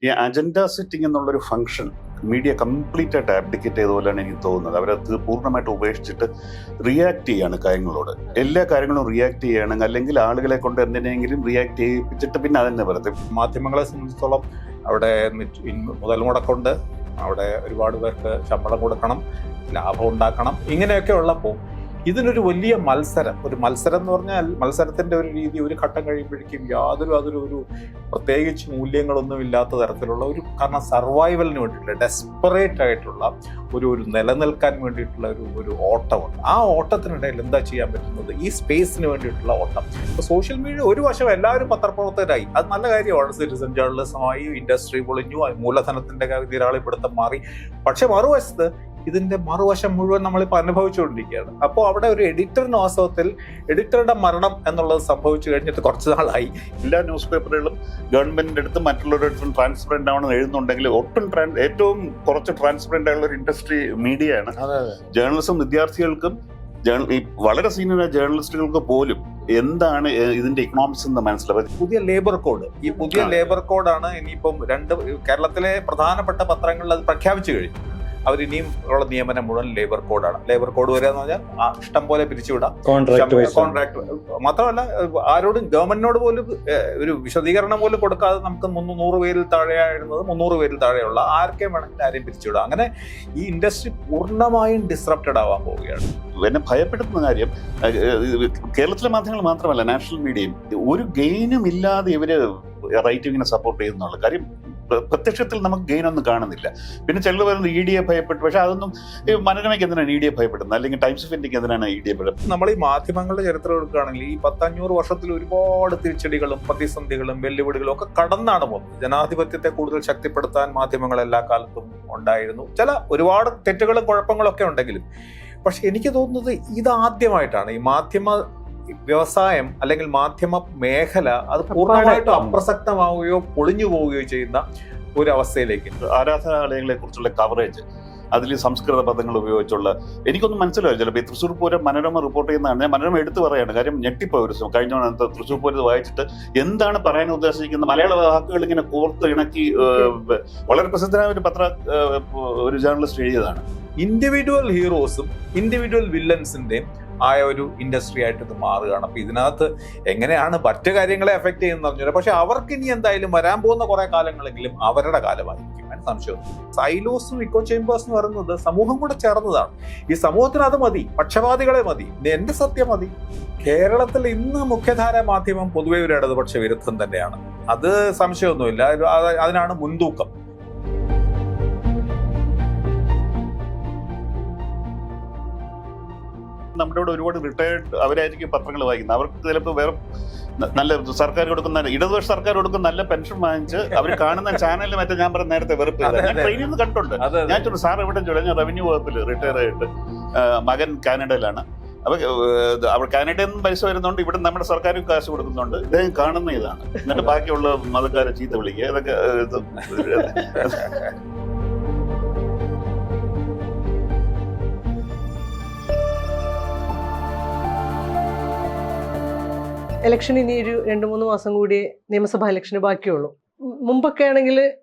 ഈ agenda setting എന്നുള്ളൊരു function media complete ആയിട്ട് ആബ്ഡിക്കേറ്റ് ചെയ്ത പോലെയാണ് എനിക്ക് തോന്നുന്നത്. അവരത് പൂർണ്ണമായിട്ട് ഉപേക്ഷിച്ചിട്ട് റിയാക്ട് ചെയ്യാണ് കാര്യങ്ങളോട്. എല്ലാ കാര്യങ്ങളും റിയാക്ട് ചെയ്യണമെങ്കിൽ അല്ലെങ്കിൽ ആളുകളെ കൊണ്ട് എന്തിനെങ്കിലും റിയാക്ട് ചെയ്യിപ്പിച്ചിട്ട് പിന്നെ അതെന്നെ പറയും. മാധ്യമങ്ങളെ സംബന്ധിച്ചിടത്തോളം അവിടെ മുതൽ മുടക്കുണ്ട്, അവിടെ ഒരുപാട് പേർക്ക് ശമ്പളം കൊടുക്കണം, ലാഭം ഉണ്ടാക്കണം, ഇങ്ങനെയൊക്കെ ഉള്ളപ്പോൾ ഇതിനൊരു വലിയ മത്സരം എന്ന് പറഞ്ഞാൽ മത്സരത്തിന്റെ ഒരു രീതി ഒരു ഘട്ടം കഴിയുമ്പോഴേക്കും അതൊരു പ്രത്യേകിച്ച് മൂല്യങ്ങളൊന്നും ഇല്ലാത്ത തരത്തിലുള്ള കാരണം സർവൈവലിന് വേണ്ടിയിട്ടുള്ള ഡെസ്പറേറ്റ് ആയിട്ടുള്ള ഒരു നിലനിൽക്കാൻ വേണ്ടിയിട്ടുള്ള ഒരു ഓട്ടമുണ്ട്. ആ ഓട്ടത്തിനിടയിൽ എന്താ ചെയ്യാൻ പറ്റുന്നത്? ഈ സ്പേസിന് വേണ്ടിയിട്ടുള്ള ഓട്ടം. ഇപ്പോൾ സോഷ്യൽ മീഡിയ ഒരു വശം എല്ലാവരും പത്രപ്രവർത്തകരായി, അത് നല്ല കാര്യമാണ്. സിറ്റിസൺ ജേർണലിസമായി, ഇൻഡസ്ട്രി പൊളിഞ്ഞു, മൂലധനത്തിന്റെ നിരാളിപ്പിടുത്തം മാറി. പക്ഷെ മറുവശത്ത് ഇതിന്റെ മറുവശം മുഴുവൻ നമ്മളിപ്പോൾ അനുഭവിച്ചുകൊണ്ടിരിക്കുകയാണ്. അപ്പോൾ അവിടെ ഒരു എഡിറ്ററിന് വാസ്തവത്തിൽ എഡിറ്ററുടെ മരണം എന്നുള്ളത് സംഭവിച്ചു കഴിഞ്ഞിട്ട് കുറച്ച് നാളായി. എല്ലാ ന്യൂസ് പേപ്പറുകളും ഗവൺമെന്റിന്റെ അടുത്തും മറ്റുള്ളവരുടെ അടുത്തും ട്രാൻസ്പെറന്റ് ആവണമെന്ന് എഴുതുന്നുണ്ടെങ്കിൽ ഏറ്റവും കുറച്ച് ട്രാൻസ്പെറന്റ് ആയുള്ള ഒരു ഇൻഡസ്ട്രി മീഡിയയാണ്. ജേർണലിസം വിദ്യാർത്ഥികൾക്കും വളരെ സീനിയർ ജേർണലിസ്റ്റുകൾക്ക് പോലും എന്താണ് ഇതിന്റെ ഇക്കണോമിക്സ് എന്ന് മനസ്സിലാവും. പുതിയ ലേബർ കോഡ്, ഈ പുതിയ ലേബർ കോഡാണ് ഇനിയിപ്പം കേരളത്തിലെ പ്രധാനപ്പെട്ട പത്രങ്ങളിൽ അത് പ്രഖ്യാപിച്ചു കഴിഞ്ഞു. അവരിനിയും ഉള്ള നിയമനം മുഴുവൻ ലേബർ കോഡാണ്. ലേബർ കോഡ് വരിക എന്ന് പറഞ്ഞാൽ ഇഷ്ടം പോലെ പിരിച്ചുവിടാം. കോൺട്രാക്ട് മാത്രമല്ല, ആരോടും ഗവൺമെന്റിനോട് പോലും ഒരു വിശദീകരണം പോലും കൊടുക്കാതെ നമുക്ക് 100 പേരിൽ താഴെയായിരുന്നത് 300 പേരിൽ താഴെയുള്ള ആർക്കും വേണമെങ്കിൽ ആരെയും പിരിച്ചുവിടാം. അങ്ങനെ ഈ ഇൻഡസ്ട്രി പൂർണ്ണമായും ഡിസ്റപ്റ്റഡ് ആവാൻ പോവുകയാണ്. എന്നെ ഭയപ്പെടുത്തുന്ന കാര്യം, കേരളത്തിലെ മാധ്യമങ്ങൾ മാത്രമല്ല നാഷണൽ മീഡിയയും ഒരു ഗെയിനും ഇല്ലാതെ ഇവര് റൈറ്റിങ്ങിനെ സപ്പോർട്ട് ചെയ്യുന്നുള്ള കാര്യം പ്രത്യക്ഷത്തിൽ നമുക്ക് ഗെയിൻ ഒന്നും കാണുന്നില്ല. പിന്നെ ചിലർ പറയുന്നത് EDയെ ഭയപ്പെട്ടു. പക്ഷെ അതൊന്നും മനോരമയ്ക്ക് എന്തിനാണ് EDയെ ഭയപ്പെടുന്നത്, അല്ലെങ്കിൽ ടൈംസ് ഓഫ് ഇന്ത്യക്ക് എന്തിനാണ് EDയെ ഭയപ്പെടുന്നത്? നമ്മൾ ഈ മാധ്യമങ്ങളുടെ ചരിത്രം എടുക്കുകയാണെങ്കിൽ ഈ 500 വർഷത്തിൽ ഒരുപാട് തിരിച്ചടികളും പ്രതിസന്ധികളും വെല്ലുവിളികളും ഒക്കെ കടന്നാണ് പോകുന്നത്. ജനാധിപത്യത്തെ കൂടുതൽ ശക്തിപ്പെടുത്താൻ മാധ്യമങ്ങൾ എല്ലാ കാലത്തും ഉണ്ടായിരുന്നു. ഒരുപാട് തെറ്റുകളും കുഴപ്പങ്ങളും ഒക്കെ ഉണ്ടെങ്കിലും പക്ഷെ എനിക്ക് തോന്നുന്നത് ഇതാദ്യമായിട്ടാണ് ഈ മാധ്യമ വ്യവസായം അല്ലെങ്കിൽ മാധ്യമ മേഖല അത് പൂർണ്ണമായിട്ടും അപ്രസക്തമാവുകയോ പൊളിഞ്ഞു പോവുകയോ ചെയ്യുന്ന ഒരു അവസ്ഥയിലേക്ക്. ആരാധനാലയങ്ങളെ കുറിച്ചുള്ള കവറേജ്, അതിൽ സംസ്കൃത പദങ്ങൾ ഉപയോഗിച്ചുള്ള എനിക്കൊന്നും മനസ്സിലാവില്ല. ചിലപ്പോൾ ഈ തൃശ്ശൂർ പൂരം മനോരമ റിപ്പോർട്ട് ചെയ്യുന്നതാണ്. ഞാൻ മനോരമ എടുത്തു പറയാണ്, കാര്യം ഞെട്ടിപ്പോയി കഴിഞ്ഞ തൃശ്ശൂർ പൂരം വായിച്ചിട്ട് എന്താണ് പറയാൻ ഉദ്ദേശിക്കുന്നത്. മലയാള വാക്കുകൾ ഇങ്ങനെ കോർത്ത് ഇണക്കി വളരെ പ്രസിദ്ധമായ ഒരു ജേർണലിസ്റ്റ് എഴുതിയതാണ്. ഇൻഡിവിജ്വൽ ഹീറോസും ഇൻഡിവിജ്വൽ വില്ലൻസിന്റെയും ആയ ഒരു ഇൻഡസ്ട്രി ആയിട്ട് ഇത് മാറുകയാണ്. അപ്പൊ ഇതിനകത്ത് എങ്ങനെയാണ് മറ്റു കാര്യങ്ങളെ എഫക്ട് ചെയ്യുന്നത് പറഞ്ഞാൽ, പക്ഷെ അവർക്ക് ഇനി എന്തായാലും വരാൻ പോകുന്ന കുറെ കാലങ്ങളെങ്കിലും അവരുടെ കാലമായിരിക്കും, അതിന് സംശയം. സൈലോസും ഇക്കോ ചേമ്പേഴ്സ് എന്ന് പറയുന്നത് സമൂഹം കൂടെ ചേർന്നതാണ്. ഈ സമൂഹത്തിന് അത് മതി, പക്ഷപാതികളെ മതി, എന്റെ സത്യം മതി. കേരളത്തിൽ ഇന്ന് മുഖ്യധാര മാധ്യമം പൊതുവെ ഒരു ഇടതുപക്ഷ വിരുദ്ധം തന്നെയാണ്, അത് സംശയമൊന്നുമില്ല. അതിനാണ് മുൻതൂക്കം. നമ്മുടെ ഇവിടെ ഒരുപാട് റിട്ടയർഡ് അവരായിരിക്കും പത്രങ്ങൾ വായിക്കുന്നത്. അവർക്ക് ചിലപ്പോൾ വേറെ നല്ല സർക്കാർ കൊടുക്കുന്ന ഇടതുപക്ഷ സർക്കാർ കൊടുക്കുന്ന നല്ല പെൻഷൻ വാങ്ങിച്ച് അവർ കാണുന്ന ചാനലിൽ മറ്റേ ഞാൻ പറഞ്ഞ നേരത്തെ വെറുപ്പ് ട്രെയിനിൽ നിന്ന് കണ്ടിട്ടുണ്ട്. ഞാൻ ചോദിച്ചു സാർ എവിടെ ചോദിച്ചു, ഞാൻ റവന്യൂ വകുപ്പിൽ റിട്ടയർ ആയിട്ട് മകൻ കാനഡയിലാണ്. അപ്പോൾ കാനഡയിൽ നിന്ന് പൈസ വരുന്നുണ്ട്, ഇവിടെ നമ്മുടെ സർക്കാരും കാശ് കൊടുക്കുന്നുണ്ട്. ഇദ്ദേഹം കാണുന്ന ഇതാണ്. എന്നിട്ട് ബാക്കിയുള്ള മതക്കാരെ ചീത്ത വിളിക്കുക. ഇതൊക്കെ ഇലക്ഷൻ ഇനി ഒരു 2-3 മാസം കൂടി നിയമസഭാ ഇലക്ഷന് ബാക്കിയുള്ളൂ. മുമ്പൊക്കെ ആണെങ്കിൽ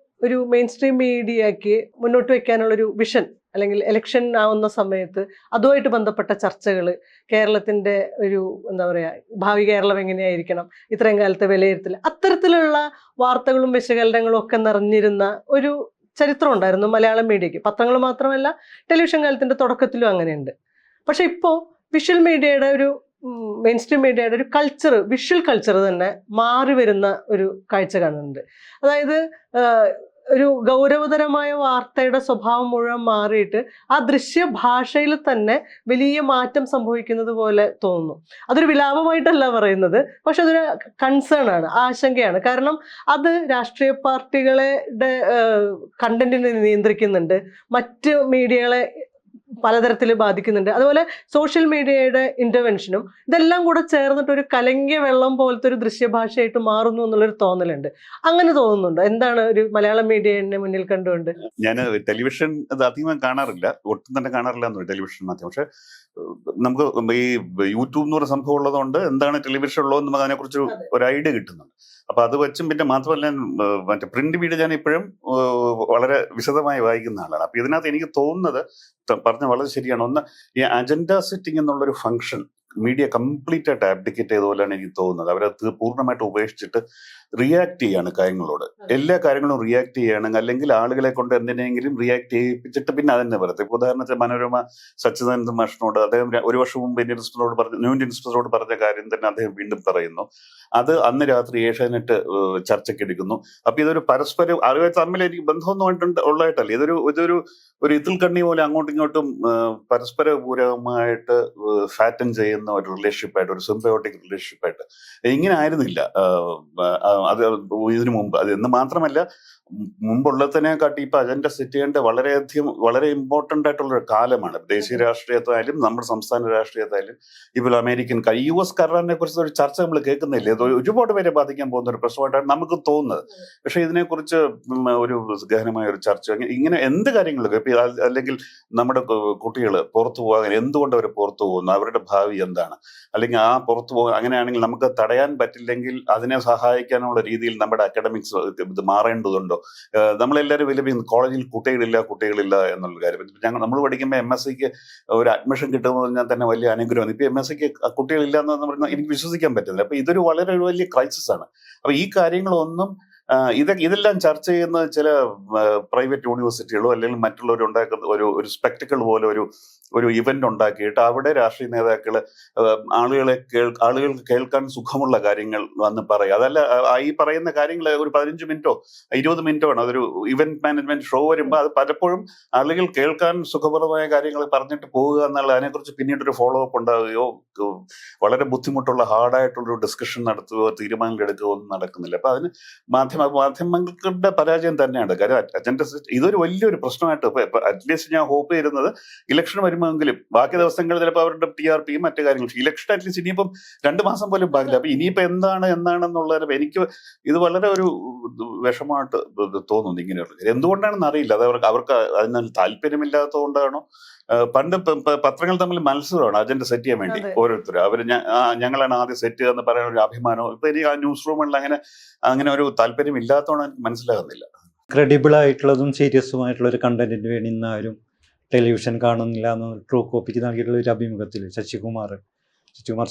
ഒരു മെയിൻ സ്ട്രീം മീഡിയയ്ക്ക് മുന്നോട്ട് വെക്കാനുള്ളൊരു വിഷൻ അല്ലെങ്കിൽ ഇലക്ഷൻ ആവുന്ന സമയത്ത് അതുമായിട്ട് ബന്ധപ്പെട്ട ചർച്ചകൾ, കേരളത്തിൻ്റെ ഒരു എന്താ പറയുക ഭാവി കേരളം എങ്ങനെയായിരിക്കണം, ഇത്രയും കാലത്തെ വിലയിരുത്തൽ, അത്തരത്തിലുള്ള വാർത്തകളും വിശകലനങ്ങളും ഒക്കെ നിറഞ്ഞിരുന്ന ഒരു ചരിത്രം ഉണ്ടായിരുന്നു മലയാളം മീഡിയയ്ക്ക്. പത്രങ്ങൾ മാത്രമല്ല, ടെലിവിഷൻ കാലത്തിൻ്റെ തുടക്കത്തിലും അങ്ങനെയുണ്ട്. പക്ഷെ ഇപ്പോൾ വിഷ്വൽ മീഡിയയുടെ മെയിൻ സ്ട്രീം മീഡിയയുടെ ഒരു കൾച്ചർ, വിഷ്വൽ കൾച്ചർ തന്നെ മാറി വരുന്ന ഒരു കാഴ്ച കാണുന്നുണ്ട്. അതായത് ഒരു ഗൗരവതരമായ വാർത്തയുടെ സ്വഭാവം മുഴുവൻ മാറിയിട്ട് ആ ദൃശ്യഭാഷയിൽ തന്നെ വലിയ മാറ്റം സംഭവിക്കുന്നത് പോലെ തോന്നുന്നു. അതൊരു വിലാപമായിട്ടല്ല പറയുന്നത്, പക്ഷെ അതൊരു കൺസേൺ ആണ്, ആശങ്കയാണ്. കാരണം അത് രാഷ്ട്രീയ പാർട്ടികളുടെ കണ്ടന്റിനെ നിയന്ത്രിക്കുന്നുണ്ട്, മറ്റ് മീഡിയകളെ പലതരത്തിൽ ബാധിക്കുന്നുണ്ട്. അതുപോലെ സോഷ്യൽ മീഡിയയുടെ ഇന്റർവെൻഷനും ഇതെല്ലാം കൂടെ ചേർന്നിട്ട് ഒരു കലങ്ങിയ വെള്ളം പോലത്തെ ഒരു ദൃശ്യഭാഷയായിട്ട് മാറുന്നു എന്നുള്ളൊരു തോന്നലുണ്ട്. അങ്ങനെ തോന്നുന്നുണ്ടോ? എന്താണ് ഒരു മലയാളം മീഡിയനെ മുന്നിൽ കണ്ടുകൊണ്ട്? ഞാൻ ടെലിവിഷൻ അത് അധികം കാണാറില്ല, ഒട്ടും തന്നെ കാണാറില്ല എന്ന് ടെലിവിഷൻ മാധ്യമം. പക്ഷെ നമുക്ക് ഈ യൂട്യൂബ് എന്ന് പറയുന്ന സംഭവം ഉള്ളതുകൊണ്ട് എന്താണ് ടെലിവിഷൻ ഉള്ളതെന്ന് നമുക്ക് അതിനെക്കുറിച്ച് ഒരു ഐഡിയ കിട്ടുന്നുണ്ട്. അപ്പൊ അത് വെച്ചും പിന്നെ മാത്രമല്ല മറ്റേ പ്രിന്റ് മീഡിയ ഞാൻ ഇപ്പോഴും വളരെ വിശദമായി വായിക്കുന്ന ആളാണ്. അപ്പൊ ഇതിനകത്ത് എനിക്ക് തോന്നുന്നത് പറഞ്ഞ വളരെ ശരിയാണ്. ഒന്ന്, ഈ അജണ്ട സെറ്റിംഗ് എന്നുള്ളൊരു ഫംഗ്ഷൻ മീഡിയ കംപ്ലീറ്റ് ആയിട്ട് ആബ്ഡിക്കേറ്റ് ചെയ്ത പോലെയാണ് എനിക്ക് തോന്നുന്നത്. അവരത് പൂർണ്ണമായിട്ട് ഉപേക്ഷിച്ചിട്ട് റിയാക്ട് ചെയ്യാണ് കാര്യങ്ങളോട്. എല്ലാ കാര്യങ്ങളും റിയാക്ട് ചെയ്യുകയാണെങ്കിൽ, അല്ലെങ്കിൽ ആളുകളെ കൊണ്ട് എന്തിനെങ്കിലും റിയാക്ട് ചെയ്യിപ്പിച്ചിട്ട് പിന്നെ അതെന്നെ പറയത്തെ. ഇപ്പൊ ഉദാഹരണത്തിന് മനോരമ സച്ചിദാനന്ദ മാഷിനോട് അദ്ദേഹം ഒരു വർഷം മുമ്പ് ന്യൂ ഇന്ത്യൻ എക്സ്പ്രസിനോട് പറഞ്ഞ കാര്യം തന്നെ അദ്ദേഹം വീണ്ടും പറയുന്നു. അത് അന്ന് രാത്രി ഏഷ്യാനെറ്റ് ചർച്ചയ്ക്ക് എടുക്കുന്നു. അപ്പൊ ഇതൊരു പരസ്പരം അറിവ് തമ്മിൽ എനിക്ക് ബന്ധമൊന്നും ഉള്ളതായിട്ടല്ല, ഇതൊരു ഇതിൽ കണ്ണി പോലെ അങ്ങോട്ടും ഇങ്ങോട്ടും പരസ്പര പൂരകമായിട്ട് ഫാറ്റൻ ചെയ്യുന്ന ഒരു റിലേഷൻഷിപ്പായിട്ട്, ഒരു സിംബയോട്ടിക് റിലേഷൻഷിപ്പായിട്ട് ഇങ്ങനെ ആയിരുന്നില്ല അത് ഇതിനു മുമ്പ്. അത് എന്ന് മാത്രമല്ല, മുമ്പുള്ളതിനെക്കാട്ടി ഇപ്പൊ അജണ്ട സെറ്റ് ചെയ്യേണ്ട വളരെ ഇമ്പോർട്ടന്റ് ആയിട്ടുള്ള ഒരു കാലമാണ്. ദേശീയ രാഷ്ട്രീയത്തായാലും നമ്മുടെ സംസ്ഥാന രാഷ്ട്രീയത്തായാലും. ഇപ്പോൾ അമേരിക്കൻ US കരാറിനെ കുറിച്ച് ഒരു ചർച്ച നമ്മൾ കേൾക്കുന്നില്ലേ? അത് ഒരുപാട് പേരെ ബാധിക്കാൻ പോകുന്ന ഒരു പ്രശ്നമായിട്ടാണ് നമുക്ക് തോന്നുന്നത്. പക്ഷെ ഇതിനെക്കുറിച്ച് ഒരു ഗഹനമായ ഒരു ചർച്ച, ഇങ്ങനെ എന്ത് കാര്യങ്ങളൊക്കെ ഇപ്പൊ അല്ലെങ്കിൽ നമ്മുടെ കുട്ടികൾ പുറത്തു പോകാൻ എന്തുകൊണ്ട് അവർ പുറത്തു പോകുന്നു, അവരുടെ ഭാവി എന്താണ്, അല്ലെങ്കിൽ ആ പുറത്തു പോകാൻ അങ്ങനെയാണെങ്കിൽ നമുക്ക് തടയാൻ പറ്റില്ലെങ്കിൽ അതിനെ സഹായിക്കാനുള്ള രീതിയിൽ നമ്മുടെ അക്കാഡമിക്സ് ഇത് മാറേണ്ടതുണ്ടോ? നമ്മളെല്ലാവരും വലിയ കോളേജിൽ കുട്ടികളില്ല എന്നുള്ള കാര്യം. നമ്മൾ പഠിക്കുമ്പോൾ MSc ഒരു അഡ്മിഷൻ കിട്ടുമെന്ന് പറഞ്ഞാൽ തന്നെ വലിയ അനുഗ്രഹമാണ്. ഇപ്പൊ MSc കുട്ടികളില്ല എന്ന് പറഞ്ഞാൽ എനിക്ക് വിശ്വസിക്കാൻ പറ്റുന്നില്ല. അപ്പൊ ഇതൊരു വളരെ വലിയ ക്രൈസിസ് ആണ്. അപ്പൊ ഈ കാര്യങ്ങളൊന്നും ഇതെല്ലാം ചർച്ച ചെയ്യുന്ന ചില പ്രൈവറ്റ് യൂണിവേഴ്സിറ്റികളോ അല്ലെങ്കിൽ മറ്റുള്ളവരുണ്ടാക്കുന്ന ഒരു സ്പെക്ടിക്കിൾ പോലെ ഒരു ഇവന്റ് ഉണ്ടാക്കിയിട്ട് അവിടെ രാഷ്ട്രീയ നേതാക്കള് ആളുകൾക്ക് കേൾക്കാൻ സുഖമുള്ള കാര്യങ്ങൾ വന്ന് പറയും. അതല്ല, ഈ പറയുന്ന കാര്യങ്ങൾ ഒരു 15 മിനിറ്റോ 20 മിനിറ്റോ ആണ്. അതൊരു ഇവന്റ് മാനേജ്മെന്റ് ഷോ വരുമ്പോൾ അത് പലപ്പോഴും ആളുകൾ കേൾക്കാൻ സുഖപ്രദമായ കാര്യങ്ങൾ പറഞ്ഞിട്ട് പോവുക എന്നുള്ള, അതിനെക്കുറിച്ച് പിന്നീടൊരു ഫോളോ അപ്പ് ഉണ്ടാവുകയോ വളരെ ബുദ്ധിമുട്ടുള്ള ഹാർഡായിട്ടുള്ളൊരു ഡിസ്കഷൻ നടത്തുകയോ തീരുമാനങ്ങൾ എടുക്കുകയോ ഒന്നും നടക്കുന്നില്ല. അപ്പൊ അതിന് മാധ്യമങ്ങളുടെ പരാജയം തന്നെയാണ്. കാര്യം അജണ്ട ഇതൊരു വലിയൊരു പ്രശ്നമായിട്ട് അറ്റ്ലീസ്റ്റ് ഞാൻ ഹോപ്പ് ചെയ്യുന്നത് ഇലക്ഷൻ വരുമ്പോഴെങ്കിലും, ബാക്കി ദിവസങ്ങളിൽ ചിലപ്പോൾ അവരുടെ TRPയും മറ്റു കാര്യങ്ങളും, ഇലക്ഷൻ അറ്റ്ലീസ്റ്റ് ഇനിയിപ്പം 2 മാസം പോലും പാടില്ല. അപ്പൊ ഇനിയിപ്പോ എന്താണെന്നുള്ളത് എനിക്ക് ഇത് വളരെ ഒരു വിഷമമായിട്ട് തോന്നുന്നു. ഇങ്ങനെയുള്ള എന്തുകൊണ്ടാണെന്ന് അറിയില്ല. അത് അവർക്ക് അതിന് താല്പര്യമില്ലാത്തത് കൊണ്ടാണോ? പണ്ട് പത്രങ്ങൾ തമ്മിൽ മത്സരമാണ് അജണ്ട സെറ്റ് ചെയ്യാൻ വേണ്ടി. ഓരോരുത്തരും ഞങ്ങളാണ് ആദ്യം സെറ്റ് ചെയ്യുക എന്ന് പറയാൻ ഒരു അഭിമാനം. ഇപ്പൊ എനിക്ക് ആ ന്യൂസ് റൂമുകളിൽ അങ്ങനെ ഒരു താല്പര്യം ഇല്ലാത്തതുകൊണ്ട് എനിക്ക് മനസ്സിലാകുന്നില്ല. ക്രെഡിബിൾ ആയിട്ടുള്ളതും സീരിയസുമായിട്ടുള്ള ഒരു കണ്ടന്റിന് വേണ്ടി ഇന്ന് ആരും ടെലിവിഷൻ കാണുന്നില്ല എന്ന് ട്രൂ കോപ്പിക്ക് നൽകിയിട്ടുള്ള ഒരു അഭിമുഖത്തിൽ ശശികുമാർ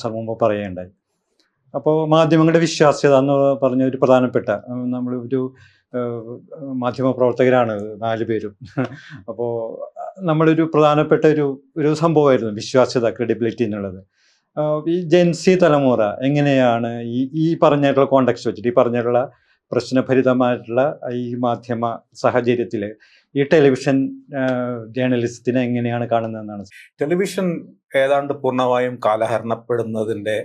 സാർ മുമ്പ് പറയുകയുണ്ടായി. അപ്പോൾ മാധ്യമങ്ങളുടെ വിശ്വാസ്യത എന്ന് പറഞ്ഞ ഒരു പ്രധാനപ്പെട്ട, നമ്മളൊരു മാധ്യമ പ്രവർത്തകരാണ് 4 പേരും. അപ്പോൾ നമ്മളൊരു പ്രധാനപ്പെട്ട ഒരു സംഭവമായിരുന്നു വിശ്വാസ്യത, ക്രെഡിബിലിറ്റി എന്നുള്ളത്. ഈ ജെൻസി തലമുറ എങ്ങനെയാണ് ഈ പറഞ്ഞിട്ടുള്ള കോണ്ടെക്സ്റ്റ് വെച്ചിട്ട്, ഈ പറഞ്ഞിട്ടുള്ള പ്രശ്നഭരിതമായിട്ടുള്ള ഈ മാധ്യമ സാഹചര്യത്തിൽ ഈ ടെലിവിഷൻ ജേർണലിസത്തിനെ എങ്ങനെയാണ് കാണുന്നതെന്നാണ്? ടെലിവിഷൻ ഏതാണ്ട് പൂർണ്ണമായും കാലഹരണപ്പെടുന്നതിൻ്റെ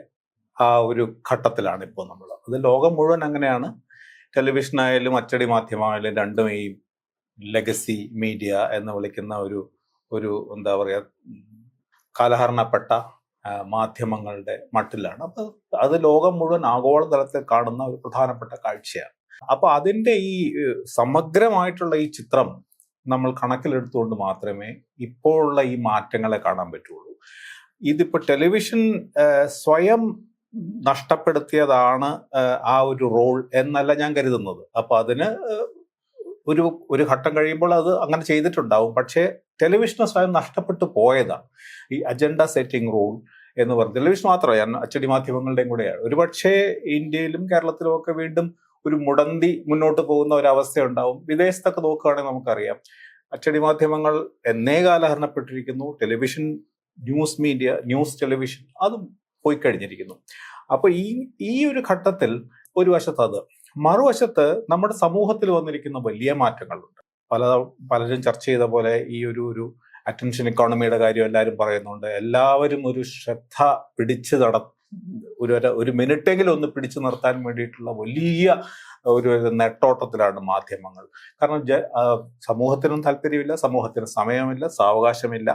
ആ ഒരു ഘട്ടത്തിലാണ് ഇപ്പോൾ നമ്മൾ. അത് ലോകം മുഴുവൻ അങ്ങനെയാണ്. ടെലിവിഷനായാലും അച്ചടി മാധ്യമമായാലും രണ്ടുമേയും ലെഗസി മീഡിയ എന്ന് വിളിക്കുന്ന ഒരു എന്താ പറയുക, കാലഹരണപ്പെട്ട മാധ്യമങ്ങളുടെ മട്ടിലാണ്. അപ്പൊ അത് ലോകം മുഴുവൻ ആഗോളതലത്തിൽ കാണുന്ന ഒരു പ്രധാനപ്പെട്ട കാഴ്ചയാണ്. അപ്പൊ അതിൻ്റെ ഈ സമഗ്രമായിട്ടുള്ള ഈ ചിത്രം നമ്മൾ കണക്കിലെടുത്തുകൊണ്ട് മാത്രമേ ഇപ്പോഴുള്ള ഈ മാറ്റങ്ങളെ കാണാൻ പറ്റുള്ളൂ. ഇതിപ്പോ ടെലിവിഷൻ സ്വയം നഷ്ടപ്പെടുത്തിയതാണ് ആ ഒരു റോൾ എന്നല്ല ഞാൻ കരുതുന്നത്. അപ്പൊ അതിന് ഒരു ഘട്ടം കഴിയുമ്പോൾ അത് അങ്ങനെ ചെയ്തിട്ടുണ്ടാവും. പക്ഷേ ടെലിവിഷന് സ്വയം നഷ്ടപ്പെട്ടു പോയതാണ് ഈ അജണ്ട സെറ്റിംഗ് റോൾ എന്ന് പറഞ്ഞ. ടെലിവിഷൻ മാത്രമല്ല, അച്ചടി മാധ്യമങ്ങളുടെയും കൂടെയാണ്. ഒരുപക്ഷെ ഇന്ത്യയിലും കേരളത്തിലും ഒക്കെ വീണ്ടും ഒരു മുടന്തി മുന്നോട്ട് പോകുന്ന ഒരവസ്ഥ ഉണ്ടാവും. വിദേശത്തൊക്കെ നോക്കുകയാണെങ്കിൽ നമുക്കറിയാം, അച്ചടി മാധ്യമങ്ങൾ എന്നേ കാലഹരണപ്പെട്ടിരിക്കുന്നു. Television, news media, news television അതും പോയി കഴിഞ്ഞിരിക്കുന്നു. അപ്പൊ ഈ ഒരു ഘട്ടത്തിൽ ഒരു വശത്ത് അത്, മറുവശത്ത് നമ്മുടെ സമൂഹത്തിൽ വന്നിരിക്കുന്ന വലിയ മാറ്റങ്ങളുണ്ട്. പലരും ചർച്ച ചെയ്ത പോലെ ഈ ഒരു അറ്റൻഷൻ ഇക്കോണമിയുടെ കാര്യം എല്ലാവരും പറയുന്നുണ്ട്. എല്ലാവരും ഒരു ശ്രദ്ധ പിടിച്ചു ഒരു മിനിറ്റെങ്കിലും ഒന്ന് പിടിച്ചു നിർത്താൻ വേണ്ടിയിട്ടുള്ള വലിയ ഒരു നെട്ടോട്ടത്തിലാണ് മാധ്യമങ്ങൾ. കാരണം സമൂഹത്തിനും താല്പര്യമില്ല, സമൂഹത്തിന് സമയമില്ല, സാവകാശമില്ല.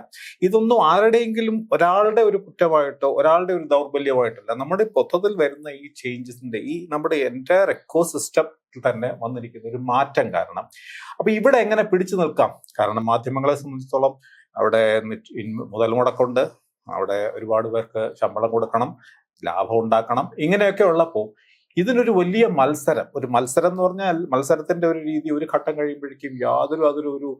ഇതൊന്നും ആരുടെയെങ്കിലും ഒരാളുടെ ഒരു കുറ്റമായിട്ടോ ഒരാളുടെ ഒരു ദൗർബല്യമായിട്ടല്ല. നമ്മുടെ മൊത്തത്തിൽ വരുന്ന ഈ ചേഞ്ചസിന്റെ നമ്മുടെ എൻറ്റയർ എക്കോസിസ്റ്റത്തിൽ തന്നെ വന്നിരിക്കുന്ന ഒരു മാറ്റം കാരണം. അപ്പൊ ഇവിടെ എങ്ങനെ പിടിച്ചു നിൽക്കാം? കാരണം മാധ്യമങ്ങളെ സംബന്ധിച്ചിടത്തോളം അവിടെ മുതൽ മുടക്കുണ്ട്, അവിടെ ഒരുപാട് പേർക്ക് ശമ്പളം കൊടുക്കണം, ലാഭം ഉണ്ടാക്കണം. ഇങ്ങനെയൊക്കെ ഉള്ളപ്പോൾ ഇതിനൊരു വലിയ മത്സരം, ഒരു മത്സരം എന്ന് പറഞ്ഞാൽ മത്സരത്തിന്റെ ഒരു രീതി ഒരു ഘട്ടം കഴിയുമ്പോഴേക്കും അതൊരു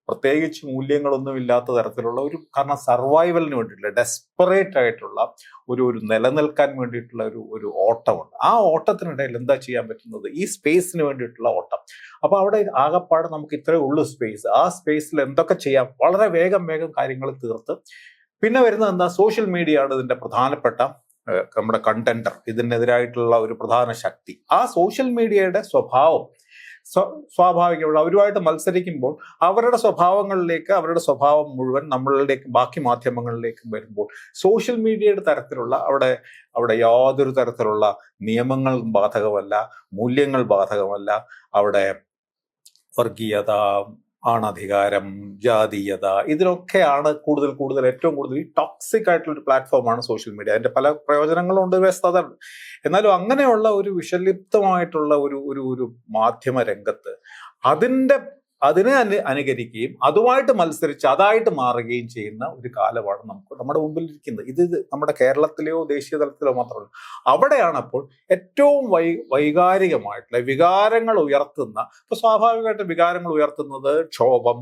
പ്രത്യേകിച്ച് മൂല്യങ്ങളൊന്നും ഇല്ലാത്ത തരത്തിലുള്ള ഒരു, കാരണം സർവൈവലിന് വേണ്ടിയിട്ടുള്ള ഡെസ്പറേറ്റ് ആയിട്ടുള്ള ഒരു നിലനിൽക്കാൻ വേണ്ടിയിട്ടുള്ള ഒരു ഓട്ടമുണ്ട്. ആ ഓട്ടത്തിനിടയിൽ എന്താ ചെയ്യാൻ പറ്റുന്നത്? ഈ സ്പേസിന് വേണ്ടിയിട്ടുള്ള ഓട്ടം. അപ്പൊ അവിടെ ആകപ്പാട് നമുക്ക് ഇത്രയേ ഉള്ളൂ സ്പേസ്. ആ സ്പേസിൽ എന്തൊക്കെ ചെയ്യാം? വളരെ വേഗം കാര്യങ്ങൾ തീർത്ത് പിന്നെ വരുന്നത് എന്താ? സോഷ്യൽ മീഡിയ ആണ് ഇതിന്റെ പ്രധാനപ്പെട്ട നമ്മുടെ കണ്ടന്റർ, ഇതിനെതിരായിട്ടുള്ള ഒരു പ്രധാന ശക്തി. ആ സോഷ്യൽ മീഡിയയുടെ സ്വഭാവം സ്വാഭാവികമാണ്. അവരുമായിട്ട് മത്സരിക്കുമ്പോൾ അവരുടെ സ്വഭാവങ്ങളിലേക്ക്, അവരുടെ സ്വഭാവം മുഴുവൻ നമ്മളിലേക്ക് ബാക്കി മാധ്യമങ്ങളിലേക്കും വരുമ്പോൾ സോഷ്യൽ മീഡിയയുടെ തരത്തിലുള്ള അവിടെ യാതൊരു തരത്തിലുള്ള നിയമങ്ങൾ ബാധകമല്ല, മൂല്യങ്ങൾ ബാധകമല്ല. അവിടെ വർഗീയത, ആണധികാരം, ജാതീയത, ഇതിനൊക്കെയാണ് ഏറ്റവും കൂടുതൽ ഈ ടോക്സിക് ആയിട്ടുള്ള ഒരു പ്ലാറ്റ്ഫോമാണ് സോഷ്യൽ മീഡിയ. അതിന്റെ പല പ്രയോജനങ്ങളും ഉണ്ട്, വ്യസ്തത. എന്നാലും അങ്ങനെയുള്ള ഒരു വിഷലിപ്തമായിട്ടുള്ള ഒരു മാധ്യമ രംഗത്ത് അതിനെ അനുകരിക്കുകയും അതുമായിട്ട് മത്സരിച്ച് അതായിട്ട് മാറുകയും ചെയ്യുന്ന ഒരു കാലമാണ് നമ്മുടെ മുമ്പിൽ ഇരിക്കുന്നത്. ഇത് നമ്മുടെ കേരളത്തിലെയോ ദേശീയ തലത്തിലോ മാത്രമല്ല, അവിടെയാണ് അപ്പോൾ ഏറ്റവും വൈകാരികമായിട്ടുള്ള വികാരങ്ങൾ ഉയർത്തുന്ന, ഇപ്പൊ സ്വാഭാവികമായിട്ട് വികാരങ്ങൾ ഉയർത്തുന്നത് ക്ഷോഭം,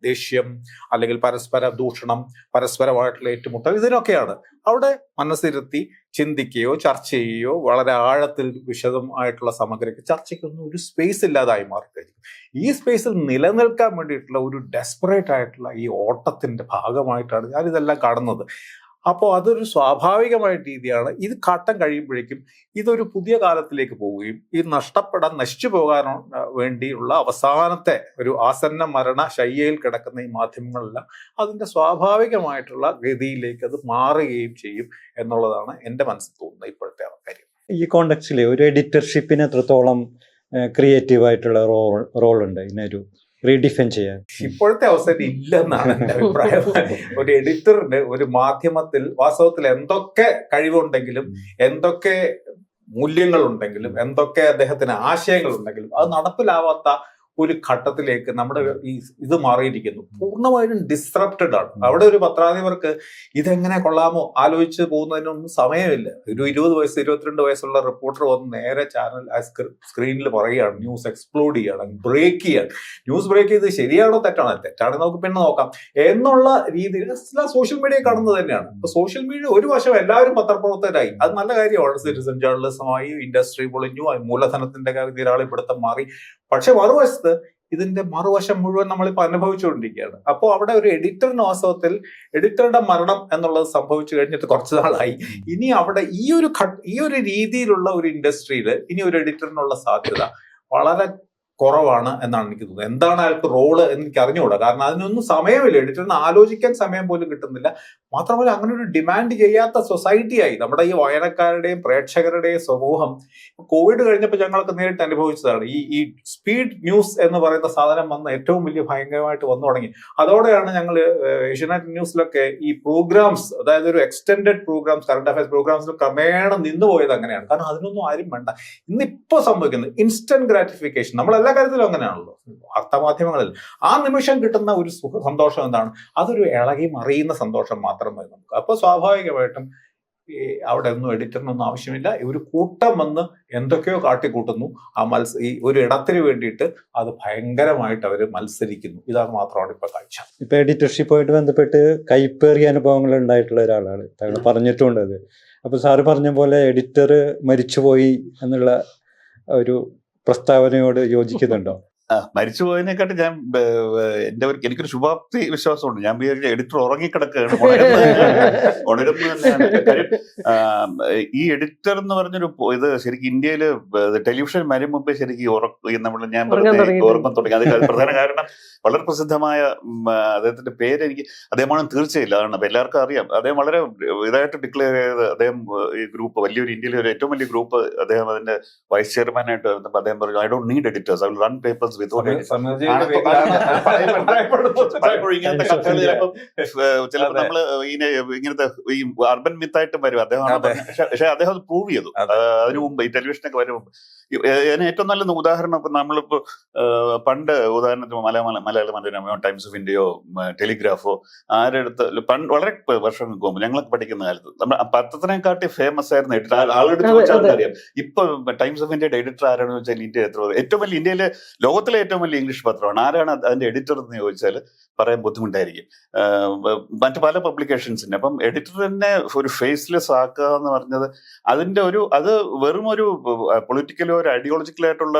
ദേഷ്യം, അല്ലെങ്കിൽ പരസ്പര ദൂഷണം, പരസ്പരമായിട്ടുള്ള ഏറ്റുമുട്ടൽ, ഇതിനൊക്കെയാണ്. അവിടെ മനസ്സിരുത്തി ചിന്തിക്കുകയോ ചർച്ച ചെയ്യുകയോ വളരെ ആഴത്തിൽ വിശദമായിട്ടുള്ള സമഗ്രക്ക് ചർച്ചയ്ക്കൊന്നും ഒരു സ്പേസ് ഇല്ലാതായി മാറിക്കഴിഞ്ഞു. ഈ സ്പേസിൽ നിലനിൽക്കാൻ വേണ്ടിയിട്ടുള്ള ഒരു ഡെസ്പറേറ്റ് ആയിട്ടുള്ള ഈ ഓട്ടത്തിന്റെ ഭാഗമായിട്ടാണ് ഞാനിതെല്ലാം കാണുന്നത്. അപ്പോൾ അതൊരു സ്വാഭാവികമായ രീതിയാണ്. ഇത് ഘട്ടം കഴിയുമ്പോഴേക്കും ഇതൊരു പുതിയ കാലത്തിലേക്ക് പോവുകയും ഈ നശിച്ചു പോകാൻ വേണ്ടിയുള്ള അവസാനത്തെ ഒരു ആസന്ന മരണ ശയ്യയിൽ കിടക്കുന്ന ഈ മാധ്യമങ്ങളെല്ലാം അതിന്റെ സ്വാഭാവികമായിട്ടുള്ള ഗതിയിലേക്ക് അത് മാറുകയും ചെയ്യും എന്നുള്ളതാണ് എൻ്റെ മനസ്സിൽ തോന്നുന്നത് ഇപ്പോഴത്തെ കാര്യം. ഈ കോണ്ടെക്സ്റ്റിൽ ഒരു എഡിറ്റർഷിപ്പിന് എത്രത്തോളം ക്രിയേറ്റീവായിട്ടുള്ള റോൾ ഉണ്ട് ഇതിനൊരു റീഡിഫൈൻ ചെയ്യാൻ? ഇപ്പോഴത്തെ അവസരം ഇല്ലെന്നാണ് എൻ്റെ അഭിപ്രായം. ഒരു എഡിറ്ററിന് ഒരു മാധ്യമത്തിൽ വാസ്തവത്തിൽ എന്തൊക്കെ കഴിവുണ്ടെങ്കിലും, എന്തൊക്കെ മൂല്യങ്ങളുണ്ടെങ്കിലും, എന്തൊക്കെ അദ്ദേഹത്തിന് ആശയങ്ങളുണ്ടെങ്കിലും അത് നടപ്പിലാവാത്ത ഒരു ഘട്ടത്തിലേക്ക് നമ്മുടെ ഇത് മാറിയിരിക്കുന്നു. പൂർണ്ണമായും ഡിസ്റപ്റ്റഡ് ആണ്. അവിടെ ഒരു പത്രാധിപർക്ക് ഇതെങ്ങനെ കൊള്ളാമോ ആലോചിച്ച് പോകുന്നതിനൊന്നും സമയമില്ല. ഒരു 20 വയസ്സ് 22 വയസ്സുള്ള റിപ്പോർട്ടർ വന്ന് നേരെ ചാനൽ സ്ക്രീനിൽ പറയുകയാണ്, ന്യൂസ് എക്സ്പ്ലോഡ് ചെയ്യണം, ബ്രേക്ക് ചെയ്യണം. ന്യൂസ് ബ്രേക്ക് ചെയ്ത് ശരിയാണോ തെറ്റാണെന്ന് നമുക്ക് പിന്നെ നോക്കാം എന്നുള്ള രീതിയിൽ സോഷ്യൽ മീഡിയ കാണുന്നത് തന്നെയാണ്. അപ്പൊ സോഷ്യൽ മീഡിയ ഒരു വശം എല്ലാവരും പത്രപ്രവർത്തകരായി, അത് നല്ല കാര്യമാണ്. സിറ്റിസൺ ജേർണലിസമായി, ഇൻഡസ്ട്രി പൊളിഞ്ഞു, മൂലധനത്തിന്റെ നിരാളിപ്പിടുത്തം മാറി. പക്ഷെ മറുവശത്ത് ഇതിന്റെ മറുവശം മുഴുവൻ നമ്മളിപ്പോൾ അനുഭവിച്ചുകൊണ്ടിരിക്കുകയാണ്. അപ്പോൾ അവിടെ ഒരു എഡിറ്ററിന് വാസ്തവത്തിൽ എഡിറ്ററുടെ മരണം എന്നുള്ളത് സംഭവിച്ചു കഴിഞ്ഞിട്ട് കുറച്ച് നാളായി. ഇനി അവിടെ ഈ ഒരു രീതിയിലുള്ള ഒരു ഇൻഡസ്ട്രിയിൽ ഇനി ഒരു എഡിറ്ററിനുള്ള സാധ്യത വളരെ കുറവാണ് എന്നാണ് എനിക്ക് തോന്നുന്നത്. എന്താണ് അയാൾക്ക് റോള് എന്ന് എനിക്ക് അറിഞ്ഞുകൂടാ. കാരണം അതിനൊന്നും സമയമില്ല, എഡിറ്ററിന് ആലോചിക്കാൻ സമയം പോലും കിട്ടുന്നില്ല. മാത്രമല്ല അങ്ങനെ ഒരു ഡിമാൻഡ് ചെയ്യാത്ത സൊസൈറ്റിയായി നമ്മുടെ ഈ വായനക്കാരുടെയും പ്രേക്ഷകരുടെയും സമൂഹം. കോവിഡ് കഴിഞ്ഞപ്പോൾ ഞങ്ങളൊക്കെ നേരിട്ട് അനുഭവിച്ചതാണ്. ഈ സ്പീഡ് ന്യൂസ് എന്ന് പറയുന്ന സാധനം വന്ന് ഏറ്റവും വലിയ ഭയങ്കരമായിട്ട് വന്നു തുടങ്ങി. അതോടെയാണ് ഞങ്ങൾ ഏഷ്യാനെറ്റ് ന്യൂസിലൊക്കെ ഈ പ്രോഗ്രാംസ്, അതായത് ഒരു എക്സ്റ്റെൻഡഡ് പ്രോഗ്രാംസ്, കറണ്ട് അഫയേഴ്സ് പ്രോഗ്രാംസിൽ ക്രമേണ നിന്നുപോയത് അങ്ങനെയാണ്. കാരണം അതിനൊന്നും ആരും വേണ്ട. ഇന്നിപ്പോ സംഭവിക്കുന്നത് ഇൻസ്റ്റന്റ് ഗ്രാറ്റിഫിക്കേഷൻ. നമ്മൾ എല്ലാ കാര്യത്തിലും അങ്ങനെയാണല്ലോ വാർത്താമാധ്യമങ്ങളിൽ. ആ നിമിഷം കിട്ടുന്ന ഒരു സന്തോഷം എന്താണ്? അതൊരു ഇളകി മറിയുന്ന സന്തോഷം മാത്രമേ നമുക്ക്. അപ്പൊ സ്വാഭാവികമായിട്ടും അവിടെ ഒന്നും എഡിറ്ററിനൊന്നും ആവശ്യമില്ല. ഒരു കൂട്ടം വന്ന് എന്തൊക്കെയോ കാട്ടിക്കൂട്ടുന്നു. ഈ ഒരു ഇടത്തിന് വേണ്ടിയിട്ട് അത് ഭയങ്കരമായിട്ട് അവർ മത്സരിക്കുന്നു. ഇതാണ് മാത്രമാണ് ഇപ്പൊ കാഴ്ച. ഇപ്പൊ എഡിറ്റർഷിപ്പുമായിട്ട് ബന്ധപ്പെട്ട് കൈപ്പേറിയ അനുഭവങ്ങൾ ഉണ്ടായിട്ടുള്ള ഒരാളാണ് താങ്കൾ പറഞ്ഞിട്ടുണ്ട് അത്. അപ്പൊ സാറ് പറഞ്ഞ പോലെ എഡിറ്റർ മരിച്ചുപോയി എന്നുള്ള ഒരു പ്രസ്താവനയോട് യോജിക്കുന്നുണ്ടോ? മരിച്ചുപോയതിനെക്കാട്ട് ഞാൻ എനിക്കൊരു ശുഭാപ്തി വിശ്വാസമുണ്ട്. ഞാൻ വിചാരിച്ച എഡിറ്റർ ഉറങ്ങിക്കിടക്കുകയാണ്, ഉണരുന്നു തന്നെയാണ് കാര്യം. ഈ എഡിറ്റർ എന്ന് പറഞ്ഞൊരു ഇത് ശരിക്കും ഇന്ത്യയില് ടെലിവിഷൻ വരും മുമ്പേ ശരിക്കും ഞാൻ ഓർമ്മ തുടങ്ങി. അത് പ്രധാന കാരണം വളരെ പ്രസിദ്ധമായ അദ്ദേഹത്തിന്റെ പേര് അദ്ദേഹമാണ് തീർച്ചയില്ല. അതാണ് അപ്പൊ എല്ലാവർക്കും അറിയാം. അദ്ദേഹം വളരെ ഇതായിട്ട് ഡിക്ലെയർ ചെയ്ത് അദ്ദേഹം ഈ ഗ്രൂപ്പ് വലിയൊരു ഇന്ത്യയിലെ ഒരു ഏറ്റവും വലിയ ഗ്രൂപ്പ് അദ്ദേഹം അതിന്റെ വൈസ് ചെയർമാനായിട്ട് വരുന്നപ്പോൾ അദ്ദേഹം പറഞ്ഞു, I don't need editors, I will run papers without editors. പലപ്പോഴും ഇങ്ങനത്തെ കഥകൾ ചിലപ്പോൾ നമ്മള് ഇങ്ങനത്തെ ഈ അർബൻ മിത്തായിട്ടും വരും അദ്ദേഹം. പക്ഷെ അദ്ദേഹം അത് പ്രൂവ് ചെയ്തു അതിനു മുമ്പ്, ഈ ടെലിവിഷനൊക്കെ വരും മുമ്പ്. ഏറ്റവും നല്ല ഉദാഹരണം ഇപ്പൊ നമ്മളിപ്പോ പണ്ട് ഉദാഹരണത്തിന് മലയാള മനോരമയോ ടൈംസ് ഓഫ് ഇന്ത്യയോ ടെലിഗ്രാഫോ ആരെടുത്ത് പണ്ട് വളരെ വർഷങ്ങൾക്ക് മുമ്പ് ഞങ്ങളൊക്കെ പഠിക്കുന്ന കാലത്ത് നമ്മൾ പത്രത്തിനെക്കാട്ടി ഫേമസ് ആയിരുന്ന എഡിറ്റർ ആളോട് ചോദിച്ചാൽ അറിയാം. ഇപ്പൊ ടൈംസ് ഓഫ് ഇന്ത്യയുടെ എഡിറ്റർ ആരാണെന്ന് വെച്ചാൽ ഇന്ത്യ ഏറ്റവും വലിയ ഇന്ത്യയിലെ ലോകത്തിലെ ഏറ്റവും വലിയ ഇംഗ്ലീഷ് പത്രമാണ്. ആരാണ് അതിന്റെ എഡിറ്റർ എന്ന് ചോദിച്ചാൽ പറയാൻ ബുദ്ധിമുട്ടായിരിക്കും മറ്റു പല പബ്ലിക്കേഷൻസിന്റെ. അപ്പം എഡിറ്ററിനെ ഒരു ഫേസ്ലെസ് ആക്കുക എന്ന് പറഞ്ഞത് അതിന്റെ അത് വെറും ഒരു പൊളിറ്റിക്കലോ ഒരു ഐഡിയോളജിക്കലായിട്ടുള്ള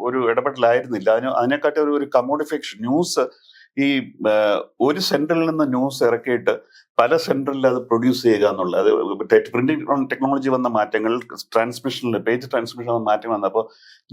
ഒരു ഇടപെടലായിരുന്നില്ല. അതിനെക്കാട്ടി ഒരു കമോഡിഫിക്കേഷൻ. ന്യൂസ് ഈ ഒരു സെന്ററിൽ നിന്ന് ന്യൂസ് ഇറക്കിയിട്ട് പല സെന്ററിൽ അത് പ്രൊഡ്യൂസ് ചെയ്യുക എന്നുള്ളത്, അത് പ്രിന്റിംഗ് ടെക്നോളജി വന്ന മാറ്റങ്ങൾ, ട്രാൻസ്മിഷനിൽ പേജ് ട്രാൻസ്മിഷൻ വന്ന മാറ്റം വന്നപ്പോൾ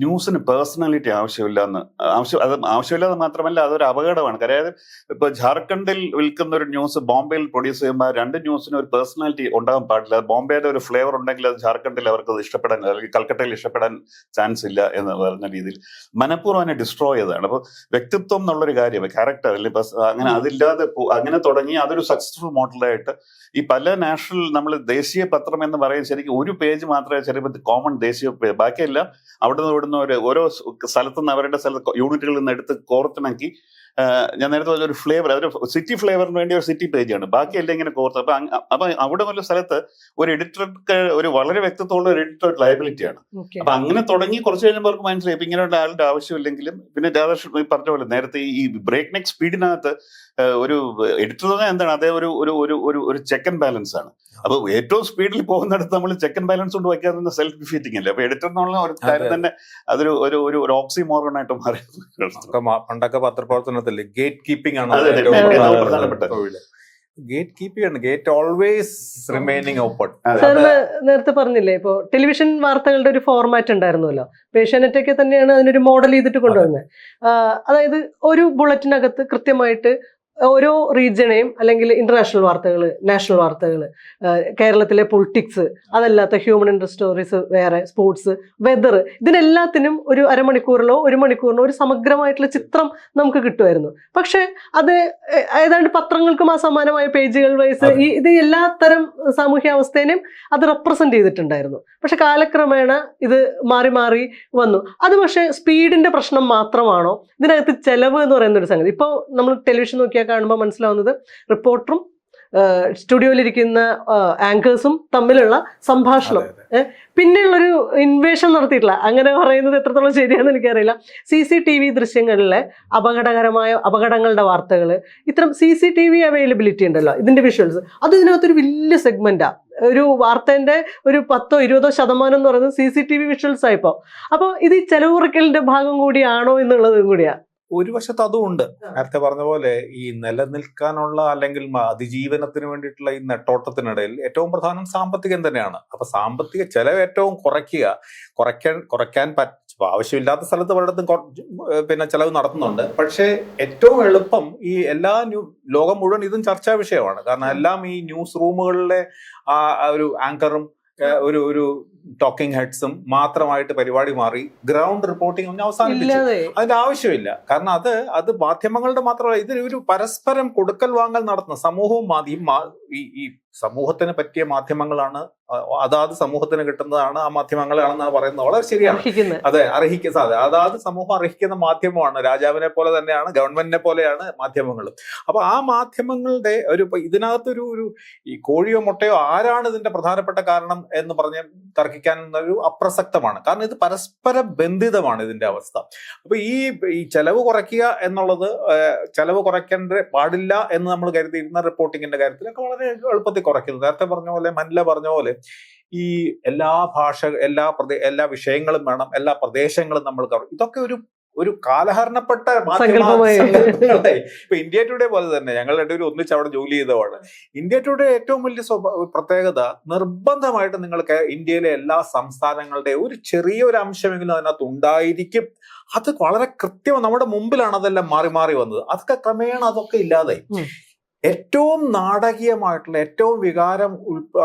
ന്യൂസിന് പേഴ്സണാലിറ്റി ആവശ്യമില്ലാതെ മാത്രമല്ല അതൊരു അപകടമാണ്. അതായത് ഇപ്പൊ ജാർഖണ്ഡിൽ വിൽക്കുന്ന ഒരു ന്യൂസ് ബോംബെയിൽ പ്രൊഡ്യൂസ് ചെയ്യുമ്പോൾ രണ്ട് ന്യൂസിന് ഒരു പേഴ്സണാലിറ്റി ഉണ്ടാകാൻ പാടില്ല. ബോംബെയുടെ ഒരു ഫ്ലേവർ ഉണ്ടെങ്കിൽ അത് ജാർഖണ്ഡിൽ അവർക്ക് അത് ഇഷ്ടപ്പെടാൻ, അല്ലെങ്കിൽ കൽക്കട്ടയിൽ ഇഷ്ടപ്പെടാൻ ചാൻസ് ഇല്ല എന്ന് പറഞ്ഞ രീതിയിൽ മനഃപൂർവ്വം അതിനെ ഡിസ്ട്രോയ് ചെയ്തതാണ്. അപ്പോൾ വ്യക്തിത്വം എന്നുള്ളൊരു കാര്യം, ക്യാരക്ടർ അല്ലെങ്കിൽ അങ്ങനെ അതില്ലാതെ അങ്ങനെ തുടങ്ങി അതൊരു സക്സസ്ഫുൾ മോഡലായിട്ട് ഈ പല നാഷണൽ നമ്മൾ ദേശീയ പത്രം എന്ന് പറയുന്നത് ശരിക്കും ഒരു പേജ് മാത്രമേ ചിലപ്പോൾ കോമൺ ദേശീയ പേജ്, ബാക്കിയെല്ലാം അവിടുന്ന് ഇവിടുന്ന് ഓരോ സ്ഥലത്തുനിന്ന് അവരുടെ യൂണിറ്റുകളിൽ നിന്ന് എടുത്ത് കോർത്തിണക്കി. ഞാൻ നേരത്തെ പറഞ്ഞ ഒരു ഫ്ലേവർ, ഒരു സിറ്റി ഫ്ലേവറിന് വേണ്ടി ഒരു സിറ്റി പേജാണ്, ബാക്കിയെല്ലാം ഇങ്ങനെ കോർത്ത്. അപ്പൊ അവിടെ വല്ല സ്ഥലത്ത് ഒരു എഡിറ്റർക്ക് ഒരു വളരെ വ്യക്തിത്വമുള്ള ഒരു എഡിറ്റർ ലയബിലിറ്റിയാണ്. അപ്പൊ അങ്ങനെ തുടങ്ങി കുറച്ച് കഴിയുമ്പോൾ അവർക്ക് മനസ്സിലായി ഇപ്പൊ ഇങ്ങനെയുള്ള ആളുടെ ആവശ്യമില്ലെങ്കിലും. പിന്നെ രാധാകൃഷ്ണൻ പറഞ്ഞ പോലെ നേരത്തെ ഈ ബ്രേക്ക് നെക്ക് സ്പീഡിനകത്ത് ഒരു എഡിറ്റർ തന്നെ എന്താണ്, അതേ ഒരു ചെക്ക് ആൻഡ് ബാലൻസ് ആണ്. അപ്പൊ ഏറ്റവും സ്പീഡിൽ പോകുന്നിടത്ത് നമ്മൾ ചെക്ക് ആൻഡ് ബാലൻസ് കൊണ്ട് വയ്ക്കാതെ സെൽഫ് ഡിഫീറ്റിംഗ് അല്ലേ. അപ്പൊ എഡിറ്റർ എന്നുള്ള ഒരു കാര്യം തന്നെ അതൊരു ഓക്സിമോറൺ ആയിട്ട് മാറി. പണ്ടൊക്കെ പത്രപ്രവർത്തനത്തില് ഗേറ്റ് കീപ്പിംഗ് ആണ് പ്രധാനപ്പെട്ട. Gate keeping, gate always remaining open. നേരത്തെ പറഞ്ഞില്ലേ, ഇപ്പൊ ടെലിവിഷൻ വാർത്തകളുടെ ഒരു ഫോർമാറ്റ് ഉണ്ടായിരുന്നല്ലോ. ഏഷ്യാനെറ്റൊക്കെ തന്നെയാണ് അതിനൊരു മോഡൽ ചെയ്തിട്ട് കൊണ്ടുവരുന്നത്. അതായത് ഒരു ബുള്ളറ്റിനകത്ത് കൃത്യമായിട്ട് ഓരോ റീജിയനെയും, അല്ലെങ്കിൽ ഇന്റർനാഷണൽ വാർത്തകൾ, നാഷണൽ വാർത്തകൾ, കേരളത്തിലെ പൊളിറ്റിക്സ്, അതല്ലാത്ത ഹ്യൂമൻ ഇൻട്രസ്റ്റ് സ്റ്റോറീസ് വേറെ, സ്പോർട്സ്, വെതർ, ഇതിനെല്ലാത്തിനും ഒരു അരമണിക്കൂറിലോ ഒരു മണിക്കൂറിനോ ഒരു സമഗ്രമായിട്ടുള്ള ചിത്രം നമുക്ക് കിട്ടുമായിരുന്നു. പക്ഷെ അത് ഏതാണ്ട് പത്രങ്ങൾക്കും ആ സമാനമായ പേജുകൾ വൈസ് ഇത് എല്ലാ തരം സാമൂഹ്യ അവസ്ഥേനെയും അത് റെപ്രസെന്റ് ചെയ്തിട്ടുണ്ടായിരുന്നു. പക്ഷെ കാലക്രമേണ ഇത് മാറി മാറി വന്നു. അത് പക്ഷെ സ്പീഡിന്റെ പ്രശ്നം മാത്രമാണോ? ഇതിനകത്ത് ചെലവ് എന്ന് പറയുന്ന ഒരു സംഗതി ഇപ്പോൾ നമ്മൾ ടെലിവിഷൻ നോക്കിയാൽ കാണുമ്പോൾ മനസ്സിലാവുന്നത് റിപ്പോർട്ടറും സ്റ്റുഡിയോയിലിരിക്കുന്ന ആങ്കേഴ്സും തമ്മിലുള്ള സംഭാഷണം, പിന്നെയുള്ളൊരു ഇൻവേഷൻ നടത്തിയിട്ടില്ല. അങ്ങനെ പറയുന്നത് എത്രത്തോളം ശരിയാണെന്ന് എനിക്കറിയില്ല. CCTV ദൃശ്യങ്ങളിലെ അപകടങ്ങളുടെ വാർത്തകൾ, ഇത്തരം CCTV അവൈലബിലിറ്റി ഉണ്ടല്ലോ, ഇതിന്റെ വിഷ്വൽസ്, അത് ഇതിനകത്തൊരു വലിയ സെഗ്മെന്റാ. ഒരു വാർത്തേന്റെ ഒരു 10-20% എന്ന് പറയുന്നത് CCTV വിഷ്വൽസ് ആയിപ്പോ. അപ്പോൾ ഇത് ഈ ചെലവ് കുറയ്ക്കലിന്റെ ഭാഗം കൂടിയാണോ എന്നുള്ളതും കൂടിയാ. ഒരു വശത്ത് അതുമുണ്ട്. നേരത്തെ പറഞ്ഞ പോലെ ഈ നിലനിൽക്കാനുള്ള അല്ലെങ്കിൽ അതിജീവനത്തിന് വേണ്ടിയിട്ടുള്ള ഈ നെട്ടോട്ടത്തിനിടയിൽ ഏറ്റവും പ്രധാനം സാമ്പത്തികം തന്നെയാണ്. അപ്പൊ സാമ്പത്തിക ചെലവ് ഏറ്റവും കുറയ്ക്കാൻ ആവശ്യമില്ലാത്ത സ്ഥലത്ത് പലയിടത്തും പിന്നെ ചെലവ് നടത്തുന്നുണ്ട്. പക്ഷേ ഏറ്റവും എളുപ്പം ഈ ലോകം മുഴുവൻ ഇതും ചർച്ചാ വിഷയമാണ്. കാരണം എല്ലാം ഈ ന്യൂസ് റൂമുകളിലെ ഒരു ആങ്കറും ഒരു ടോക്കിംഗ് ഹെഡ്സും മാത്രമായിട്ട് പരിപാടി മാറി. ഗ്രൗണ്ട് റിപ്പോർട്ടിംഗ് ഒന്നും അവസാനിപ്പിച്ചു. അതിന്റെ ആവശ്യമില്ല. കാരണം അത് മാധ്യമങ്ങളുടെ മാത്രമല്ല, ഇതിലൊരു പരസ്പരം കൊടുക്കൽ വാങ്ങൽ നടത്തുന്ന സമൂഹവും ഈ സമൂഹത്തിന് പറ്റിയ മാധ്യമങ്ങളാണ്, അതാത് സമൂഹത്തിന് കിട്ടുന്നതാണ് ആ മാധ്യമങ്ങളാണെന്നാണ് പറയുന്നത്. വളരെ ശരിയാണ്. അതെ, അതാത് സമൂഹം അർഹിക്കുന്ന മാധ്യമമാണ്. രാജാവിനെ പോലെ തന്നെയാണ്, ഗവൺമെന്റിനെ പോലെയാണ് മാധ്യമങ്ങളും. അപ്പൊ ആ മാധ്യമങ്ങളുടെ ഇതിനകത്തൊരു ഈ കോഴിയോ മുട്ടയോ ആരാണ് ഇതിന്റെ പ്രധാനപ്പെട്ട കാരണം എന്ന് പറഞ്ഞ് തർക്കിക്കാൻ ഒരു അപ്രസക്തമാണ്. കാരണം ഇത് പരസ്പര ബന്ധിതമാണ് ഇതിന്റെ അവസ്ഥ. അപ്പൊ ഈ ചെലവ് കുറയ്ക്കുക എന്നുള്ളത്, ചെലവ് കുറയ്ക്കേണ്ട പാടില്ല എന്ന് നമ്മൾ കരുതിയിരുന്ന റിപ്പോർട്ടിങ്ങിന്റെ കാര്യത്തിലൊക്കെ വളരെ എളുപ്പത്തിൽ കുറയ്ക്കുന്നു. നേരത്തെ പറഞ്ഞ പോലെ, മല്ല പറഞ്ഞ പോലെ ഈ എല്ലാ വിഷയങ്ങളും വേണം, എല്ലാ പ്രദേശങ്ങളും നമ്മൾ കവർ. ഇതൊക്കെ ഒരു കാലഹരണപ്പെട്ട മാധ്യമങ്ങളെ. ഇപ്പൊ ഇന്ത്യ ടുഡേ പോലെ തന്നെ ഞങ്ങൾ രണ്ടുപേരും ഒന്നിച്ച് അവിടെ ജോലി ചെയ്തതാണ്. ഇന്ത്യ ടുഡേ ഏറ്റവും വലിയ പ്രത്യേകത, നിർബന്ധമായിട്ട് നിങ്ങൾക്ക് ഇന്ത്യയിലെ എല്ലാ സംസ്ഥാനങ്ങളുടെ ഒരു ചെറിയൊരു അംശമെങ്കിലും അതിനകത്ത് ഉണ്ടായിരിക്കും. അത് വളരെ കൃത്യം നമ്മുടെ മുമ്പിലാണ് അതെല്ലാം മാറി മാറി വന്നത്. അതൊക്കെ ക്രമേണ അതൊക്കെ ഇല്ലാതെ ഏറ്റവും നാടകീയമായിട്ടുള്ള, ഏറ്റവും വികാരം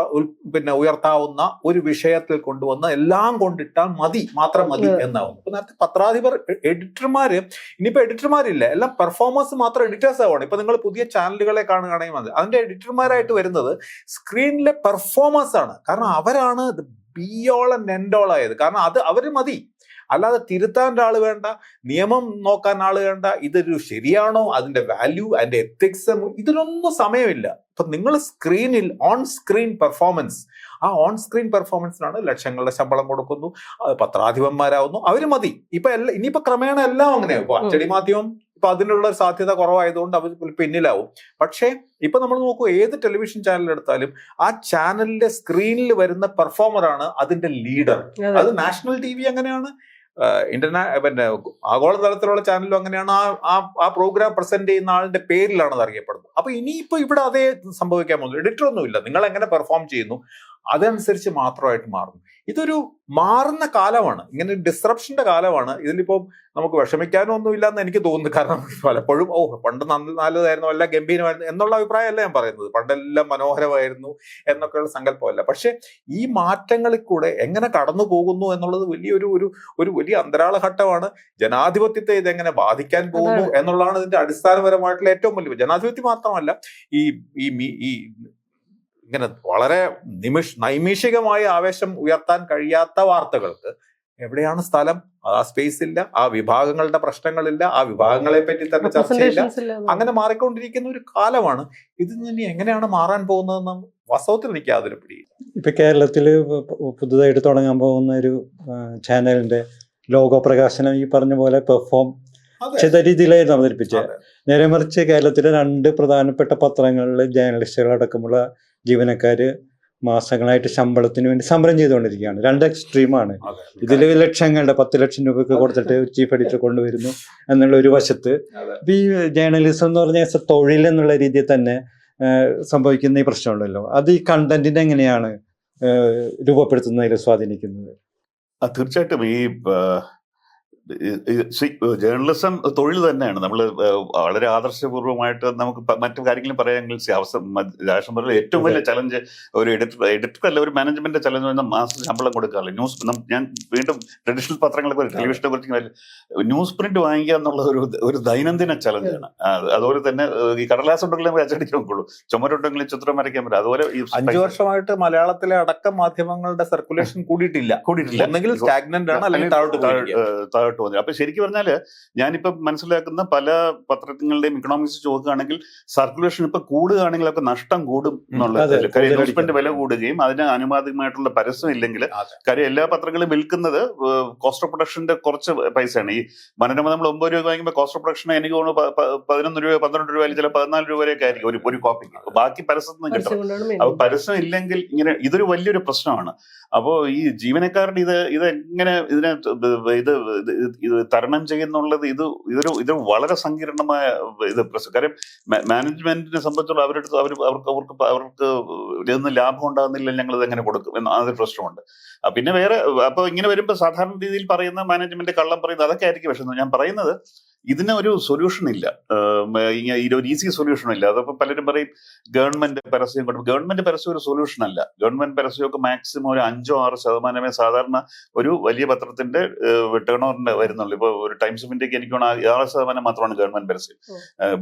പിന്നെ ഉയർത്താവുന്ന ഒരു വിഷയത്തിൽ കൊണ്ടുവന്ന് എല്ലാം കൊണ്ടിട്ടാൽ മാത്രം മതി എന്നാവും. ഇപ്പൊ നേരത്തെ പത്രാധിപർ, എഡിറ്റർമാര്, ഇനിയിപ്പോ എഡിറ്റർമാരില്ല, എല്ലാം പെർഫോമേഴ്സ് മാത്രം എഡിറ്റേഴ്സ് ആവുകയാണ്. ഇപ്പൊ നിങ്ങൾ പുതിയ ചാനലുകളെ കാണുകയാണെങ്കിൽ മതി, അതിന്റെ എഡിറ്റർമാരായിട്ട് വരുന്നത് സ്ക്രീനിലെ പെർഫോമേഴ്സ് ആണ്. കാരണം അവരാണ് B all and end all ആയത്. കാരണം അവര് മതി. അല്ലാതെ തിരുത്താൻ ഒരാൾ വേണ്ട, നിയമം നോക്കാൻ ആൾ വേണ്ട, ഇതൊരു ശരിയാണോ, അതിന്റെ വാല്യൂ, അതിന്റെ എത്തിക്സ്, ഇതിനൊന്നും സമയമില്ല. ഇപ്പൊ നിങ്ങൾ സ്ക്രീനിൽ ഓൺ സ്ക്രീൻ പെർഫോമൻസ്, ആ ഓൺ സ്ക്രീൻ പെർഫോമൻസിനാണ് ലക്ഷങ്ങളുടെ ശമ്പളം കൊടുക്കുന്നു, പത്രാധിപന്മാരാവുന്നു, അവര് മതി. ഇനിയിപ്പോ ക്രമേണ എല്ലാം അങ്ങനെയാവും. ഇപ്പൊ അച്ചടി മാധ്യമം ഇപ്പൊ അതിനുള്ള സാധ്യത കുറവായതുകൊണ്ട് അവർ പിന്നിലാവും. പക്ഷേ ഇപ്പൊ നമ്മൾ നോക്കൂ, ഏത് ടെലിവിഷൻ ചാനൽ എടുത്താലും ആ ചാനലിന്റെ സ്ക്രീനിൽ വരുന്ന പെർഫോമറാണ് അതിന്റെ ലീഡർ. അത് നാഷണൽ TV അങ്ങനെയാണ്, പിന്നെ ആഗോളതലത്തിലുള്ള ചാനലും അങ്ങനെയാണ്. ആ പ്രോഗ്രാം പ്രസന്റ് ചെയ്യുന്ന ആളിന്റെ പേരിലാണ് അത് അറിയപ്പെടുന്നത്. അപ്പൊ ഇനിയിപ്പോ ഇവിടെ അതേ സംഭവിക്കാൻ പോകുന്നു. എഡിറ്റർ ഒന്നുമില്ല, നിങ്ങൾ എങ്ങനെ പെർഫോം ചെയ്യുന്നു അതനുസരിച്ച് മാത്രമായിട്ട് മാറുന്നു. ഇതൊരു മാറുന്ന കാലമാണ്, ഇങ്ങനെ ഡിസ്റപ്ഷന്റെ കാലമാണ്. ഇതിലിപ്പോ നമുക്ക് വിഷമിക്കാനോ ഒന്നുമില്ല എന്ന് എനിക്ക് തോന്നുന്നു. കാരണം പലപ്പോഴും പണ്ട് നല്ലതായിരുന്നു, എല്ലാം ഗംഭീരമായിരുന്നു എന്നുള്ള അഭിപ്രായമല്ല ഞാൻ പറയുന്നത്. പണ്ടെല്ലാം മനോഹരമായിരുന്നു എന്നൊക്കെയുള്ള സങ്കല്പമല്ല. പക്ഷെ ഈ മാറ്റങ്ങളിൽ കൂടെ എങ്ങനെ കടന്നു പോകുന്നു എന്നുള്ളത് ഒരു വലിയ അന്തരാള ഘട്ടമാണ്. ജനാധിപത്യത്തെ ഇതെങ്ങനെ ബാധിക്കാൻ പോകുന്നു എന്നുള്ളതാണ് ഇതിന്റെ അടിസ്ഥാനപരമായിട്ടുള്ള ഏറ്റവും വലിയ. ജനാധിപത്യം മാത്രമല്ല, ഈ ഇങ്ങനെ വളരെ നൈമിഷികമായ ആവേശം ഉയർത്താൻ കഴിയാത്ത വാർത്തകൾക്ക് എവിടെയാണ് സ്ഥലം? ആ സ്പേസ് ഇല്ല, ആ വിഭാഗങ്ങളുടെ പ്രശ്നങ്ങളില്ല, ആ വിഭാഗങ്ങളെ പറ്റി തന്നെ ചർച്ചയില്ല. അങ്ങനെ മാറിക്കൊണ്ടിരിക്കുന്ന ഒരു കാലമാണ്. ഇത് ഇനി എങ്ങനെയാണ് മാറാൻ പോകുന്നതെന്ന് വാസ്തവത്തിൽ എനിക്ക് യാതൊരു പിടിയില്ല. ഇപ്പൊ കേരളത്തില് പുതുതായിട്ട് തുടങ്ങാൻ പോകുന്ന ഒരു ചാനലിന്റെ ലോഗോ പ്രകാശനം ഈ പറഞ്ഞ പോലെ പെർഫോം ചെയ്ത രീതിയിലായിരുന്നു അവതരിപ്പിച്ചത്. നേരെ മറിച്ച് കേരളത്തിലെ 2 പ്രധാനപ്പെട്ട പത്രങ്ങളിലെ ജേർണലിസ്റ്റുകളടക്കമുള്ള ജീവനക്കാര് മാസങ്ങളായിട്ട് ശമ്പളത്തിന് വേണ്ടി സമരം ചെയ്തുകൊണ്ടിരിക്കുകയാണ്. 2 എക്സ്ട്രീമാണ്. ഇതിൽ ലക്ഷങ്ങളുടെ 10 ലക്ഷം രൂപയ്ക്ക് കൊടുത്തിട്ട് ചീഫ് എഡിറ്റർ കൊണ്ടുവരുന്നു എന്നുള്ള ഒരു വശത്ത്. ഇപ്പൊ ഈ ജേർണലിസം എന്ന് പറഞ്ഞ തൊഴിൽ എന്നുള്ള രീതിയിൽ തന്നെ സംഭവിക്കുന്ന ഈ പ്രശ്നമുണ്ടല്ലോ, അത് ഈ കണ്ടന്റിനെ എങ്ങനെയാണ് രൂപപ്പെടുത്തുന്നതിൽ സ്വാധീനിക്കുന്നത്? തീർച്ചയായിട്ടും ഈ ജേർണലിസം തൊഴിൽ തന്നെയാണ്. നമ്മൾ വളരെ ആദർശപൂർവ്വമായിട്ട് നമുക്ക് മറ്റു കാര്യങ്ങളും പറയാമെങ്കിൽ രാഷ്ട്രം ഏറ്റവും വലിയ ചലഞ്ച് ഒരു എഡിറ്റർ അല്ല, ഒരു മാനേജ്മെന്റ് ചലഞ്ച് വന്ന മാസം ശമ്പളം കൊടുക്കാറില്ല. ഞാൻ വീണ്ടും ട്രഡീഷണൽ പത്രങ്ങളെ കുറിച്ച്, ടെലിവിഷനെ കുറിച്ച് ന്യൂസ് പ്രിന്റ് വാങ്ങിക്കുക എന്നുള്ള ഒരു ദൈനംദിന ചലഞ്ചാണ്. അതുപോലെ തന്നെ ഈ കടലാസ് ഉണ്ടെങ്കിലും അച്ചടിക്കാൻ നോക്കുള്ളൂ, ചുമരുണ്ടെങ്കിലും ചിത്രം വരയ്ക്കാൻ പറ്റും. അതുപോലെ 5 വർഷമായിട്ട് മലയാളത്തിലെ അടക്കം മാധ്യമങ്ങളുടെ സർക്കുലേഷൻ കൂടിയിട്ടില്ല. ഒന്നെങ്കിൽ സ്റ്റാഗ്നന്റ് ആണ്, അല്ലെങ്കിൽ താഴോട്ട് പോകുന്നത്. അപ്പൊ ശരിക്കും പറഞ്ഞാല് ഞാനിപ്പോ മനസ്സിലാക്കുന്ന പല പത്രങ്ങളുടെയും ഇക്കണോമിക്സ് നോക്കുകയാണെങ്കിൽ സർക്കുലേഷൻ ഇപ്പൊ കൂടുകയാണെങ്കിൽ ഒക്കെ നഷ്ടം കൂടും എന്നുള്ളത്. കാര്യം ഇൻവെസ്റ്റ്മെന്റ് വില കൂടുകയും അതിന് അനുപാതികമായിട്ടുള്ള പരസ്യം ഇല്ലെങ്കിൽ, കാര്യം എല്ലാ പത്രങ്ങളും വിൽക്കുന്നത് കോസ്റ്റ് ഓഫ് പ്രൊഡക്ഷന്റെ കുറച്ച് പൈസയാണ്. ഈ മനോരമ നമ്മൾ 9 രൂപ വാങ്ങിക്കുമ്പോൾ കോസ്റ്റ് ഓഫ് പ്രൊഡക്ഷൻ എനിക്ക് തോന്നുന്നു 11 രൂപ 12 രൂപ അല്ലെങ്കിൽ ചില 14 രൂപ വരെയൊക്കെ ആയിരിക്കും ഒരു കോപ്പിക്ക്. ബാക്കി പരസ്യത്തിന് കിട്ടും. അപ്പൊ പരസ്യം ഇല്ലെങ്കിൽ ഇങ്ങനെ ഇതൊരു വലിയൊരു പ്രശ്നമാണ്. അപ്പോ ഈ ജീവനക്കാരുടെ ഇതെങ്ങനെ ഇതിനെ ഇത് തരണം ചെയ്യുന്നുള്ളത് ഇതൊരു വളരെ സങ്കീർണമായ കാര്യം. മാനേജ്മെന്റിനെ സംബന്ധിച്ചുള്ള അവർക്ക് ഇതൊന്നും ലാഭം ഉണ്ടാകുന്നില്ല, ഞങ്ങൾ ഇത് എങ്ങനെ കൊടുക്കും എന്ന അതൊരു പ്രശ്നമുണ്ട്. പിന്നെ വേറെ അപ്പൊ ഇങ്ങനെ വരുമ്പോൾ സാധാരണ രീതിയിൽ പറയുന്ന മാനേജ്മെന്റ് കള്ളം പറയുന്നത് അതൊക്കെ ആയിരിക്കും. പക്ഷെ ഞാൻ പറയുന്നത് ഇതിന് ഒരു സൊല്യൂഷൻ ഇല്ല, ഒരു ഈസി സൊല്യൂഷൻ ഇല്ല. അതപ്പോ പലരും പറയും ഗവൺമെന്റ് പരസ്യം കൊടുക്കും. ഗവൺമെന്റ് പരസ്യം ഒരു സൊല്യൂഷൻ അല്ല. ഗവൺമെന്റ് പരസ്യമൊക്കെ മാക്സിമം ഒരു 5-6% സാധാരണ ഒരു വലിയ പത്രത്തിന്റെ ടേൺ ഓവറിന്റെ വരുന്നുള്ളൂ. ഇപ്പൊ ഒരു ടൈംസ് ഓഫ് ഇന്ത്യക്ക് എനിക്ക് 6% മാത്രമാണ് ഗവൺമെന്റ് പരസ്യം.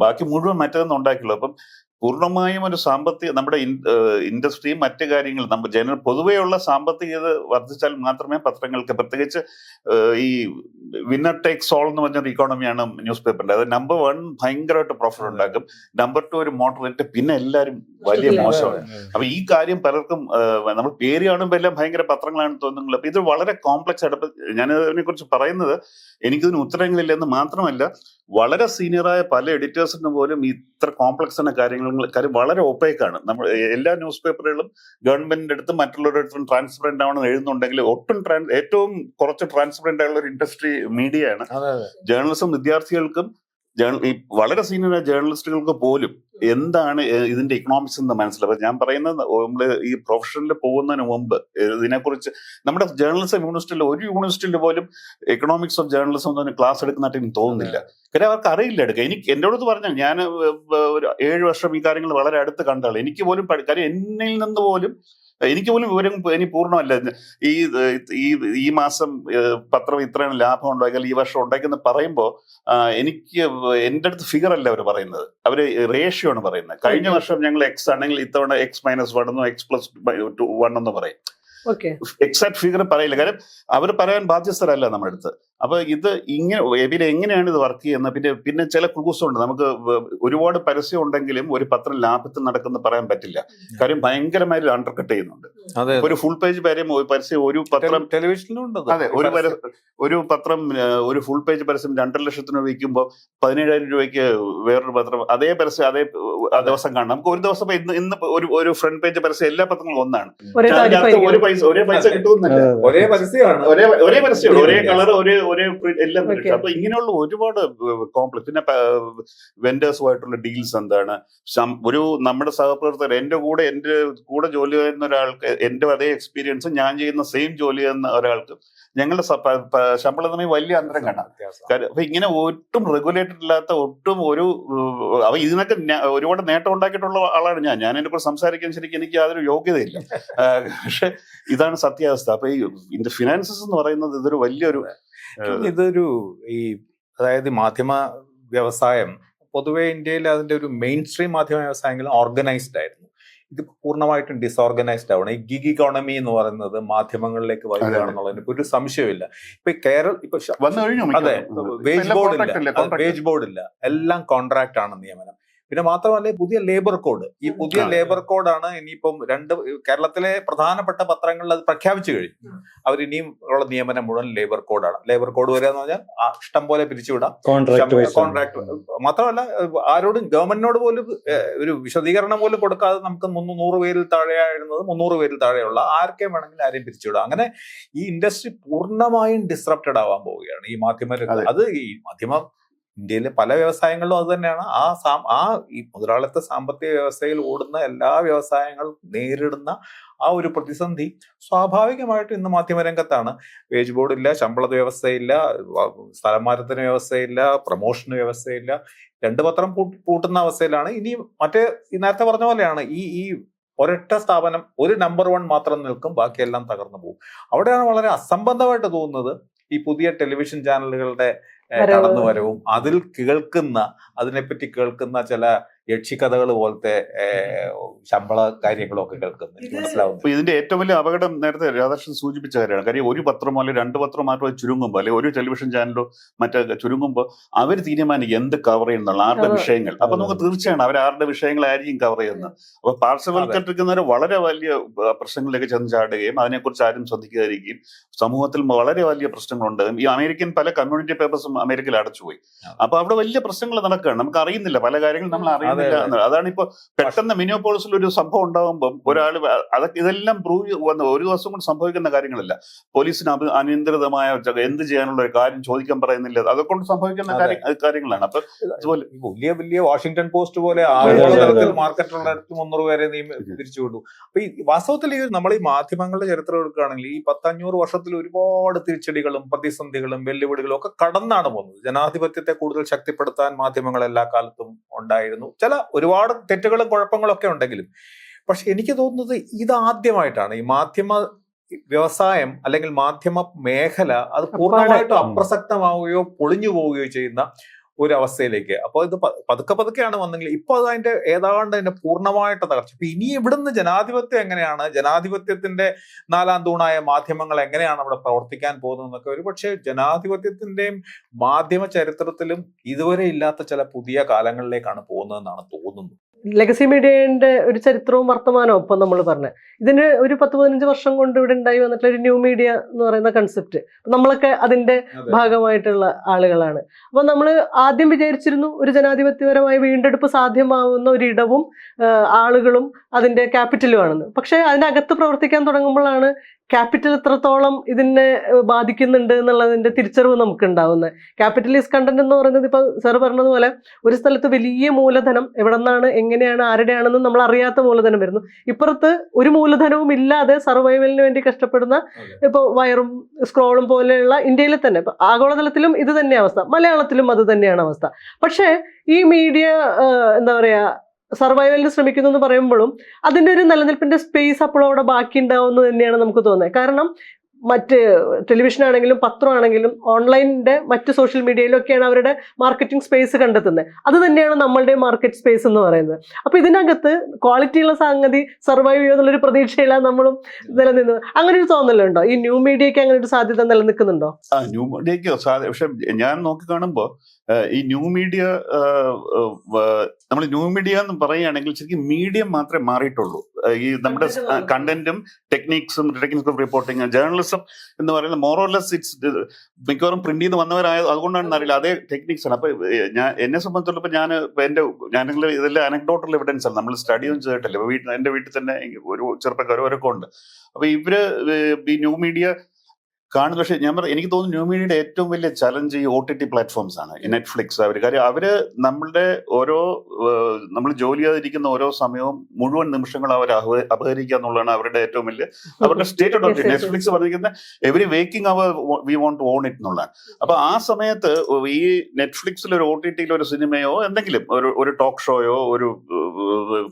ബാക്കി മുഴുവൻ മറ്റേതൊന്നും ഉണ്ടാക്കിയുള്ളൂ. അപ്പം പൂർണ്ണമായും ഒരു സാമ്പത്തിക നമ്മുടെ ഇൻഡസ്ട്രിയും മറ്റു കാര്യങ്ങളും നമ്മുടെ പൊതുവെയുള്ള സാമ്പത്തികത വർദ്ധിച്ചാൽ മാത്രമേ പത്രങ്ങൾക്ക്, പ്രത്യേകിച്ച് ഈ വിന്നർ ടേക്സ് ഓൾ എന്ന് പറഞ്ഞൊരു ഇക്കോണമിയാണ് ന്യൂസ് പേപ്പറിന്റെ. അത് നമ്പർ 1 ഭയങ്കരമായിട്ട് പ്രോഫിറ്റ് ഉണ്ടാക്കും, നമ്പർ 2 ഒരു മോഡറേറ്റ്, പിന്നെ എല്ലാവരും വലിയ മോശമാണ്. അപ്പൊ ഈ കാര്യം പലർക്കും നമ്മൾ പേര് കാണുമ്പോൾ എല്ലാം ഭയങ്കര പത്രങ്ങളാണെന്ന് തോന്നുന്നത്. അപ്പൊ ഇത് വളരെ കോംപ്ലക്സ് ആയിട്ട് ഞാൻ അതിനെ കുറിച്ച് പറയുന്നത് എനിക്കിതിന് ഉത്തരങ്ങളില്ലെന്ന് മാത്രമല്ല, വളരെ സീനിയറായ പല എഡിറ്റേഴ്സിന് പോലും ഇത്ര കോംപ്ലക്സ് ആണ് കാര്യം വളരെ ഒപ്പേക്കാണ്. നമ്മൾ എല്ലാ ന്യൂസ് പേപ്പറുകളും ഗവൺമെന്റിന്റെ അടുത്തും മറ്റുള്ളവരുടെ അടുത്തും ട്രാൻസ്പെറന്റ് ആണെന്ന് എഴുതുന്നുണ്ടെങ്കിൽ ഏറ്റവും കുറച്ച് ട്രാൻസ്പെറന്റ് ആയുള്ള ഒരു ഇൻഡസ്ട്രി മീഡിയ ആണ്. ജേർണലിസം വിദ്യാർത്ഥികൾക്കും ഈ വളരെ സീനിയറായ ജേർണലിസ്റ്റുകൾക്ക് പോലും എന്താണ് ഇതിന്റെ ഇക്കണോമിക്സ് എന്ന് മനസ്സിലാവും. ഞാൻ പറയുന്നത് നമ്മള് ഈ പ്രൊഫഷനിൽ പോകുന്നതിന് മുമ്പ് ഇതിനെക്കുറിച്ച് നമ്മുടെ ജേർണലിസം ഒരു യൂണിവേഴ്സിറ്റിയിൽ പോലും എക്കണോമിക്സ് ഓഫ് ജേർണലിസം എന്ന് പറഞ്ഞ ക്ലാസ് എടുക്കുന്നതായിട്ട് എനിക്ക് തോന്നുന്നില്ല. കാര്യം അവർക്ക് അറിയില്ല എടുക്കുക. എന്നോട് പറഞ്ഞാൽ ഞാൻ ഒരു 7 വർഷം ഈ കാര്യങ്ങൾ വളരെ അടുത്ത് കണ്ടാണ്. എനിക്ക് പോലും കാര്യം എന്നിൽ നിന്ന് പോലും എനിക്ക് പോലും വിവരം ഇനി പൂർണ്ണമല്ല. ഈ മാസം പത്രം ഇത്രയും ലാഭം ഉണ്ടാക്കിയാൽ ഈ വർഷം ഉണ്ടാക്കിയെന്ന് പറയുമ്പോൾ എനിക്ക് എൻ്റെ അടുത്ത് ഫിഗർ അല്ല അവർ പറയുന്നത്, അവര് റേഷ്യോ ആണ് പറയുന്നത്. കഴിഞ്ഞ വർഷം ഞങ്ങൾ X ആണെങ്കിൽ ഇത്തവണ X-1 എന്നോ X+1 എന്നോ പറയും. ഓക്കെ. എക്സാക്ട് ഫിഗർ പറയില്ല, കാരണം അവർ പറയാൻ ബാധ്യസ്ഥരല്ല നമ്മുടെ അടുത്ത്. അപ്പൊ ഇത് ഇങ്ങനെ പിന്നെ എങ്ങനെയാണ് ഇത് വർക്ക് ചെയ്യുന്നത്, പിന്നെ ചില ക്ലൂസ് ഉണ്ട്. നമുക്ക് ഒരുപാട് പരസ്യം ഉണ്ടെങ്കിലും ഒരു പത്രം ലാഭത്തിൽ നടക്കുന്ന പറയാൻ പറ്റില്ല, കാര്യം ഭയങ്കരമായി അണ്ടർ കട്ട് ചെയ്യുന്നുണ്ട്. ഒരു ഫുൾ പേജ് പരസ്യം ഒരു പത്രം ടെലിവിഷനിലുണ്ട്. അതെ, ഒരു പത്രം ഒരു ഫുൾ പേജ് പരസ്യം 2 ലക്ഷത്തിന് വിൽക്കുമ്പോൾ 17,000 രൂപയ്ക്ക് വേറൊരു പത്രം അതേ പരസ്യം അതേ ദിവസം കാണാം. നമുക്ക് ഒരു ദിവസം ഇന്ന് ഒരു ഫ്രണ്ട് പേജ് പരസ്യം എല്ലാ പത്രങ്ങളും ഒന്നാണ്, ഒരേ പൈസ കിട്ടുന്നില്ല, ഒരേ പരസ്യമാണ്, ഒരേ പരസ്യമാണ്, ഒരേ കളർ, ഒരേ എല്ലാം. അപ്പൊ ഇങ്ങനെയുള്ള ഒരുപാട് കോംപ്ലക്സ്. പിന്നെ വെൻഡേഴ്സുമായിട്ടുള്ള ഡീൽസ് എന്താണ്, ഒരു നമ്മുടെ സഹപ്രവർത്തകർ എന്റെ കൂടെ ജോലി ചെയ്യുന്ന ഒരാൾക്ക് എന്റെ അതേ എക്സ്പീരിയൻസ് ഞാൻ ചെയ്യുന്ന സെയിം ജോലി ചെയ്യുന്ന ഒരാൾക്ക് ഞങ്ങളുടെ ശമ്പളം തമ്മിൽ വലിയ അന്തരം കാണാം. അപ്പൊ ഇങ്ങനെ ഒട്ടും റെഗുലേറ്റഡ് ഇല്ലാത്ത അപ്പൊ ഇതിനൊക്കെ ഒരുപാട് നേട്ടം ഉണ്ടാക്കിയിട്ടുള്ള ആളാണ് ഞാൻ അതിനെക്കുറിച്ച് സംസാരിക്കാൻ ശരിക്കും എനിക്ക് യാതൊരു യോഗ്യതയില്ല. പക്ഷെ ഇതാണ് സത്യാവസ്ഥ. അപ്പൊ ഈ ഫിനാൻസസ് എന്ന് പറയുന്നത് ഇതൊരു വലിയൊരു അതായത് മാധ്യമ വ്യവസായം പൊതുവെ ഇന്ത്യയിൽ അതിന്റെ ഒരു മെയിൻ സ്ട്രീം മാധ്യമ വ്യവസായങ്ങൾ ഓർഗനൈസ്ഡ് ആയിരുന്നു. ഇത് പൂർണ്ണമായിട്ടും ഡിസോർഗനൈസ്ഡ് ആവണം. ഈ ഗിഗ് ഇക്കോണമി എന്ന് പറയുന്നത് മാധ്യമങ്ങൾക്ക് വരികയാണെന്നുള്ളതിന് ഒരു സംശയമില്ല. ഇപ്പൊ അതെ, വേജ് ബോർഡില്ല, എല്ലാം കോൺട്രാക്ട് ആണ് നിയമനം. പിന്നെ മാത്രമല്ല പുതിയ ലേബർ കോഡ്, ഈ പുതിയ ലേബർ കോഡാണ് ഇനിയിപ്പം കേരളത്തിലെ പ്രധാനപ്പെട്ട പത്രങ്ങളിൽ അത് പ്രഖ്യാപിച്ചു കഴിഞ്ഞു. അവരിനിയും ഉള്ള നിയമനം മുഴുവൻ ലേബർ കോഡാണ്. ലേബർ കോഡ് വരിക എന്ന് പറഞ്ഞാൽ ഇഷ്ടം പോലെ പിരിച്ചുവിടാം, കോൺട്രാക്ട്. മാത്രമല്ല ആരോടും ഗവൺമെന്റിനോട് പോലും ഒരു വിശദീകരണം പോലും കൊടുക്കാതെ നമുക്ക് 100 പേരിൽ താഴെയായിരുന്നത് 300 പേരിൽ താഴെയുള്ള ആർക്കെയും വേണമെങ്കിൽ ആരെയും പിരിച്ചുവിടാം. അങ്ങനെ ഈ ഇൻഡസ്ട്രി പൂർണ്ണമായും ഡിസ്റപ്റ്റഡ് ആവാൻ പോവുകയാണ് ഈ അത് ഈ മാധ്യമ ഇന്ത്യയിലെ പല വ്യവസായങ്ങളിലും അത് തന്നെയാണ്. ഈ മുതലാളിത്ത സാമ്പത്തിക വ്യവസ്ഥയിൽ ഓടുന്ന എല്ലാ വ്യവസായങ്ങളും നേരിടുന്ന ആ ഒരു പ്രതിസന്ധി സ്വാഭാവികമായിട്ടും ഇന്ന് മാധ്യമരംഗത്താണ്. വേജ് ബോർഡില്ല, ശമ്പള വ്യവസ്ഥയില്ല, സ്ഥലമാറ്റത്തിന് വ്യവസ്ഥയില്ല, പ്രൊമോഷന് വ്യവസ്ഥയില്ല, 2 പത്രം പൂട്ടുന്ന അവസ്ഥയിലാണ്. ഇനി നേരത്തെ പറഞ്ഞ പോലെയാണ് ഈ ഒരൊറ്റ സ്ഥാപനം, ഒരു നമ്പർ 1 മാത്രം നിൽക്കും, ബാക്കിയെല്ലാം തകർന്നു പോകും. അവിടെയാണ് വളരെ അസംബന്ധമായിട്ട് തോന്നുന്നത് ഈ പുതിയ ടെലിവിഷൻ ചാനലുകളുടെ കടന്നുവരവും അതിനെപ്പറ്റി കേൾക്കുന്ന ചില യക്ഷിക്കഥകൾ പോലത്തെ ശമ്പള കാര്യങ്ങളും ഒക്കെ കേൾക്കുന്നത് മനസ്സിലാവുന്നു. ഇതിന്റെ ഏറ്റവും വലിയ അപകടം നേരത്തെ രാധാകൃഷ്ണൻ സൂചിപ്പിച്ച കാര്യമാണ്. കാര്യം ഒരു പത്രമോ അല്ലെങ്കിൽ 2 പത്രം മാത്രമോ ചുരുങ്ങുമ്പോൾ, അല്ലെങ്കിൽ ഒരു ടെലിവിഷൻ ചാനലോ മറ്റേ ചുരുങ്ങുമ്പോൾ അവർ തീരുമാനിക്കും എന്ത് കവർ ചെയ്യുന്നുള്ള ആരുടെ വിഷയങ്ങൾ. അപ്പൊ നമുക്ക് തീർച്ചയാണ് അവർ ആരുടെ വിഷയങ്ങളായിരിക്കും കവർ ചെയ്യുന്നത്. അപ്പൊ പാർശ്വവൽക്കരിക്കുന്നവർ വളരെ വലിയ പ്രശ്നങ്ങളിലേക്ക് ചെന്ന് ചാടുകയും അതിനെക്കുറിച്ച് ആരും ശ്രദ്ധിക്കാതിരിക്കുകയും സമൂഹത്തിൽ വളരെ വലിയ പ്രശ്നങ്ങളുണ്ട്. ഈ അമേരിക്കൻ പല കമ്മ്യൂണിറ്റി പേപ്പേഴ്സും അമേരിക്കയിൽ അടച്ചുപോയി. അപ്പൊ അവിടെ വലിയ പ്രശ്നങ്ങൾ നടക്കുകയാണ്. നമുക്ക് അറിയുന്നില്ല, പല കാര്യങ്ങളും നമ്മൾ അറിയുന്നില്ല. അതാണ് ഇപ്പൊ പെട്ടെന്ന് മിനിയോപോളിസിൽ ഒരു സംഭവം ഉണ്ടാകുമ്പോൾ ഒരാൾ ഇതെല്ലാം പ്രൂവ് വന്ന ഒരു ദിവസം കൊണ്ട് സംഭവിക്കുന്ന കാര്യങ്ങളല്ല. പോലീസിന് അനിയന്ത്രിതമായ എന്ത് ചെയ്യാനുള്ള ഒരു കാര്യം ചോദിക്കാൻ പറയുന്നില്ല, അതൊക്കെ സംഭവിക്കുന്ന കാര്യങ്ങളാണ്. അപ്പൊ വലിയ വലിയ വാഷിംഗ്ടൺ പോസ്റ്റ് പോലെ ആഗോളതലത്തിൽ മാർക്കറ്റുള്ള 300 പേരെ തിരിച്ചുവിട്ടു. അപ്പൊ ഈ വാസ്തവത്തിൽ നമ്മൾ ഈ മാധ്യമങ്ങളുടെ ചരിത്രം എടുക്കുകയാണെങ്കിൽ ഈ 10-500 വർഷത്തിൽ ഒരുപാട് തിരിച്ചടികളും പ്രതിസന്ധികളും വെല്ലുവിളികളും ഒക്കെ കടന്നാണ് പോകുന്നത്. ജനാധിപത്യത്തെ കൂടുതൽ ശക്തിപ്പെടുത്താൻ മാധ്യമങ്ങൾ എല്ലാ കാലത്തും ഉണ്ടായിരുന്നു. ഒരുപാട് തെറ്റുകളും കുഴപ്പങ്ങളും ഒക്കെ ഉണ്ടെങ്കിലും. പക്ഷെ എനിക്ക് തോന്നുന്നത് ഇതാദ്യമായിട്ടാണ് ഈ മാധ്യമ വ്യവസായം അല്ലെങ്കിൽ മാധ്യമ മേഖല അത് പൂർണ്ണമായിട്ടും അപ്രസക്തമാവുകയോ പൊളിഞ്ഞു പോവുകയോ ചെയ്യുന്ന ഒരവസ്ഥയിലേക്ക്. അപ്പോൾ ഇത് പതുക്കെയാണ് വന്നെങ്കിൽ ഇപ്പൊ അതിന്റെ ഏതാണ്ട് അതിന്റെ പൂർണ്ണമായിട്ട് തകർച്ച. ഇപ്പൊ ഇനി ഇവിടുന്ന് ജനാധിപത്യം എങ്ങനെയാണ്, ജനാധിപത്യത്തിന്റെ 4ാം തൂണായ മാധ്യമങ്ങൾ എങ്ങനെയാണ് അവിടെ പ്രവർത്തിക്കാൻ പോകുന്നതെന്നൊക്കെ ഒരുപക്ഷെ ജനാധിപത്യത്തിന്റെയും മാധ്യമ ചരിത്രത്തിലും ഇതുവരെ ഇല്ലാത്ത ചില പുതിയ കാലങ്ങളിലേക്കാണ് പോകുന്നതെന്നാണ് തോന്നുന്നത്. ലെഗസി മീഡിയന്റെ ഒരു ചരിത്രവും വർത്തമാനവും ഇപ്പം നമ്മൾ പറഞ്ഞത്. ഇതിന് ഒരു 10-15 വർഷം കൊണ്ട് ഇവിടെ ഉണ്ടായി വന്നിട്ടുള്ള ഒരു ന്യൂ മീഡിയ എന്ന് പറയുന്ന കൺസെപ്റ്റ്, നമ്മളൊക്കെ അതിന്റെ ഭാഗമായിട്ടുള്ള ആളുകളാണ്. അപ്പൊ നമ്മൾ ആദ്യം വിചാരിച്ചിരുന്നു ഒരു ജനാധിപത്യപരമായ വീണ്ടെടുപ്പ് സാധ്യമാവുന്ന ഒരിടവും ആളുകളും അതിന്റെ ക്യാപിറ്റലുമാണെന്ന്. പക്ഷെ അതിനകത്ത് പ്രവർത്തിക്കാൻ തുടങ്ങുമ്പോഴാണ് ക്യാപിറ്റൽ എത്രത്തോളം ഇതിനെ ബാധിക്കുന്നുണ്ട് എന്നുള്ളതിന്റെ തിരിച്ചറിവ് നമുക്ക് ഉണ്ടാവുന്നത്. ക്യാപിറ്റലിസ്റ്റ് കണ്ടന്റ് എന്ന് പറയുന്നത് ഇപ്പൊ സാർ പറഞ്ഞതുപോലെ ഒരു സ്ഥലത്ത് വലിയ മൂലധനം എവിടെ നിന്നാണ്, എങ്ങനെയാണ്, ആരുടെയാണെന്ന് നമ്മൾ അറിയാത്ത മൂലധനം വരുന്നു. ഇപ്പുറത്ത് ഒരു മൂലധനവും ഇല്ലാതെ സർവൈവലിന് വേണ്ടി കഷ്ടപ്പെടുന്ന ഇപ്പൊ വയറും സ്ക്രോളും പോലെയുള്ള ഇന്ത്യയിൽ തന്നെ ഇപ്പൊ ആഗോളതലത്തിലും ഇത് തന്നെയാണ് അവസ്ഥ, മലയാളത്തിലും അത് തന്നെയാണ് അവസ്ഥ. പക്ഷേ ഈ മീഡിയ എന്താ പറയാ സർവൈവലിന് ശ്രമിക്കുന്നു എന്ന് പറയുമ്പോഴും അതിൻ്റെ ഒരു നിലനിൽപ്പിന്റെ സ്പേസ് അപ്പോഴും അവിടെ ബാക്കി ഉണ്ടാവുമെന്ന് തന്നെയാണ് നമുക്ക് തോന്നുന്നത്. കാരണം മറ്റ് ടെലിവിഷൻ ആണെങ്കിലും പത്രമാണെങ്കിലും ഓൺലൈനിന്റെ മറ്റ് സോഷ്യൽ മീഡിയയിലൊക്കെയാണ് അവരുടെ മാർക്കറ്റിംഗ് സ്പേസ് കണ്ടെത്തുന്നത്. അത് തന്നെയാണ് നമ്മളുടെ മാർക്കറ്റ് സ്പേസ് എന്ന് പറയുന്നത്. അപ്പൊ ഇതിനകത്ത് ക്വാളിറ്റിയുള്ള സംഗതി സർവൈവ് ചെയ്യുമെന്നുള്ളൊരു പ്രതീക്ഷയിലാണ് നമ്മളും നിലനിന്നത്. അങ്ങനെ ഒരു തോന്നലുണ്ടോ ഈ ന്യൂ മീഡിയക്ക്? അങ്ങനെ ഒരു സാധ്യത നിലനിൽക്കുന്നുണ്ടോ? ന്യൂ മീഡിയക്ക് സാധ്യത, പക്ഷെ ഞാൻ നോക്കി കാണുമ്പോൾ ഈ ന്യൂ മീഡിയ, നമ്മൾ ന്യൂ മീഡിയ എന്ന് പറയുകയാണെങ്കിൽ ശരിക്കും മീഡിയം മാത്രമേ മാറിയിട്ടുള്ളൂ. ഈ നമ്മുടെ കണ്ടന്റും ടെക്നിക്സും റിപ്പോർട്ടിങ് ജേർണലിസം എന്ന് പറയുന്നത് മോറോലെസ് ഇറ്റ്സ് മിക്കവാറും പ്രിന്റ് ചെയ്ത് വന്നവരായത്, അതുകൊണ്ടാണെന്ന് അറിയില്ല, അതേ ടെക്നിക്സ് ആണ്. അപ്പൊ എന്നെ സംബന്ധിച്ചിടത്തോളം ഞാനെങ്കിലും ഇതെല്ലാം അനക്ഡോട്ടൽ എവിഡൻസ് ആണ്, നമ്മൾ സ്റ്റഡിയൊന്നും ചെയ്തിട്ടില്ല. എന്റെ വീട്ടിൽ തന്നെ ഒരു ചെറുപ്പക്കാരൊക്കെ ഉണ്ട്. അപ്പൊ ഇവര് ഈ ന്യൂ മീഡിയ കാണുന്നു. പക്ഷെ എനിക്ക് തോന്നുന്നു ന്യൂ മീഡിയയുടെ ഏറ്റവും വലിയ ചലഞ്ച് ഈ OTT പ്ലാറ്റ്ഫോംസ് ആണ്, ഈ നെറ്റ്ഫ്ലിക്സ്. കാര്യം അവര് നമ്മളുടെ നമ്മൾ ജോലി ചെയ്തിരിക്കുന്ന ഓരോ സമയവും മുഴുവൻ നിമിഷങ്ങൾ അവർ അപഹരിക്കുക എന്നുള്ളതാണ് അവരുടെ ഏറ്റവും വലിയ അവരുടെ സ്റ്റേറ്റ് ഓഫ് നെറ്റ്ഫ്ലിക്സ് പറഞ്ഞിരിക്കുന്ന every waking hour we want to own it എന്നുള്ളതാണ്. അപ്പൊ ആ സമയത്ത് ഈ നെറ്റ്ഫ്ലിക്സിൽ ഒരു OTTയിൽ ഒരു സിനിമയോ എന്തെങ്കിലും ഒരു ടോക്ക് ഷോയോ ഒരു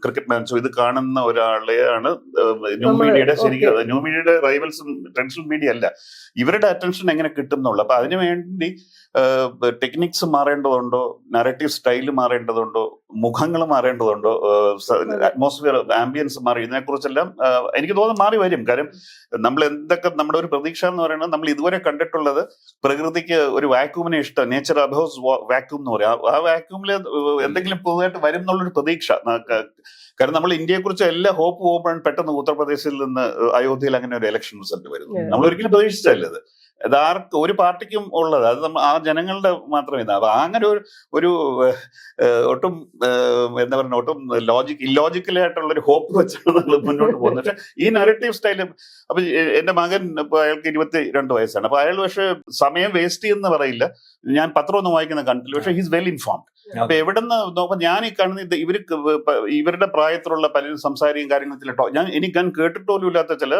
ക്രിക്കറ്റ് മാച്ചോ ഇത് കാണുന്ന ഒരാളെയാണ് ന്യൂ മീഡിയയുടെ ശരിക്കും ന്യൂ മീഡിയയുടെ റൈവൽസും ട്രഡീഷണൽ മീഡിയ അല്ല. ഇവരുടെ അറ്റൻഷൻ എങ്ങനെ കിട്ടും എന്നുള്ളു. അപ്പൊ അതിനുവേണ്ടി ടെക്നിക്സ് മാറേണ്ടതുണ്ടോ, നറേറ്റീവ് സ്റ്റൈല് മാറേണ്ടതുണ്ടോ, മുഖങ്ങൾ മാറേണ്ടതുണ്ടോ, അറ്റ്മോസ്ഫിയർ ആംബിയൻസ് മാറി, ഇതിനെക്കുറിച്ചെല്ലാം എനിക്ക് തോന്നുന്നു മാറി വരും. കാര്യം നമ്മൾ എന്തൊക്കെ നമ്മുടെ ഒരു പ്രതീക്ഷ എന്ന് പറയുന്നത്, നമ്മൾ ഇതുവരെ കണ്ടിട്ടുള്ളത് പ്രകൃതിക്ക് ഒരു വാക്യൂമിനെ ഇഷ്ടം, നേച്ചർ അബോവ്സ് വാക്യൂം എന്ന് പറയും. ആ വാക്യൂമിൽ എന്തെങ്കിലും പുതുതായിട്ട് വരും എന്നുള്ളൊരു പ്രതീക്ഷ. കാരണം നമ്മൾ ഇന്ത്യയെക്കുറിച്ച് എല്ലാ ഹോപ്പ് പോകുമ്പോഴും പെട്ടെന്ന് ഉത്തർപ്രദേശിൽ നിന്ന് അയോധ്യയിൽ അങ്ങനെ ഒരു ഇലക്ഷൻ റിസൾട്ട് വരുന്നു. നമ്മൾ ഒരിക്കലും പ്രതീക്ഷിച്ചല്ല ഇത്. യഥാർത്ഥ ഒരു പാർട്ടിക്കും ഉള്ളത്, അത് ആ ജനങ്ങളുടെ മാത്രമേ ഇതാ. അപ്പൊ അങ്ങനെ ഒരു ഒട്ടും എന്താ പറയുക, ഒട്ടും ഇല്ലോജിക്കലായിട്ടുള്ളൊരു ഹോപ്പ് വെച്ചാണ് നമ്മൾ മുന്നോട്ട് പോകുന്നത്. പക്ഷെ ഈ നറേറ്റീവ് സ്റ്റൈലും, അപ്പൊ എന്റെ മകൻ ഇപ്പൊ അയാൾക്ക് 22 വയസ്സാണ്. അപ്പൊ അയാൾ പക്ഷെ സമയം വേസ്റ്റ് ചെയ്യുന്ന പറയില്ല, ഞാൻ പത്രമൊന്നും വായിക്കുന്ന കണ്ടില്ല, പക്ഷെ ഹീസ് വെൽ ഇൻഫോംഡ്. അപ്പൊ എവിടെന്ന് നോക്കാം, ഞാൻ ഈ കാണുന്ന ഇവരുടെ പ്രായത്തിലുള്ള പലരും സംസാരിക്കും കാര്യങ്ങൾ എനിക്ക് കേട്ടിട്ട് പോലും ഇല്ലാത്ത ചില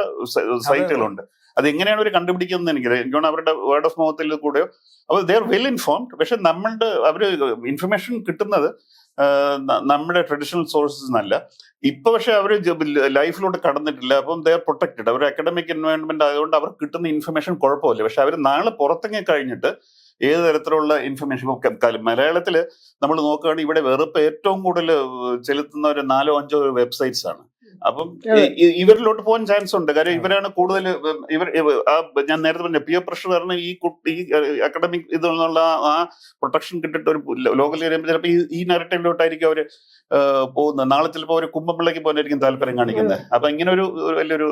സൈറ്റുകളുണ്ട്. അതെങ്ങനെയാണ് അവർ കണ്ടുപിടിക്കുന്നത് എനിക്ക് അവരുടെ വേർഡ് ഓഫ് മൗത്തിൽ കൂടെയോ. അപ്പോൾ ദേ ആർ വെൽ ഇൻഫോംഡ്. പക്ഷെ അവര് ഇൻഫർമേഷൻ കിട്ടുന്നത് നമ്മുടെ ട്രഡീഷണൽ സോഴ്സസ് എന്നല്ല. ഇപ്പൊ പക്ഷെ അവര് ലൈഫിലോട്ട് കടന്നിട്ടില്ല. അപ്പം ദേ ആർ പ്രൊട്ടക്റ്റഡ്. അവർ അക്കാഡമിക് എൻവയോൺമെന്റ് ആയതുകൊണ്ട് അവർക്ക് കിട്ടുന്ന ഇൻഫർമേഷൻ കുഴപ്പമില്ല. പക്ഷെ അവർ നാളെ പുറത്തിറങ്ങി കഴിഞ്ഞിട്ട് ഏത് തരത്തിലുള്ള ഇൻഫർമേഷൻ, മലയാളത്തില് നമ്മൾ നോക്കുകയാണെങ്കിൽ ഇവിടെ വെറുപ്പ് ഏറ്റവും കൂടുതൽ ചെലുത്തുന്ന ഒരു 4-5 വെബ്സൈറ്റ്സ് ആണ്. അപ്പം ഇവരിലോട്ട് പോകാൻ ചാൻസ് ഉണ്ട്. കാര്യം ഇവരാണ് കൂടുതൽ ഞാൻ നേരത്തെ പറഞ്ഞ പിയർ പ്രഷർ കാരണം ഈ അക്കാഡമിക് ഇതിനുള്ള ആ പ്രൊട്ടക്ഷൻ കിട്ടിട്ട് ഒരു ലോക്കൽ ഏരിയ ചിലപ്പോൾ ഈ നറേറ്റീവിലോട്ടായിരിക്കും അവര് പോകുന്നത്. നാളെ ചിലപ്പോൾ ഒരു കുമ്പംപിള്ളയ്ക്ക് പോകാനായിരിക്കും താല്പര്യം കാണിക്കുന്നത്. അപ്പൊ ഇങ്ങനെ ഒരു വലിയൊരു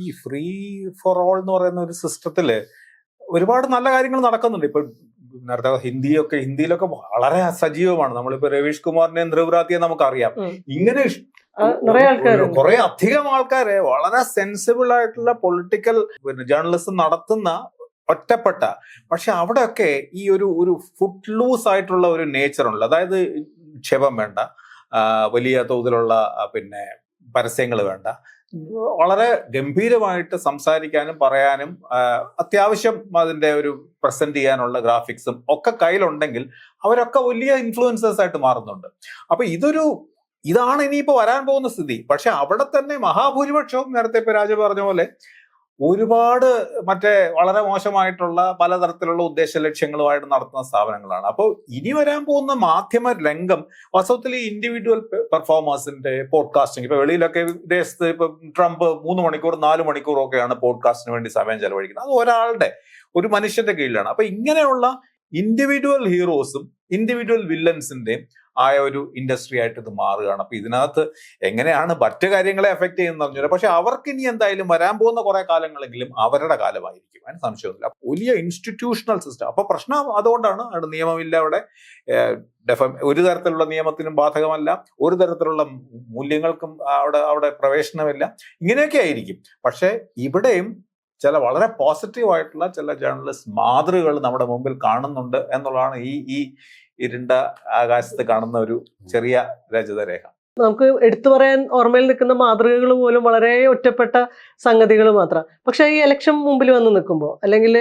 ഈ ഫ്രീ ഫോർ ഓൾ എന്ന് പറയുന്ന ഒരു സിസ്റ്റത്തില് ഒരുപാട് നല്ല കാര്യങ്ങൾ നടക്കുന്നുണ്ട്. ഇപ്പൊ നേരത്തെ ഹിന്ദിയിലൊക്കെ വളരെ സജീവമാണ്. നമ്മളിപ്പോ രവീഷ് കുമാറിനെയും ധ്രുവ്രാത്തിയെ നമുക്കറിയാം. ഇങ്ങനെ കുറെ അധികം ആൾക്കാരെ വളരെ സെൻസിബിൾ ആയിട്ടുള്ള പൊളിറ്റിക്കൽ ജേർണലിസം നടത്തുന്ന ഒറ്റപ്പെട്ട, പക്ഷെ അവിടെയൊക്കെ ഈ ഒരു ഫുട്ട് ലൂസ് ആയിട്ടുള്ള ഒരു നേച്ചറുണ്ട്. അതായത് ക്ഷേപം വേണ്ട, വലിയ തോതിലുള്ള പരസ്യങ്ങൾ വേണ്ട, വളരെ ഗംഭീരമായിട്ട് സംസാരിക്കാനും പറയാനും അത്യാവശ്യം അതിന്റെ ഒരു പ്രസന്റ് ചെയ്യാനുള്ള ഗ്രാഫിക്സും ഒക്കെ കയ്യിലുണ്ടെങ്കിൽ അവരൊക്കെ വലിയ ഇൻഫ്ലുവൻസേഴ്സ് ആയിട്ട് മാറുന്നുണ്ട്. അപ്പൊ ഇതാണ് ഇനിയിപ്പോ വരാൻ പോകുന്ന സ്ഥിതി. പക്ഷെ അവിടെ തന്നെ മഹാഭൂരിപക്ഷവും നേരത്തെ ഇപ്പൊ രാജ പറഞ്ഞ പോലെ ഒരുപാട് വളരെ മോശമായിട്ടുള്ള പലതരത്തിലുള്ള ഉദ്ദേശ ലക്ഷ്യങ്ങളുമായിട്ട് നടത്തുന്ന സ്ഥാപനങ്ങളാണ്. അപ്പോൾ ഇനി വരാൻ പോകുന്ന മാധ്യമ രംഗം വാസ്തവത്തിൽ ഈ ഇൻഡിവിജ്വൽ പെർഫോമേഴ്സിന്റെ പോഡ്കാസ്റ്റിംഗ്, ഇപ്പൊ വെളിയിലൊക്കെ വിദേശത്ത് ഇപ്പൊ ട്രംപ് 3 മണിക്കൂർ 4 മണിക്കൂറൊക്കെയാണ് പോഡ്കാസ്റ്റിന് വേണ്ടി സമയം ചെലവഴിക്കുന്നത്. അത് ഒരു മനുഷ്യന്റെ കീഴിലാണ്. അപ്പൊ ഇങ്ങനെയുള്ള ഇൻഡിവിജ്വൽ ഹീറോസും ഇൻഡിവിജ്വൽ വില്ലൻസിന്റെയും ആയ ഒരു ഇൻഡസ്ട്രി ആയിട്ട് ഇത് മാറുകയാണ്. അപ്പൊ ഇതിനകത്ത് എങ്ങനെയാണ് മറ്റു കാര്യങ്ങളെ എഫക്ട് ചെയ്യുന്നത് പറഞ്ഞാൽ, പക്ഷെ അവർക്ക് ഇനി എന്തായാലും വരാൻ പോകുന്ന കുറെ കാലങ്ങളെങ്കിലും അവരുടെ കാലമായിരിക്കും, അതിന് സംശയമൊന്നുമില്ല. വലിയ ഇൻസ്റ്റിറ്റ്യൂഷണൽ സിസ്റ്റം. അപ്പൊ പ്രശ്നം അതുകൊണ്ടാണ് അവിടെ നിയമമില്ല, അവിടെ ഒരു തരത്തിലുള്ള നിയമത്തിനും ബാധകമല്ല, ഒരു തരത്തിലുള്ള മൂല്യങ്ങൾക്കും അവിടെ പ്രവേശനമില്ല. ഇങ്ങനെയൊക്കെ ആയിരിക്കും. പക്ഷെ ഇവിടെയും ചില വളരെ പോസിറ്റീവായിട്ടുള്ള ചില ജേർണലിസ്റ്റ് മാതൃകകൾ നമ്മുടെ മുമ്പിൽ കാണുന്നുണ്ട് എന്നുള്ളതാണ് ഈ ഇരുണ്ട ആകാശത്ത് കാണുന്ന ഒരു ചെറിയ രചിതരേഖ. നമുക്ക് എടുത്തു പറയാൻ ഓർമ്മയിൽ നിൽക്കുന്ന മാതൃകകൾ പോലും വളരെ ഒറ്റപ്പെട്ട സംഗതികൾ മാത്രം. പക്ഷെ ഈ ഇലക്ഷൻ മുമ്പിൽ വന്ന് നിൽക്കുമ്പോൾ, അല്ലെങ്കിൽ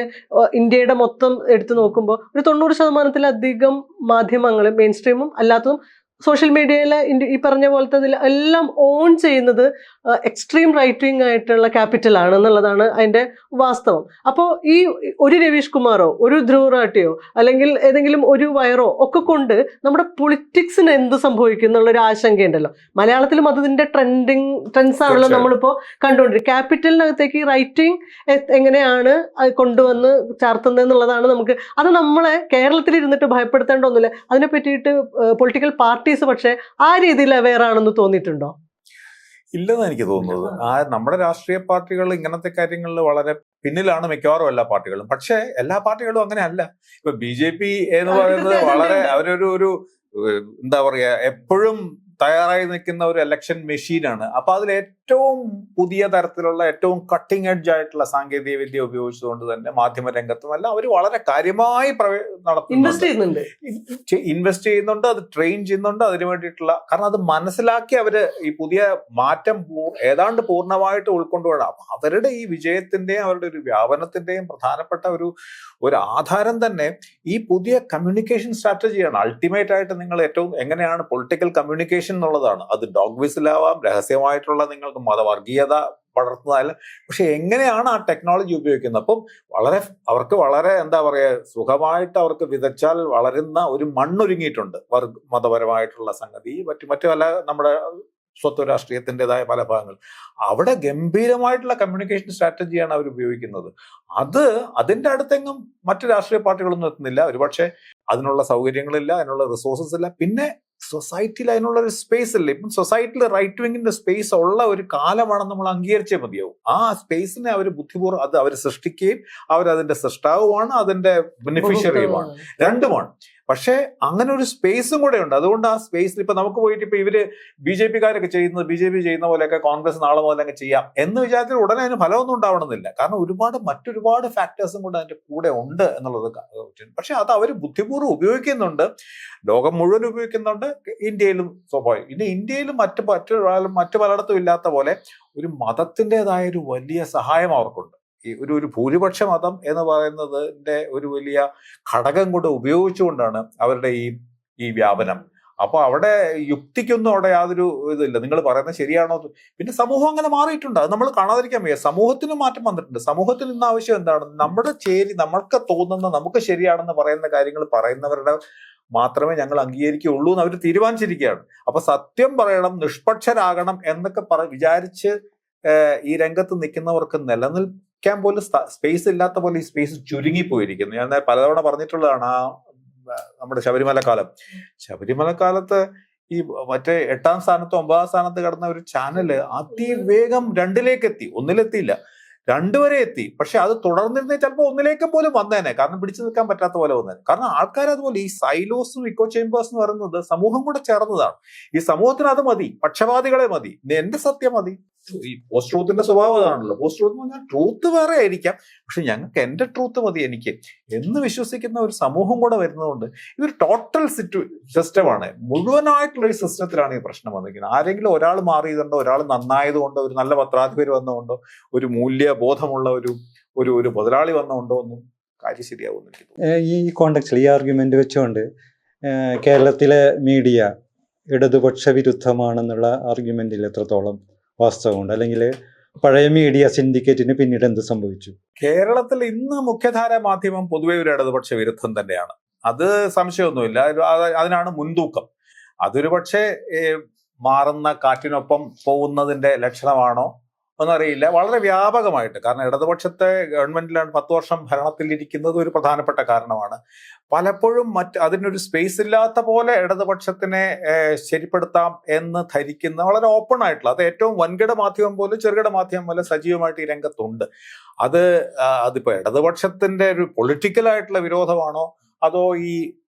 ഇന്ത്യയുടെ മൊത്തം എടുത്തു നോക്കുമ്പോൾ, ഒരു 90% മാധ്യമങ്ങൾ, മെയിൻ സ്ട്രീമും അല്ലാത്തതും സോഷ്യൽ മീഡിയയിൽ ഈ പറഞ്ഞ പോലത്തെ എല്ലാം ഓൺ ചെയ്യുന്നത് എക്സ്ട്രീം റൈറ്റ് വിങ് ആയിട്ടുള്ള ക്യാപിറ്റലാണ് എന്നുള്ളതാണ് അതിൻ്റെ വാസ്തവം. അപ്പോൾ ഈ ഒരു രവീഷ് കുമാറോ ഒരു ധ്രുവ് റാട്ടിയോ അല്ലെങ്കിൽ ഏതെങ്കിലും ഒരു വയറോ ഒക്കെ കൊണ്ട് നമ്മുടെ പൊളിറ്റിക്സിന് എന്ത് സംഭവിക്കും എന്നുള്ളൊരു ആശങ്കയുണ്ടല്ലോ. മലയാളത്തിലും അതിൻ്റെ ട്രെൻഡ്സ് ആണല്ലോ നമ്മളിപ്പോൾ കണ്ടുകൊണ്ടിരിക്കുന്നത്. ക്യാപിറ്റലിനകത്തേക്ക് ഈ റൈറ്റ് വിങ് എങ്ങനെയാണ് കൊണ്ടുവന്ന് ചാർത്തുന്നത് എന്നുള്ളതാണ് നമുക്ക്. അത് നമ്മളെ കേരളത്തിൽ ഇരുന്നിട്ട് ഭയപ്പെടുത്തേണ്ട ഒന്നുമില്ല. അതിനെ പറ്റിയിട്ട് പൊളിറ്റിക്കൽ പാർട്ടീസ് പക്ഷേ ആ രീതിയിൽ അവെയർ ആണെന്ന് തോന്നിയിട്ടുണ്ടോ? ഇല്ലെന്ന് എനിക്ക് തോന്നുന്നത്. നമ്മുടെ രാഷ്ട്രീയ പാർട്ടികൾ ഇങ്ങനത്തെ കാര്യങ്ങളിൽ വളരെ പിന്നിലാണ് മിക്കവാറും എല്ലാ പാർട്ടികളും. പക്ഷേ എല്ലാ പാർട്ടികളും അങ്ങനെ അല്ല. ഇപ്പൊ BJP എന്ന് പറയുന്നത് വളരെ അവരൊരു എന്താ പറയാ, എപ്പോഴും തയ്യാറായി നിൽക്കുന്ന ഒരു ഇലക്ഷൻ മെഷീനാണ്. അപ്പൊ അതിൽ ഏറ്റവും പുതിയ തരത്തിലുള്ള ഏറ്റവും കട്ടിംഗ് എഡ്ജ് ആയിട്ടുള്ള സാങ്കേതിക വിദ്യ ഉപയോഗിച്ചുകൊണ്ട് തന്നെ മാധ്യമ രംഗത്തും എല്ലാം അവർ വളരെ കാര്യമായി ഇൻവെസ്റ്റ് ചെയ്യുന്നുണ്ട്, അത് ട്രെയിൻ ചെയ്യുന്നുണ്ട്. അതിനു വേണ്ടിയിട്ടുള്ള, കാരണം അത് മനസ്സിലാക്കി അവര് ഈ പുതിയ മാറ്റം ഏതാണ്ട് പൂർണ്ണമായിട്ട് ഉൾക്കൊണ്ടുപോകണം. അപ്പൊ അവരുടെ ഈ വിജയത്തിന്റെയും അവരുടെ ഒരു വ്യാപനത്തിന്റെയും പ്രധാനപ്പെട്ട ഒരു ആധാരം തന്നെ ഈ പുതിയ കമ്മ്യൂണിക്കേഷൻ സ്ട്രാറ്റജിയാണ്. അൾട്ടിമേറ്റ് ആയിട്ട് നിങ്ങൾ ഏറ്റവും എങ്ങനെയാണ് പൊളിറ്റിക്കൽ കമ്മ്യൂണിക്കേഷൻ എന്നുള്ളതാണ്. അത് ഡോഗ് വിസിലാവാം, രഹസ്യമായിട്ടുള്ള നിങ്ങൾക്ക് മതവർഗീയത പടർത്തുന്നതല്ല, പക്ഷെ എങ്ങനെയാണ് ആ ടെക്നോളജി ഉപയോഗിക്കുന്നത്. അപ്പം അവർക്ക് വളരെ എന്താ പറയാ, സുഖമായിട്ട് അവർക്ക് വിതച്ചാൽ വളരുന്ന ഒരു മണ്ണൊരുങ്ങിയിട്ടുണ്ട് മതപരമായിട്ടുള്ള സംഗതി. മറ്റു പല നമ്മുടെ സ്വത്വ രാഷ്ട്രീയത്തിൻ്റെതായ പല ഭാഗങ്ങൾ അവിടെ ഗംഭീരമായിട്ടുള്ള കമ്മ്യൂണിക്കേഷൻ സ്ട്രാറ്റജിയാണ് അവർ ഉപയോഗിക്കുന്നത്. അതിൻ്റെ അടുത്തെങ്ങും മറ്റു രാഷ്ട്രീയ പാർട്ടികളൊന്നും എത്തുന്നില്ല. ഒരുപക്ഷെ അതിനുള്ള സൗകര്യങ്ങളില്ല, അതിനുള്ള റിസോഴ്സസ് ഇല്ല. പിന്നെ സൊസൈറ്റിയിൽ അതിനുള്ള ഒരു സ്പേസ് ഇല്ല. ഇപ്പം സൊസൈറ്റിയിൽ റൈറ്റ് വിങ്ങിന്റെ സ്പേസ് ഉള്ള ഒരു കാലമാണെന്ന് നമ്മൾ അംഗീകരിച്ചേ മതിയാവും. ആ സ്പേസിനെ അവർ ബുദ്ധിപൂർവ്വം അവര് സൃഷ്ടിക്കുകയും അവരതിന്റെ സൃഷ്ടാവുമാണ്, അതിന്റെ ബെനിഫിഷ്യറിയുമാണ്, രണ്ടുമാണ്. പക്ഷെ അങ്ങനെ ഒരു സ്പേസും കൂടെ ഉണ്ട്. അതുകൊണ്ട് ആ സ്പേസിൽ ഇപ്പൊ നമുക്ക് പോയിട്ട് ഇപ്പൊ ഇവര് BJP-കാരൊക്കെ ചെയ്യുന്നത് BJP ചെയ്യുന്ന പോലെയൊക്കെ കോൺഗ്രസ് നാളെ മുതൽ അങ്ങ് ചെയ്യാം എന്ന് വിചാരത്തിൽ ഉടനെ അതിന് ഫലമൊന്നും ഉണ്ടാവണമെന്നില്ല. കാരണം മറ്റൊരുപാട് ഫാക്ടേഴ്സും കൂടെ അതിന്റെ കൂടെ ഉണ്ട് എന്നുള്ളത്. പക്ഷെ അത് അവർ ബുദ്ധിപൂർവ്വം ഉപയോഗിക്കുന്നുണ്ട്, ലോകം മുഴുവൻ ഉപയോഗിക്കുന്നുണ്ട്. ഇന്ത്യയിലും സ്വാഭാവികം. ഇനി ഇന്ത്യയിലും മറ്റു പലയിടത്തും ഇല്ലാത്ത പോലെ ഒരു മതത്തിൻ്റെതായ ഒരു വലിയ സഹായം അവർക്കുണ്ട്. ഈ ഒരു ഭൂരിപക്ഷ മതം എന്ന് പറയുന്നതിന്റെ ഒരു വലിയ ഘടകം കൂടെ ഉപയോഗിച്ചുകൊണ്ടാണ് അവരുടെ ഈ വ്യാപനം. അപ്പൊ അവിടെ യുക്തിക്കൊന്നും അവിടെ യാതൊരു ഇതില്ല. നിങ്ങൾ പറയുന്നത് ശരിയാണോ? പിന്നെ സമൂഹം അങ്ങനെ മാറിയിട്ടുണ്ട്, അത് നമ്മൾ കാണാതിരിക്കാൻ വയ്യ. സമൂഹത്തിന് മാറ്റം വന്നിട്ടുണ്ട്. സമൂഹത്തിന് ഇന്ന് ആവശ്യം എന്താണ്? നമ്മൾക്ക് തോന്നുന്ന, നമുക്ക് ശരിയാണെന്ന് പറയുന്ന കാര്യങ്ങൾ പറയുന്നവരുടെ മാത്രമേ ഞങ്ങൾ അംഗീകരിക്കുകയുള്ളൂ എന്ന് അവർ തീരുമാനിച്ചിരിക്കുകയാണ്. അപ്പൊ സത്യം പറയണം, നിഷ്പക്ഷരാകണം എന്നൊക്കെ വിചാരിച്ച് ഈ രംഗത്ത് നിൽക്കുന്നവർക്ക് നിലനിൽക്കാൻ പോലും സ്പേസ് ഇല്ലാത്ത പോലെ ഈ സ്പേസ് ചുരുങ്ങിപ്പോയിരിക്കുന്നു. ഞാൻ പലതവണ പറഞ്ഞിട്ടുള്ളതാണ്. നമ്മുടെ ശബരിമലക്കാലത്ത് ഈ മറ്റേ 8ാം സ്ഥാനത്തോ 9ാം സ്ഥാനത്ത് കിടന്ന ഒരു ചാനല് അതിവേഗം 2ലേക്ക് എത്തി. 1-ലെത്തിയില്ല, 2 വരെ എത്തി. പക്ഷെ അത് തുടർന്നിരുന്നേ ചിലപ്പോൾ 1ലേക്ക് പോലും വന്നേനെ. കാരണം പിടിച്ചു നിൽക്കാൻ പറ്റാത്ത പോലെ വന്നേനെ. കാരണം ആൾക്കാർ അതുപോലെ ഈ സൈലോസും ഇക്കോ ചേമ്പേഴ്സ് എന്ന് പറയുന്നത് സമൂഹം കൂടെ ചേർന്നതാണ്. ഈ സമൂഹത്തിന് അത് മതി, പക്ഷപാതികളെ മതി, എന്റെ സത്യം മതി. ഈ പോസ്റ്റ് ട്രൂത്തിന്റെ സ്വഭാവം അതാണല്ലോ. പോസ്റ്റ് ട്രൂത്ത് എന്ന് പറഞ്ഞാൽ ട്രൂത്ത് വേറെ ആയിരിക്കാം, പക്ഷെ ഞങ്ങൾക്ക് എന്റെ ട്രൂത്ത് മതി എനിക്ക് എന്ന് വിശ്വസിക്കുന്ന ഒരു സമൂഹം കൂടെ വരുന്നതുകൊണ്ട് ഇതൊരു ടോട്ടൽ സിസ്റ്റമാണ്. മുഴുവനായിട്ടുള്ള ഒരു സിസ്റ്റത്തിലാണ് ഈ പ്രശ്നം വന്നിരിക്കുന്നത്. ആരെങ്കിലും ഒരാൾ മാറിയതുകൊണ്ടോ, ഒരാൾ നന്നായതുകൊണ്ടോ, ഒരു നല്ല പത്രാധിപര് വന്നതുകൊണ്ടോ, ഒരു മൂല്യബോധമുള്ള ഒരു മുതലാളി വന്നതുകൊണ്ടോ ഒന്നും കാര്യം ശരിയാവുന്നില്ല. ഈ കോണ്ടെക്സ്റ്റിൽ ഈ ആർഗ്യുമെന്റ് വെച്ചുകൊണ്ട് കേരളത്തിലെ മീഡിയ ഇടതുപക്ഷ വിരുദ്ധമാണെന്നുള്ള ആർഗ്യുമെന്റിൽ എത്രത്തോളം വാസ്തവമുണ്ട്? അല്ലെങ്കിൽ പഴയ മീഡിയ സിൻഡിക്കേറ്റിന് പിന്നീട് എന്ത് സംഭവിച്ചു? കേരളത്തിൽ ഇന്ന് മുഖ്യധാര മാധ്യമം പൊതുവെ ഒരു ഇടതുപക്ഷ വിരുദ്ധം തന്നെയാണ്. അത് സംശയമൊന്നുമില്ല. അതിനാണ് മുൻതൂക്കം. അതൊരു പക്ഷേ മാറുന്ന കാറ്റിനൊപ്പം പോകുന്നതിന്റെ ലക്ഷണമാണോ എന്നറിയില്ല. വളരെ വ്യാപകമായിട്ട്, കാരണം ഇടതുപക്ഷത്തെ ഗവൺമെന്റിലാണ് 10 വർഷം ഭരണത്തിലിരിക്കുന്നത് ഒരു പ്രധാനപ്പെട്ട കാരണമാണ്. പലപ്പോഴും അതിനൊരു സ്പേസ് ഇല്ലാത്ത പോലെ ഇടതുപക്ഷത്തിനെ ശരിപ്പെടുത്താം എന്ന് ധരിക്കുന്ന വളരെ ഓപ്പൺ ആയിട്ടുള്ള, അത് ഏറ്റവും വൻകിട മാധ്യമം പോലും ചെറുകിട മാധ്യമം പോലെ സജീവമായിട്ട് ഈ രംഗത്തുണ്ട്. അതിപ്പോ ഇടതുപക്ഷത്തിന്റെ ഒരു പൊളിറ്റിക്കലായിട്ടുള്ള വിരോധമാണോ അതോ ഈ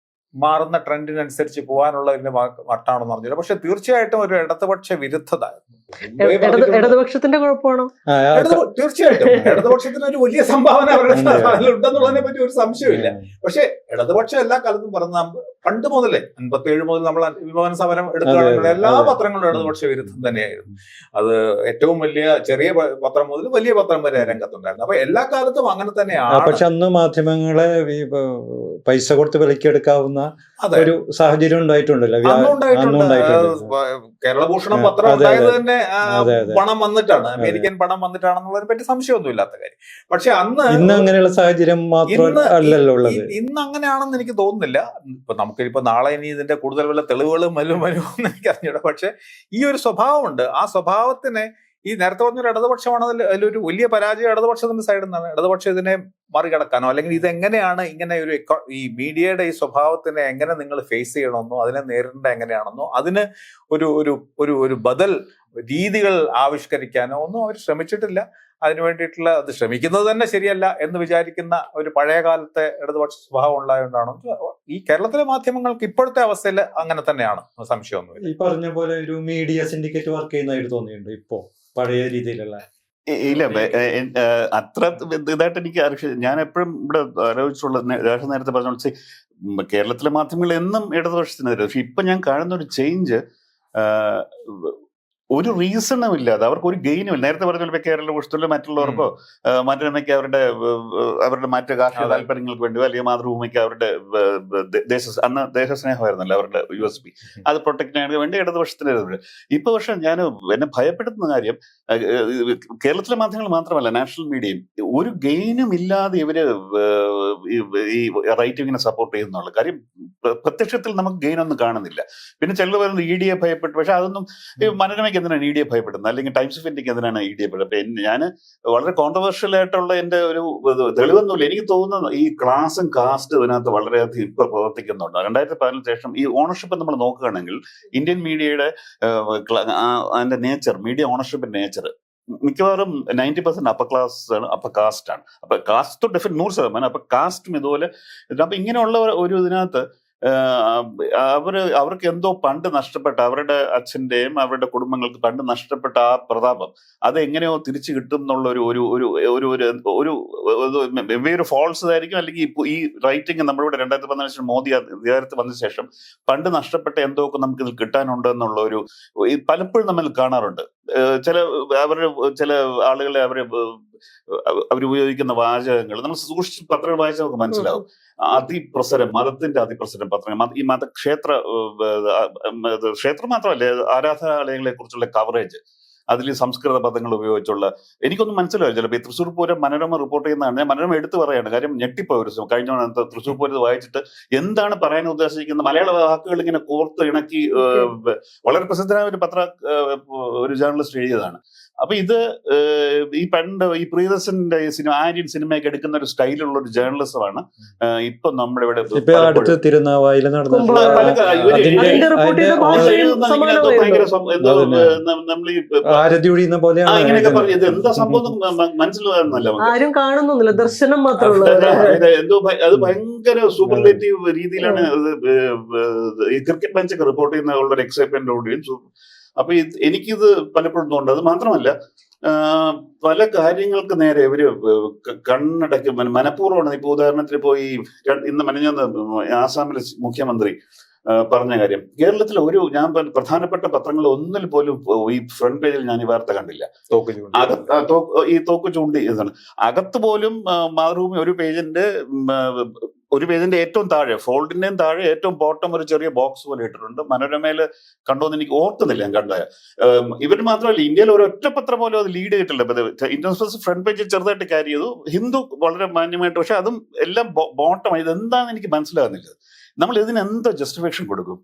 മാറുന്ന ട്രെൻഡിനനുസരിച്ച് പോകാനുള്ളതിന്റെ മട്ടാണെന്ന് പറഞ്ഞില്ല. പക്ഷെ തീർച്ചയായിട്ടും ഒരു ഇടതുപക്ഷ വിരുദ്ധത ഇടതുപക്ഷത്തിന്റെ കുഴപ്പമാണോ? തീർച്ചയായിട്ടും ഇടതുപക്ഷത്തിന് ഒരു വലിയ സംഭാവന അവരുടെ ഉണ്ടെന്നുള്ളതിനെ പറ്റി ഒരു സംശയമില്ല. പക്ഷെ ഇടതുപക്ഷം എല്ലാ കാലത്തും പറഞ്ഞ പണ്ട് മുതലേ 57 മുതൽ നമ്മൾ വിമോചന സമരം എടുക്കുകയാണെങ്കിൽ എല്ലാ പത്രങ്ങളും ഇടതുപക്ഷ വിരുദ്ധം തന്നെയായിരുന്നു. അത് ഏറ്റവും ചെറിയ പത്രം മുതൽ വലിയ പത്രം വരെ രംഗത്തുണ്ടായിരുന്നു. അപ്പൊ എല്ലാ കാലത്തും അങ്ങനെ തന്നെയാണ്. പക്ഷെ അന്ന് മാധ്യമങ്ങളെ പൈസ കൊടുത്ത് വിലക്കെടുക്കാവുന്ന ഒരു സാഹചര്യം ഉണ്ടായിട്ടുണ്ടല്ലോ. കേരളഭൂഷണം പത്രം ഉണ്ടായത് തന്നെ പണം വന്നിട്ടാണ്, അമേരിക്കൻ പണം വന്നിട്ടാണെന്നുള്ളതിനെ പറ്റി സംശയമൊന്നും ഇല്ലാത്ത കാര്യം. പക്ഷെ ഇന്ന് അങ്ങനെയുള്ള സാഹചര്യം മാത്രമല്ലല്ലോ ഉള്ളത്. ഇന്ന് അങ്ങനെയാണെന്ന് എനിക്ക് തോന്നുന്നില്ല. ഇപ്പൊ നമുക്കിപ്പോ നാളെ ഇനി ഇതിന്റെ കൂടുതൽ വല്ല തെളിവുകളും വരുമെന്ന് എനിക്ക് അറിഞ്ഞൂടാ. പക്ഷെ ഈ ഒരു സ്വഭാവമുണ്ട്. ആ സ്വഭാവത്തിനെ ഈ നേരത്തെ പറഞ്ഞൊരു ഇടതുപക്ഷമാണ് അതിലൊരു വലിയ പരാജയം ഇടതുപക്ഷത്തിന്റെ സൈഡിൽ നിന്നാണ്. ഇടതുപക്ഷം ഇതിനെ മറികടക്കാനോ അല്ലെങ്കിൽ ഇതെങ്ങനെയാണ് ഇങ്ങനെ ഈ മീഡിയയുടെ ഈ സ്വഭാവത്തിനെ എങ്ങനെ നിങ്ങൾ ഫേസ് ചെയ്യണമെന്നോ അതിനെ നേരിടേണ്ട എങ്ങനെയാണെന്നോ അതിന് ഒരു ബദൽ രീതികൾ ആവിഷ്കരിക്കാനോ ഒന്നും അവർ ശ്രമിച്ചിട്ടില്ല. അതിനു വേണ്ടിയിട്ടുള്ള അത് ശ്രമിക്കുന്നത് തന്നെ ശരിയല്ല എന്ന് വിചാരിക്കുന്ന ഒരു പഴയ കാലത്തെ ഇടതുപക്ഷ സ്വഭാവം ഉണ്ടായതുകൊണ്ടാണ് ഈ കേരളത്തിലെ മാധ്യമങ്ങൾക്ക് ഇപ്പോഴത്തെ അവസ്ഥയിൽ അങ്ങനെ തന്നെയാണ്, സംശയമൊന്നുമില്ല. ഈ പറഞ്ഞ പോലെ ഒരു മീഡിയ സിൻഡിക്കേറ്റ് വർക്ക് ചെയ്യുന്നതായിട്ട് തോന്നിയിട്ടുണ്ട് ഇപ്പോ പഴയ രീതിയിലുള്ള? ഇല്ല, അത്ര ഇതായിട്ട് എനിക്ക് ഞാൻ എപ്പോഴും ഇവിടെ ആലോചിച്ചുള്ള നേരത്തെ പറഞ്ഞ കേരളത്തിലെ മാധ്യമങ്ങൾ എന്നും ഇടതുപക്ഷത്തിനെതിരെ. പക്ഷെ ഇപ്പൊ ഞാൻ കാണുന്ന ഒരു ചേഞ്ച് ഒരു റീസണും ഇല്ലാതെ അവർക്ക് ഒരു ഗെയിനും ഇല്ല. നേരത്തെ പറഞ്ഞ കേരള പുസ്തകത്തിലോ മറ്റുള്ളവർക്കോ മനോരമയ്ക്ക് അവരുടെ മറ്റ് കാർഷിക താല്പര്യങ്ങൾക്ക് വേണ്ടിയോ അല്ലെങ്കിൽ മാതൃഭൂമിക്ക് അവരുടെ അന്ന് ദേശസ്നേഹമായിരുന്നല്ലോ അവരുടെ USP, അത് പ്രൊട്ടക്ട് ചെയ്യാൻ വേണ്ടി ഇടതുപക്ഷത്തിനെതിരെ. ഇപ്പൊ പക്ഷെ ഞാൻ എന്നെ ഭയപ്പെടുത്തുന്ന കാര്യം കേരളത്തിലെ മാധ്യമങ്ങൾ മാത്രമല്ല നാഷണൽ മീഡിയയും ഒരു ഗെയിനും ഇല്ലാതെ ഇവര് ഈ റൈറ്റ് വിങ്ങിനെ സപ്പോർട്ട് ചെയ്യുന്നുള്ള കാര്യം പ്രത്യക്ഷത്തിൽ നമുക്ക് ഗെയിനൊന്നും കാണുന്നില്ല. പിന്നെ ചിലർ പറയുന്നത് ED ഭയപ്പെട്ടു. പക്ഷെ അതൊന്നും മനോരമയ്ക്ക് എന്തിനാണ് ED ഭയപ്പെടുന്നത്, അല്ലെങ്കിൽ ടൈംസ് ഓഫ് ഇന്ത്യക്ക് എന്തിനാണ് ED ഭയപ്പെടുന്നത്? ഞാൻ വളരെ കോൺട്രവേഴ്ഷ്യൽ ആയിട്ടുള്ള എന്റെ ഒരു തെളിവൊന്നുമില്ല. എനിക്ക് തോന്നുന്നത് ഈ ക്ലാസും കാസ്റ്റ് ഇതിനകത്ത് വളരെയധികം ഇപ്പൊ പ്രവർത്തിക്കുന്നുണ്ട്. 2014 ശേഷം ഈ ഓണർഷിപ്പ് നമ്മൾ നോക്കുകയാണെങ്കിൽ ഇന്ത്യൻ മീഡിയയുടെ അതിന്റെ നേച്ചർ, മീഡിയ ഓണർഷിപ്പിന്റെ നേച്ചർ മിക്കവാറും 90% അപ്പർ ക്ലാസ് ആണ്, അപ്പർ കാസ്റ്റ് ആണ്. അപ്പൊ കാസ്റ്റ് 100%. അപ്പൊ കാസ്റ്റും ഇതുപോലെ. അപ്പൊ ഇങ്ങനെയുള്ള ഒരു ഇതിനകത്ത് അവർക്ക് എന്തോ പണ്ട് നഷ്ടപ്പെട്ട അവരുടെ അച്ഛന്റെയും അവരുടെ കുടുംബങ്ങൾക്ക് പണ്ട് നഷ്ടപ്പെട്ട ആ പ്രതാപം അത് എങ്ങനെയോ തിരിച്ചു കിട്ടും എന്നുള്ള ഒരു ഫോൾസ് ആയിരിക്കും. അല്ലെങ്കിൽ ഈ റൈറ്റിംഗ് നമ്മളിവിടെ 2014 മോദി അധികാരത്തിൽ വന്ന ശേഷം പണ്ട് നഷ്ടപ്പെട്ട എന്തോ ഒക്കെ നമുക്ക് ഇതിൽ കിട്ടാനുണ്ട് എന്നുള്ള ഒരു പലപ്പോഴും നമ്മൾ കാണാറുണ്ട്. ചില ആളുകളെ അവരുപയോഗിക്കുന്ന വാചകങ്ങൾ നമ്മൾ സൂക്ഷിച്ച് പത്രങ്ങൾ വായിച്ചാൽ നമുക്ക് മനസ്സിലാവും. മതത്തിന്റെ അതിപ്രസരം പത്രങ്ങൾ, ഈ ക്ഷേത്രം മാത്രമല്ല ആരാധനാലയങ്ങളെ കുറിച്ചുള്ള കവറേജ്, അതിൽ സംസ്കൃത പദങ്ങൾ ഉപയോഗിച്ചുള്ള എനിക്കൊന്നും മനസ്സിലാവില്ല. ചിലപ്പോൾ ഈ തൃശ്ശൂർ പൂരം മനോരമ റിപ്പോർട്ട് ചെയ്യുന്നതാണ്. ഞാൻ മനോരമ എടുത്തു പറയാണ്, കാര്യം ഞെട്ടിപ്പോയി ഒരു കഴിഞ്ഞ തൃശ്ശൂർ പൂരത്ത് വായിച്ചിട്ട് എന്താണ് പറയാൻ ഉദ്ദേശിക്കുന്നത്. മലയാള വാക്കുകൾ ഇങ്ങനെ കോർത്ത് ഇണക്കി വളരെ പ്രസിദ്ധനായ ഒരു ജേർണലിസ്റ്റ് എഴുതിയതാണ്. അപ്പൊ ഇത് ഈ പ്രിയദർശന്റെ ആര്യൻ സിനിമയൊക്കെ എടുക്കുന്ന ഒരു സ്റ്റൈലുള്ള ഒരു ജേർണലിസമാണ് ഇപ്പൊ നമ്മുടെ ഇവിടെ അടുത്ത് തിരുനാവായിൽ നടന്ന ഇങ്ങനെയൊക്കെ പറഞ്ഞു. ഇത് എന്താ സംഭവം മനസ്സിലാകുന്നല്ല, ആരും കാണുന്നില്ല, ദർശനം മാത്രമേ. എന്തോ അത് ഭയങ്കര സൂപ്പർലേറ്റീവ് രീതിയിലാണ് ഈ ക്രിക്കറ്റ് മാച്ചൊക്കെ റിപ്പോർട്ട് ചെയ്യുന്ന ഒരു എക്സൈറ്റ്മെന്റ് ഓഡിയൻസ്. അപ്പൊ എനിക്കിത് പലപ്പോഴും തോന്നുന്നത്. അത് മാത്രമല്ല പല കാര്യങ്ങൾക്ക് നേരെ ഇവര് കണ്ണടയ്ക്കും, മനഃപൂർവ്വമാണ്. ഇപ്പൊ ഉദാഹരണത്തിന് പോയി ഇന്ന് മെനഞ്ഞാന്ന് ആസാമിലെ മുഖ്യമന്ത്രി പറഞ്ഞ കാര്യം, കേരളത്തിലെ ഞാൻ പ്രധാനപ്പെട്ട പത്രങ്ങൾ ഒന്നിൽ പോലും ഈ ഫ്രണ്ട് പേജിൽ ഞാൻ ഈ വാർത്ത കണ്ടില്ല. ഈ തോക്ക് ചൂണ്ടി ഇതാണ്. അകത്ത് പോലും മാതൃഭൂമി ഒരു പേജിന്റെ ഏറ്റവും താഴെ, ഫോൾഡിന്റെയും താഴെ ഏറ്റവും ബോട്ടം ഒരു ചെറിയ ബോക്സ് പോലെ ഇട്ടിട്ടുണ്ട്. മനോരമയില് കണ്ടോന്ന് എനിക്ക് ഓർക്കുന്നില്ല ഞാൻ കണ്ട. ഇവർ മാത്രമല്ല, ഇന്ത്യയിൽ ഒരു ഒറ്റ പത്രം പോലും അത് ലീഡ് ചെയ്തിട്ടില്ല. ഇന്ത്യൻ എക്സ്പ്രസ് ഫ്രണ്ട് പേജിൽ ചെറുതായിട്ട് ക്യാരി ചെയ്തു, ഹിന്ദു വളരെ മാന്യമായിട്ട്. പക്ഷെ അതും എല്ലാം ബോട്ടം. ഇതെന്താണെന്ന് എനിക്ക് മനസ്സിലാകുന്നില്ല. നമ്മൾ ഇതിന് എന്തോ ജസ്റ്റിഫിക്കേഷൻ കൊടുക്കും?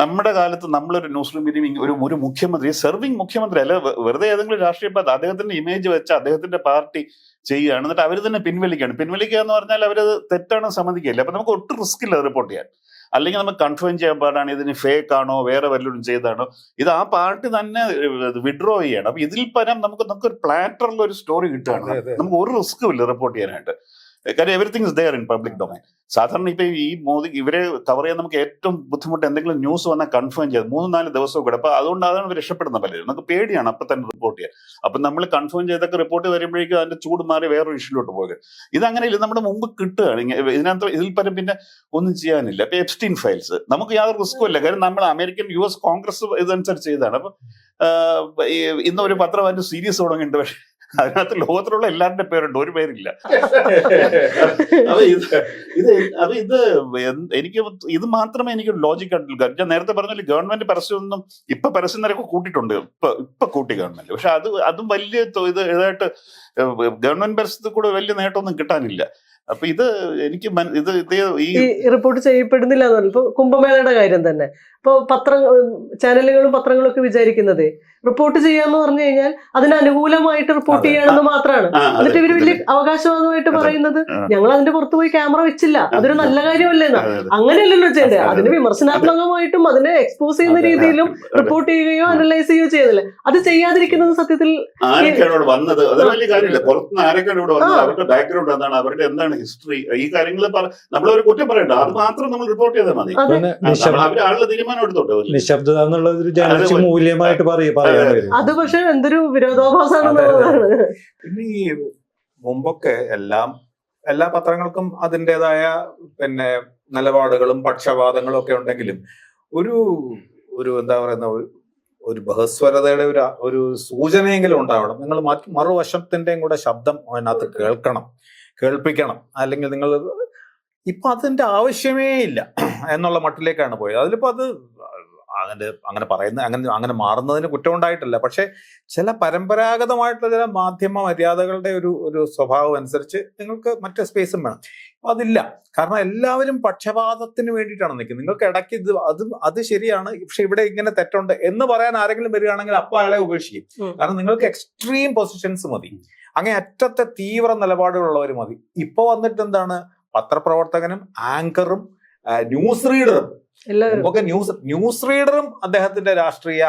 നമ്മുടെ കാലത്ത് നമ്മളൊരു ന്യൂസ് മീഡിയം ഒരു മുഖ്യമന്ത്രി, സെർവിങ് മുഖ്യമന്ത്രി അല്ല, വെറുതെ ഏതെങ്കിലും രാഷ്ട്രീയ പാർട്ടി അദ്ദേഹത്തിന്റെ ഇമേജ് വെച്ച് അദ്ദേഹത്തിന്റെ പാർട്ടി ചെയ്യുകയാണ്, എന്നിട്ട് അവർ തന്നെ പിൻവലിക്കുക എന്ന് പറഞ്ഞാൽ അവരത് തെറ്റാണെന്ന് സമ്മതിക്കില്ല. അപ്പൊ നമുക്ക് ഒട്ടും റിസ്ക് ഇല്ല റിപ്പോർട്ട് ചെയ്യാൻ. അല്ലെങ്കിൽ നമുക്ക് കൺഫേം ചെയ്യാൻ പാടാണ് ഇതിന് ഫേക്ക് ആണോ വേറെ വല്ലതും ചെയ്താണോ. ഇത് ആ പാർട്ടി തന്നെ വിഡ്രോ ചെയ്യണം. അപ്പൊ ഇതിൽ പരം നമുക്കൊരു പ്ലാറ്ററുള്ള ഒരു സ്റ്റോറി കിട്ടുകയാണ്. നമുക്ക് ഒരു റിസ്ക്കും ഇല്ല റിപ്പോർട്ട് ചെയ്യാനായിട്ട്. കാര്യം everything is there in public domain. സാധാരണ ഇപ്പൊ ഈ മോദി ഇവരെ കവർ ചെയ്യാൻ നമുക്ക് ഏറ്റവും ബുദ്ധിമുട്ട് എന്തെങ്കിലും ന്യൂസ് വന്നാൽ കൺഫേം ചെയ്ത് 3-4 ദിവസവും കൂടെ. അപ്പൊ അതുകൊണ്ട് അതാണ് ഇവർ രക്ഷപ്പെടുന്ന പലരും. നമുക്ക് പേടിയാണ് അപ്പൊ തന്നെ റിപ്പോർട്ട് ചെയ്യാൻ. അപ്പൊ നമ്മൾ കൺഫേം ചെയ്തൊക്കെ റിപ്പോർട്ട് വരുമ്പോഴേക്കും അതിന്റെ ചൂട് മാറി വേറൊരു ഇഷ്യൂലോട്ട് പോകുക. ഇതങ്ങനെയില്ല, നമ്മുടെ മുമ്പ് കിട്ടുകയാണ്. ഇതിനകത്ത് ഇതിൽ പരം പിന്നെ ഒന്നും ചെയ്യാനില്ല. ഇപ്പൊ എപ്സ്റ്റീൻ ഫയൽസ് നമുക്ക് യാതൊരു റിസ്ക്കും ഇല്ല. കാര്യം നമ്മൾ അമേരിക്കൻ US കോൺഗ്രസ് ഇതനുസരിച്ച് ചെയ്താണ്. അപ്പൊ ഇന്ന് ഒരു പത്രം അതിന്റെ സീരീസ് തുടങ്ങിയിട്ടുണ്ട്. പക്ഷെ അതിനകത്ത് ലോകത്തിലുള്ള എല്ലാവരുടെ പേരുണ്ട്, ഒരു പേരില്ല. എനിക്ക് ഇത് മാത്രമേ എനിക്ക് ലോജിക് ആയിട്ടില്ല. ഞാൻ നേരത്തെ പറഞ്ഞാൽ ഗവൺമെന്റ് പരസ്യമൊന്നും ഇപ്പൊ പരസ്യം നിരക്ക് കൂട്ടിയിട്ടുണ്ട്, ഇപ്പൊ കൂട്ടി ഗവൺമെന്റ്. പക്ഷെ അതും വലിയ ഇതായിട്ട് ഗവൺമെന്റ് പരസ്യത്തിൽ കൂടെ വലിയ നേട്ടമൊന്നും കിട്ടാനില്ല. അപ്പൊ ഇത് എനിക്ക് ഈ റിപ്പോർട്ട് ചെയ്യപ്പെടുന്നില്ല എന്ന് പറഞ്ഞു. ഇപ്പൊ കുംഭമേളയുടെ കാര്യം തന്നെ ഇപ്പൊ ചാനലുകളും പത്രങ്ങളും ഒക്കെ വിചാരിക്കുന്നത് റിപ്പോർട്ട് ചെയ്യാന്ന് പറഞ്ഞു കഴിഞ്ഞാൽ അതിന് അനുകൂലമായിട്ട് റിപ്പോർട്ട് ചെയ്യാണെന്ന് മാത്രമാണ്. എന്നിട്ട് ഇവര് വലിയ അവകാശവാദമായിട്ട് പറയുന്നത് ഞങ്ങൾ അതിന്റെ പുറത്ത് പോയി ക്യാമറ വെച്ചില്ല, അതൊരു നല്ല കാര്യമല്ലേന്നാ. അങ്ങനെയല്ലല്ലോ ചെയ്യേണ്ടത്. അതിന് വിമർശനാത്മകമായിട്ടും അതിനെ എക്സ്പോസ് ചെയ്യുന്ന രീതിയിലും റിപ്പോർട്ട് ചെയ്യുകയോ അനലൈസ് ചെയ്യുകയോ ചെയ്യുന്നില്ല. അത് ചെയ്യാതിരിക്കുന്നത് സത്യത്തിൽ ആരൊക്കെയാണ് വന്നത്, അത് വലിയ കാര്യമില്ല. പുറത്തുനിന്ന് ആരൊക്കെയാണ് ഇവിടെ വന്നത്, അവരുടെ ബാക്ക്ഗ്രൗണ്ട് എന്താണ്, അവരുടെ എന്താണ് ഹിസ്റ്ററി, ഈ കാര്യങ്ങൾ നമ്മളൊരു കുറ്റം പറയണ്ട. അത് മാത്രം നമ്മൾ റിപ്പോർട്ട് ചെയ്താൽ മതി. അവരാളുടെ തീരുമാനം എടുത്തോട്ടെ. നിശബ്ദത എന്നുള്ളത് മൂല്യമായിട്ട് പറയാൻ. അത് പക്ഷെ എന്തൊരു വിരോധാഭാസമാണെന്നുള്ളതാണ്. പിന്നെ ഈ മുമ്പൊക്കെ എല്ലാ പത്രങ്ങൾക്കും അതിൻ്റെതായ പിന്നെ നിലപാടുകളും പക്ഷപാതങ്ങളും ഒക്കെ ഉണ്ടെങ്കിലും ഒരു എന്താ പറയുന്ന ഒരു ബഹസ്വരതയുടെ ഒരു സൂചനയെങ്കിലും ഉണ്ടാവണം. നിങ്ങൾ മറുവശത്തിന്റെയും കൂടെ ശബ്ദം അതിനകത്ത് കേൾപ്പിക്കണം. അല്ലെങ്കിൽ നിങ്ങൾ ഇപ്പൊ അതിന്റെ ആവശ്യമേ ഇല്ല എന്നുള്ള മട്ടിലേക്കാണ് പോയത്. അതിലിപ്പോ അത് അങ്ങനെ പറയുന്ന അങ്ങനെ മാറുന്നതിന് കുറ്റമുണ്ടായിട്ടില്ല. പക്ഷെ ചില പരമ്പരാഗതമായിട്ടുള്ള ചില മാധ്യമ മര്യാദകളുടെ ഒരു സ്വഭാവം അനുസരിച്ച് നിങ്ങൾക്ക് മറ്റേ സ്പേസും വേണം. അതില്ല. കാരണം എല്ലാവരും പക്ഷപാതത്തിന് വേണ്ടിയിട്ടാണ് നിൽക്കുന്നത്. നിങ്ങൾക്ക് ഇടയ്ക്ക് അത് ശരിയാണ്, പക്ഷെ ഇവിടെ ഇങ്ങനെ തെറ്റുണ്ട് എന്ന് പറയാൻ ആരെങ്കിലും വരികയാണെങ്കിൽ അപ്പൊ അയാളെ ഉപേക്ഷിക്കും. കാരണം നിങ്ങൾക്ക് എക്സ്ട്രീം പൊസിഷൻസ് മതി, അങ്ങനെ അറ്റത്തെ തീവ്ര നിലപാടുകളുള്ളവർ മതി. ഇപ്പൊ വന്നിട്ട് എന്താണ്, പത്രപ്രവർത്തകനും ആങ്കറും ന്യൂസ് റീഡറും ഒക്കെ ന്യൂസ് റീഡറും അദ്ദേഹത്തിന്റെ രാഷ്ട്രീയ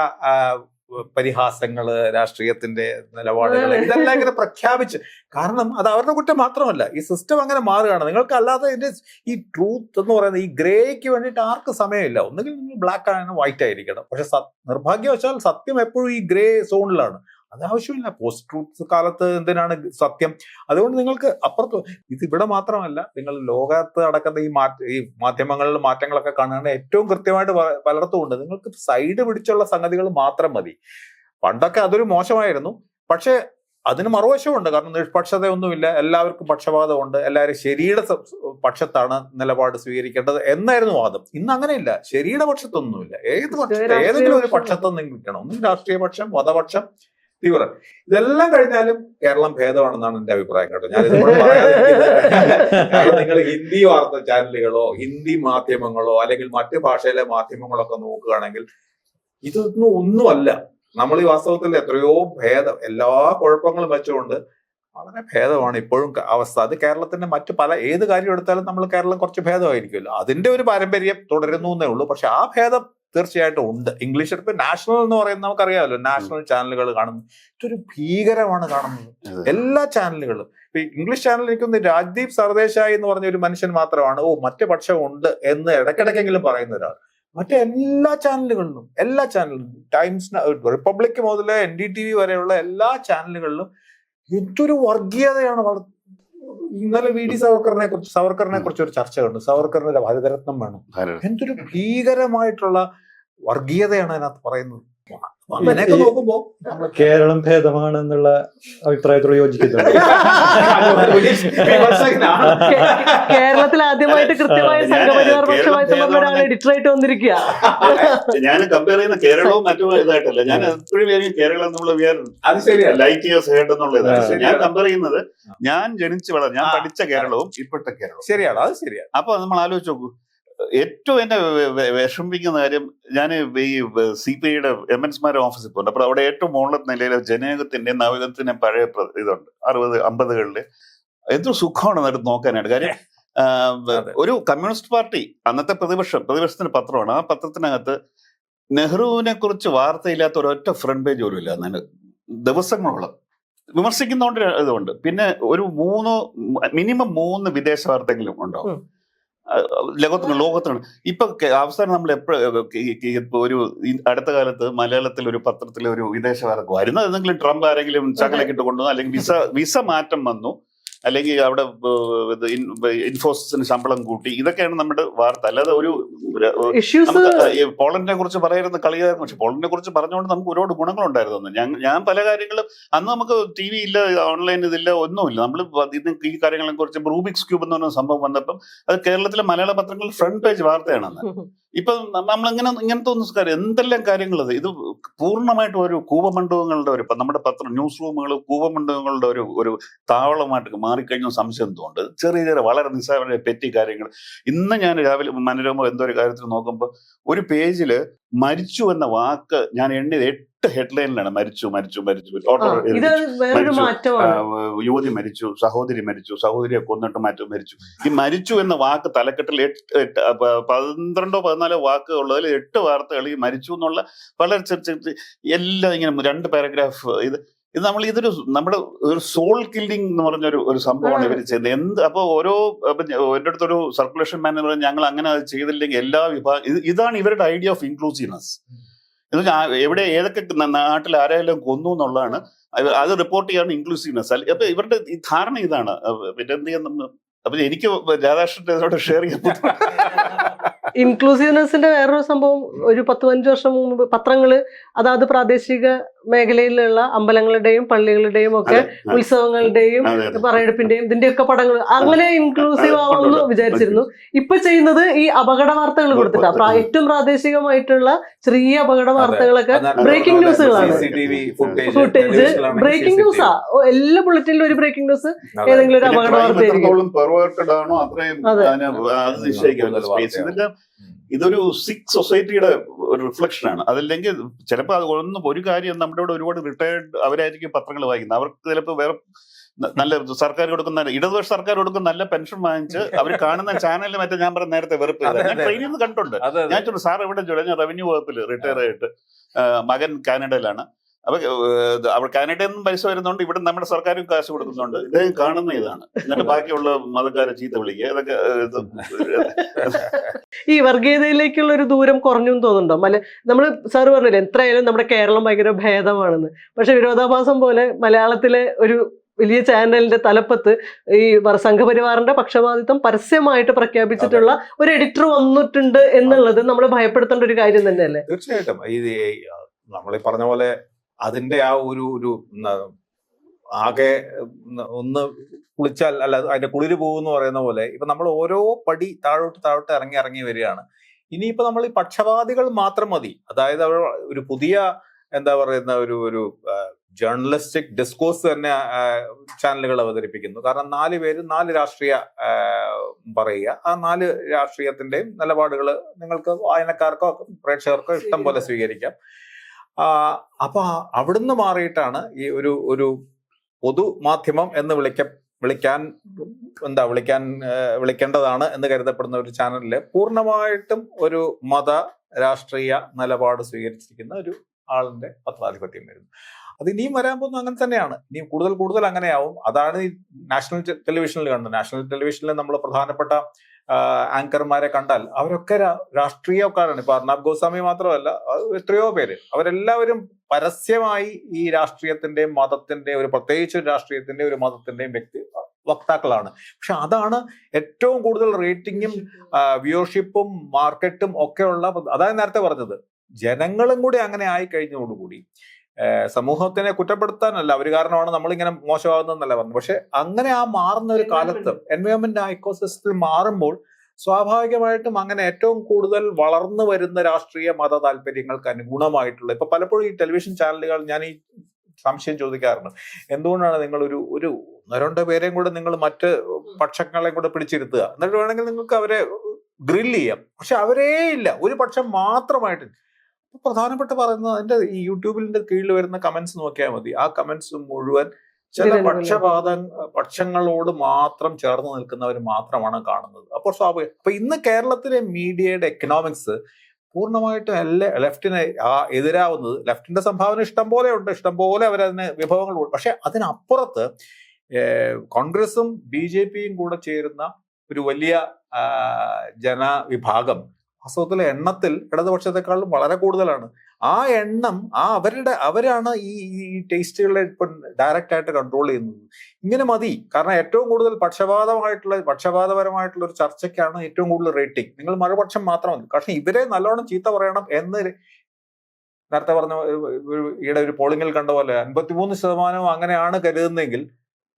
പരിഹാസങ്ങള്, രാഷ്ട്രീയത്തിന്റെ നിലപാടുകൾ ഇതെല്ലാം ഇങ്ങനെ പ്രഖ്യാപിച്ച്. കാരണം അത് അവരുടെ കുറ്റം മാത്രമല്ല, ഈ സിസ്റ്റം അങ്ങനെ മാറുകയാണ്. നിങ്ങൾക്ക് അല്ലാതെ ഇതിന്റെ ഈ ട്രൂത്ത് എന്ന് പറയുന്നത് ഈ ഗ്രേക്ക് വേണ്ടിയിട്ട് ആർക്ക് സമയമില്ല. ഒന്നുകിൽ നിങ്ങൾ ബ്ലാക്ക് ആണ്, വൈറ്റ് ആയിരിക്കണം. പക്ഷെ നിർഭാഗ്യവശാൽ സത്യം എപ്പോഴും ഈ ഗ്രേ സോണിലാണ്. അത് ആവശ്യമില്ല. പോസ്റ്റ് ട്രൂത്ത് കാലത്ത് എന്തിനാണ് സത്യം? അതുകൊണ്ട് നിങ്ങൾക്ക് അപ്പുറത്ത് ഇവിടെ മാത്രമല്ല, നിങ്ങൾ ലോകത്ത് അടക്കുന്ന ഈ മാധ്യമങ്ങളിൽ മാറ്റങ്ങളൊക്കെ കാണുകയാണെങ്കിൽ ഏറ്റവും കൃത്യമായിട്ട് പലർത്തും ഉണ്ട്. നിങ്ങൾക്ക് സൈഡ് പിടിച്ചുള്ള സംഗതികൾ മാത്രം മതി. പണ്ടൊക്കെ അതൊരു മോശമായിരുന്നു. പക്ഷെ അതിന് മറുവശമുണ്ട്. കാരണം നിഷ്പക്ഷതയൊന്നുമില്ല, എല്ലാവർക്കും പക്ഷപാതമുണ്ട്, എല്ലാവരും ശരിയുടെ പക്ഷത്താണ് നിലപാട് സ്വീകരിക്കേണ്ടത് എന്നായിരുന്നു വാദം. ഇന്ന് അങ്ങനെയില്ല. ശരിയുടെ പക്ഷത്തൊന്നുമില്ല. ഏതെങ്കിലും ഒരു പക്ഷത്തൊന്നും നിൽക്കണം. ഒന്നും രാഷ്ട്രീയ പക്ഷം, മതപക്ഷം, തീവ്രം. ഇതെല്ലാം കഴിഞ്ഞാലും കേരളം ഭേദമാണെന്നാണ് എന്റെ അഭിപ്രായം. കേട്ടോ, ഞാനിതുകൂടെ പറയാതിരിക്കുന്നത് നിങ്ങൾ ഹിന്ദി വാർത്താ ചാനലുകളോ ഹിന്ദി മാധ്യമങ്ങളോ അല്ലെങ്കിൽ മറ്റു ഭാഷയിലെ മാധ്യമങ്ങളൊക്കെ നോക്കുകയാണെങ്കിൽ ഇതൊന്നും ഒന്നുമല്ല. നമ്മൾ ഈ വാസ്തവത്തിൽ എത്രയോ ഭേദം, എല്ലാ കുഴപ്പങ്ങളും വെച്ചുകൊണ്ട് വളരെ ഭേദമാണ് ഇപ്പോഴും അവസ്ഥ. അത് കേരളത്തിന്റെ മറ്റു ഏത് കാര്യം എടുത്താലും നമ്മൾ കേരളം കുറച്ച് ഭേദമായിരിക്കുമല്ലോ. അതിന്റെ ഒരു പാരമ്പര്യം തുടരുന്നു എന്നേ ഉള്ളൂ. പക്ഷെ ആ ഭേദം തീർച്ചയായിട്ടും ഉണ്ട്. ഇംഗ്ലീഷ് ഇപ്പൊ നാഷണൽ എന്ന് പറയുന്നത് നമുക്കറിയാമല്ലോ, നാഷണൽ ചാനലുകൾ കാണുന്നു. ഇതൊരു ഭീകരമാണ് കാണുന്നത്. എല്ലാ ചാനലുകളും. ഇപ്പൊ ഇംഗ്ലീഷ് ചാനൽ എനിക്കൊന്ന് രാജ്ദീപ് സർദേശായി എന്ന് പറഞ്ഞ ഒരു മനുഷ്യൻ മാത്രമാണ് മറ്റേ പക്ഷം ഉണ്ട് എന്ന് ഇടയ്ക്കിടയ്ക്കെങ്കിലും പറയുന്ന ഒരാൾ. മറ്റേ എല്ലാ ചാനലുകളിലും ടൈംസ്, റിപ്പബ്ലിക് മുതൽ NDTV വരെയുള്ള എല്ലാ ചാനലുകളിലും എന്തൊരു വർഗീയതയാണ്. ഇന്നലെ VD സവർക്കറിനെ കുറിച്ച് ഒരു ചർച്ച കണ്ടു. സവർക്കറിന് ഭാരതരത്നം വേണം. എന്തൊരു ഭീകരമായിട്ടുള്ള വർഗീയതയാണ് അതിനകത്ത് പറയുന്നത്. അങ്ങനെയൊക്കെ നോക്കുമ്പോ കേരളം ഭേദമാണെന്നുള്ള അഭിപ്രായത്തോട് യോജിക്കുന്നുണ്ട്. കേരളത്തിൽ ആദ്യമായിട്ട് കൃത്യമായ സംഘപരിവാർ പക്ഷമായിട്ട് ഒരാൾ എഡിറ്ററായിട്ട് വന്നിരിക്കുക. ഞാൻ കമ്പയർ ചെയ്യുന്ന കേരളവും മറ്റും ഇതായിട്ടല്ല. ഞാൻ എപ്പോഴും കേരളം അത് ശരിയാണ്, ലൈറ്റ് ഇയേഴ്സ് ഹെഡ് എന്നുള്ള ഇതാണ് ഞാൻ കമ്പയർ ചെയ്യുന്നത്. ഞാൻ ജനിച്ചു വളർന്നു, ഞാൻ പഠിച്ച കേരളവും ഇപ്പോഴത്തെ കേരളവും ശരിയാണ്. അത് ശരിയാണ്. അപ്പൊ നമ്മൾ ആലോചിച്ച് നോക്കൂ. ഏറ്റവും എന്നെ വിഷമിക്കുന്ന കാര്യം, ഞാൻ ഈ CPIയുടെ MNSമാരുടെ ഓഫീസിൽ പോകുന്നുണ്ട്. അപ്പൊ അവിടെ ഏറ്റവും മുകളിലത്തെ നിലയിൽ ജനയുഗത്തിന്റെ നവയുഗത്തിന്റെ പഴയ ഇതുണ്ട്. 60-50കളില് എന്തൊരു സുഖമാണ് അത് നോക്കാനായിട്ട്. കാര്യം ഒരു കമ്മ്യൂണിസ്റ്റ് പാർട്ടി, അന്നത്തെ പ്രതിപക്ഷത്തിന്റെ പത്രമാണ്. ആ പത്രത്തിനകത്ത് നെഹ്റുവിനെ കുറിച്ച് വാർത്തയില്ലാത്ത ഒരൊറ്റ ഫ്രണ്ട് പേജ് പോലും ഇല്ല. ദിവസങ്ങളോളം വിമർശിക്കുന്നതുകൊണ്ട് ഇതുണ്ട്. പിന്നെ ഒരു മിനിമം 3 വിദേശ വാർത്തകളും ഉണ്ടാവും ലോകത്താണ്. ഇപ്പൊ അവസാനം നമ്മൾ എപ്പോഴും ഒരു അടുത്ത കാലത്ത് മലയാളത്തിൽ ഒരു പത്രത്തിൽ ഒരു വിദേശ വാർത്ത വരുന്നത് എന്തെങ്കിലും ട്രംപ് ആരെങ്കിലും ചങ്ങലക്കിട്ട് കൊണ്ടുവന്നു, അല്ലെങ്കിൽ വിസ മാറ്റം വന്നു, അല്ലെങ്കിൽ അവിടെ ഇൻഫോസിസിന് ശമ്പളം കൂട്ടി, ഇതൊക്കെയാണ് നമ്മുടെ വാർത്ത. അല്ലാതെ ഒരു പോളണ്ടിനെ കുറിച്ച് പറയുന്ന കളിയായിരുന്നു. പക്ഷെ പോളണ്ടിനെ കുറിച്ച് പറഞ്ഞുകൊണ്ട് നമുക്ക് ഒരുപാട് ഗുണങ്ങളുണ്ടായിരുന്നു. ഞാൻ പല കാര്യങ്ങളും അന്ന് നമുക്ക് TV ഇല്ല, ഓൺലൈൻ ഇതില്ല, ഒന്നുമില്ല. നമ്മൾ ഈ കാര്യങ്ങളെ കുറിച്ച് റൂബിക്സ് ക്യൂബ് എന്ന് പറഞ്ഞ സംഭവം വന്നപ്പം അത് കേരളത്തിലെ മലയാള പത്രങ്ങളിൽ ഫ്രണ്ട് പേജ് വാർത്തയാണെന്ന്. ഇപ്പൊ ഇങ്ങനത്തെ ഒന്നും കാര്യം എന്തെല്ലാം കാര്യങ്ങൾ ഇത് പൂർണ്ണമായിട്ടും ഒരു കൂപമണ്ഡപങ്ങളുടെ ഇപ്പൊ നമ്മുടെ ന്യൂസ് റൂമുകൾ കൂപമണ്ഡപങ്ങളുടെ ഒരു താവളമായിട്ട് മാറിക്കഴിഞ്ഞ സംശയം തോന്നുന്നുണ്ട്. ചെറിയ ചെറിയ വളരെ നിസ്സാര പെറ്റി കാര്യങ്ങൾ. ഇന്ന് ഞാൻ രാവിലെ മനോരമ എന്തോ ഒരു കാര്യത്തിൽ നോക്കുമ്പോൾ ഒരു പേജില് മരിച്ചു എന്ന വാക്ക് ഞാൻ എണ്ണിയത് 8 ഹെഡ്ലൈനിലാണ്. മരിച്ചു, യുവതി മരിച്ചു, സഹോദരി മരിച്ചു, സഹോദരിയെ കൊന്നിട്ട് മരിച്ചു. ഈ മരിച്ചു എന്ന വാക്ക് തലക്കെട്ടിൽ 12-14 വാക്കുകൾ ഉള്ളതിൽ 8 വാർത്തകൾ ഈ മരിച്ചു എന്നുള്ള വളരെ എല്ലാം ഇങ്ങനെ 2 പാരഗ്രാഫ്. ഇത് നമ്മുടെ ഒരു സോൾ കില്ലിംഗ് എന്ന് പറഞ്ഞൊരു സംഭവമാണ് ഇവർ ചെയ്യുന്നത്. അപ്പൊ എൻ്റെ അടുത്തൊരു സർക്കുലേഷൻ മാനേജർ പറഞ്ഞു, ഞങ്ങൾ അങ്ങനെ അത് ചെയ്തില്ലെങ്കിൽ എല്ലാ വിഭാഗം ഇതാണ് ഇവരുടെ ഐഡിയ ഓഫ് ഇൻക്ലൂസീവ്നെസ്. എവിടെ ഏതൊക്കെ നാട്ടിൽ ആരെങ്കിലും കൊന്നു എന്നുള്ളതാണ് അത് റിപ്പോർട്ട് ചെയ്യാണ് ഇൻക്ലൂസീവ്നെസ്. അപ്പൊ ഇവരുടെ ഈ ധാരണ ഇതാണ്. പിന്നെ എന്ത് ചെയ്യുന്ന അപ്പൊ എനിക്ക് രാധാകൃഷ്ണന്റെ ഇതിനോട് ഷെയർ ചെയ്യാൻ ഇൻക്ലൂസീവ്നെസിന്റെ വേറൊരു സംഭവം, ഒരു 10-15 വർഷം മുമ്പ് പത്രങ്ങള് അതാത് പ്രാദേശിക മേഖലയിലുള്ള അമ്പലങ്ങളുടെയും പള്ളികളുടെയും ഒക്കെ ഉത്സവങ്ങളുടെയും പറയെടുപ്പിന്റെയും ഇതിന്റെയൊക്കെ പടങ്ങൾ അങ്ങനെ ഇൻക്ലൂസീവ് ആവുമെന്ന് വിചാരിച്ചിരുന്നു. ഇപ്പൊ ചെയ്യുന്നത് ഈ അപകട വാർത്തകൾ കൊടുത്തിട്ടാ. ഏറ്റവും പ്രാദേശികമായിട്ടുള്ള ചെറിയ അപകട വാർത്തകളൊക്കെ ബ്രേക്കിംഗ് ന്യൂസുകളാണ്. ഫുട്ടേജ് ബ്രേക്കിംഗ് ന്യൂസാ. എല്ലാ ബുള്ളറ്റിനിലും ഒരു ബ്രേക്കിംഗ് ന്യൂസ്, ഏതെങ്കിലും ഒരു അപകട വാർത്തയായിരിക്കും. ഇതൊരു സിക്ക് സൊസൈറ്റിയുടെ ഒരു റിഫ്ലക്ഷൻ ആണ്. അതല്ലെങ്കിൽ ചിലപ്പോൾ അത് ഒരു കാര്യം നമ്മുടെ ഇവിടെ ഒരുപാട് റിട്ടയർഡ് അവരായിരിക്കും പത്രങ്ങൾ വായിക്കുന്നത്. അവർക്ക് ചിലപ്പോൾ വേറെ നല്ല സർക്കാർ കൊടുക്കുന്ന ഇടതുപക്ഷ സർക്കാർ കൊടുക്കുന്ന നല്ല പെൻഷൻ വാങ്ങിച്ച് അവർ കാണുന്ന ചാനലിൽ ഞാൻ പറഞ്ഞ നേരത്തെ വെറുപ്പ് ഞാൻ ട്രെയിനിൽ നിന്ന് കണ്ടിട്ടുണ്ട്. ഞാൻ ചോദിച്ചു, സാർ എവിടെ ജോലി? ഞാൻ റവന്യൂ വകുപ്പിൽ റിട്ടയർ ആയിട്ട്, മകൻ കാനഡയിലാണ്. അപ്പൊ കാനഡയിൽ നിന്നും പൈസ വരുന്നുണ്ട്, ഇവിടെ നമ്മുടെ സർക്കാരും കാശ് കൊടുക്കുന്നുണ്ട്. ഇദ്ദേഹം കാണുന്ന ഇതാണ്. എന്നിട്ട് ബാക്കിയുള്ള മതക്കാരെ ചീത്ത വിളിക്കുക. ഇതൊക്കെ ഈ വർഗീയതയിലേക്കുള്ള ഒരു ദൂരം കുറഞ്ഞു തോന്നുന്നുണ്ടോ? നമ്മള് സാറ് പറഞ്ഞില്ലേ എത്രയായാലും നമ്മുടെ കേരളം ഭയങ്കര ഭേദമാണെന്ന്. പക്ഷെ വിരോധാഭാസം പോലെ മലയാളത്തിലെ ഒരു വലിയ ചാനലിന്റെ തലപ്പത്ത് ഈ സംഘപരിവാറിന്റെ പക്ഷപാതിത്വം പരസ്യമായിട്ട് പ്രഖ്യാപിച്ചിട്ടുള്ള ഒരു എഡിറ്റർ വന്നിട്ടുണ്ട് എന്നുള്ളത് നമ്മൾ ഭയപ്പെടുത്തേണ്ട ഒരു കാര്യം തന്നെയല്ലേ? തീർച്ചയായിട്ടും. നമ്മളീ പറഞ്ഞ പോലെ അതിന്റെ ആ ഒരു ആകെ ഒന്ന് കുളിച്ചാൽ അല്ല അതിന്റെ കുളിര് പോകുന്ന പറയുന്ന പോലെ ഇപ്പൊ നമ്മൾ ഓരോ പടി താഴോട്ട് ഇറങ്ങി വരികയാണ്. ഇനിയിപ്പോ നമ്മൾ ഈ പക്ഷപാതികൾ മാത്രം മതി. അതായത് അവർ ഒരു പുതിയ എന്താ പറയുന്ന ഒരു ജേർണലിസ്റ്റിക് ഡിസ്കോഴ്സ് തന്നെ ചാനലുകൾ അവതരിപ്പിക്കുന്നു. കാരണം 4 പേര് 4 രാഷ്ട്രീയ പറയുക, ആ 4 രാഷ്ട്രീയത്തിന്റെയും നിലപാടുകൾ നിങ്ങൾക്ക് വായനക്കാർക്കോ പ്രേക്ഷകർക്കോ ഇഷ്ടം പോലെ സ്വീകരിക്കാം. അപ്പൊ അവിടുന്ന് മാറിയിട്ടാണ് ഈ ഒരു പൊതുമാധ്യമം എന്ന് വിളിക്കേണ്ടതാണ് എന്ന് കരുതപ്പെടുന്ന ഒരു ചാനലില് പൂർണ്ണമായിട്ടും ഒരു മത രാഷ്ട്രീയ നിലപാട് സ്വീകരിച്ചിരിക്കുന്ന ഒരു ആളിന്റെ പത്രാധിപത്യം വരുന്നു. അത് ഇനിയും വരാൻ പോകുന്നത് അങ്ങനെ തന്നെയാണ്. ഇനിയും കൂടുതൽ അങ്ങനെയാവും. അതാണ് ഈ നാഷണൽ ടെലിവിഷനിൽ കണ്ടത്. നാഷണൽ ടെലിവിഷനിൽ നമ്മൾ പ്രധാനപ്പെട്ട ആങ്കർമാരെ കണ്ടാൽ അവരൊക്കെ രാഷ്ട്രീയക്കാരാണ്. ഇപ്പൊ അർണബ് ഗോസ്വാമി മാത്രമല്ല, എത്രയോ പേര്, അവരെല്ലാവരും പരസ്യമായി ഈ രാഷ്ട്രീയത്തിന്റെയും മതത്തിന്റെയും പ്രത്യേകിച്ച് രാഷ്ട്രീയത്തിന്റെയും ഒരു മതത്തിന്റെയും വക്താക്കളാണ്. പക്ഷെ അതാണ് ഏറ്റവും കൂടുതൽ റേറ്റിംഗും വ്യൂവർഷിപ്പും മാർക്കറ്റും ഒക്കെ ഉള്ള. അതായത് നേരത്തെ പറഞ്ഞത്, ജനങ്ങളും കൂടി അങ്ങനെ ആയി കഴിഞ്ഞതോടുകൂടി സമൂഹത്തിനെ കുറ്റപ്പെടുത്താനല്ല, അവർ കാരണമാണ് നമ്മളിങ്ങനെ മോശമാകുന്നതെന്നല്ല പറഞ്ഞു. പക്ഷെ അങ്ങനെ മാറുന്ന ഒരു കാലത്ത് എൻവയോൺമെന്റ് ഇക്കോസിസ്റ്റത്തിൽ മാറുമ്പോൾ സ്വാഭാവികമായിട്ടും അങ്ങനെ ഏറ്റവും കൂടുതൽ വളർന്നു വരുന്ന രാഷ്ട്രീയ മത താല്പര്യങ്ങൾക്ക് അനുഗുണമായിട്ടുള്ള ഇപ്പൊ പലപ്പോഴും ഈ ടെലിവിഷൻ ചാനലുകൾ ഞാൻ ഈ സംശയം ചോദിക്കാറുണ്ട്, എന്തുകൊണ്ടാണ് നിങ്ങൾ ഒരു 1-2 പേരെയും കൂടെ നിങ്ങൾ മറ്റ് പക്ഷങ്ങളെ കൂടെ പിടിച്ചിരുത്തുക, എന്നിട്ട് വേണമെങ്കിൽ നിങ്ങൾക്ക് അവരെ ഗ്രിൽ ചെയ്യാം. പക്ഷെ അവരേ ഇല്ല, ഒരു പക്ഷം മാത്രമായിട്ട്. പ്രധാനപ്പെട്ട പറയുന്നത് അതിന്റെ ഈ യൂട്യൂബിന്റെ കീഴിൽ വരുന്ന കമന്റ്സ് നോക്കിയാൽ മതി. ആ കമന്റ്സ് മുഴുവൻ ചില പക്ഷങ്ങളോട് മാത്രം ചേർന്ന് നിൽക്കുന്നവർ മാത്രമാണ് കാണുന്നത്. അപ്പോൾ സ്വാഭാവികം. അപ്പൊ ഇന്ന് കേരളത്തിലെ മീഡിയയുടെ എക്കണോമിക്സ് പൂർണ്ണമായിട്ടും ലെഫ്റ്റിന് എതിരാവുന്നത്. ലെഫ്റ്റിന്റെ സംഭാവന ഇഷ്ടം പോലെ ഉണ്ട്, ഇഷ്ടം പോലെ അവരതിന് വിഭവങ്ങൾ കൊടുക്കും. പക്ഷെ അതിനപ്പുറത്ത് കോൺഗ്രസും BJPയും കൂടെ ചേരുന്ന ഒരു വലിയ ജനവിഭാഗം വാസ്തവത്തിൽ എണ്ണത്തിൽ ഇടതുപക്ഷത്തെക്കാളും വളരെ കൂടുതലാണ്. ആ എണ്ണം അവരാണ് ഈ ടേസ്റ്റുകളെ ഇപ്പം ഡയറക്റ്റ് ആയിട്ട് കൺട്രോൾ ചെയ്യുന്നത്. ഇങ്ങനെ മതി. കാരണം ഏറ്റവും കൂടുതൽ പക്ഷപാതപരമായിട്ടുള്ള ഒരു ചർച്ചയ്ക്കാണ് ഏറ്റവും കൂടുതൽ റേറ്റിംഗ്. നിങ്ങൾ മറുപക്ഷം മാത്രം മതി. കാരണം ഇവരെ നല്ലോണം ചീത്ത പറയണം എന്ന് നേരത്തെ പറഞ്ഞ ഈയിടെ ഒരു പോളിംഗിൽ കണ്ട പോലെ 53% അങ്ങനെയാണ് കരുതുന്നതെങ്കിൽ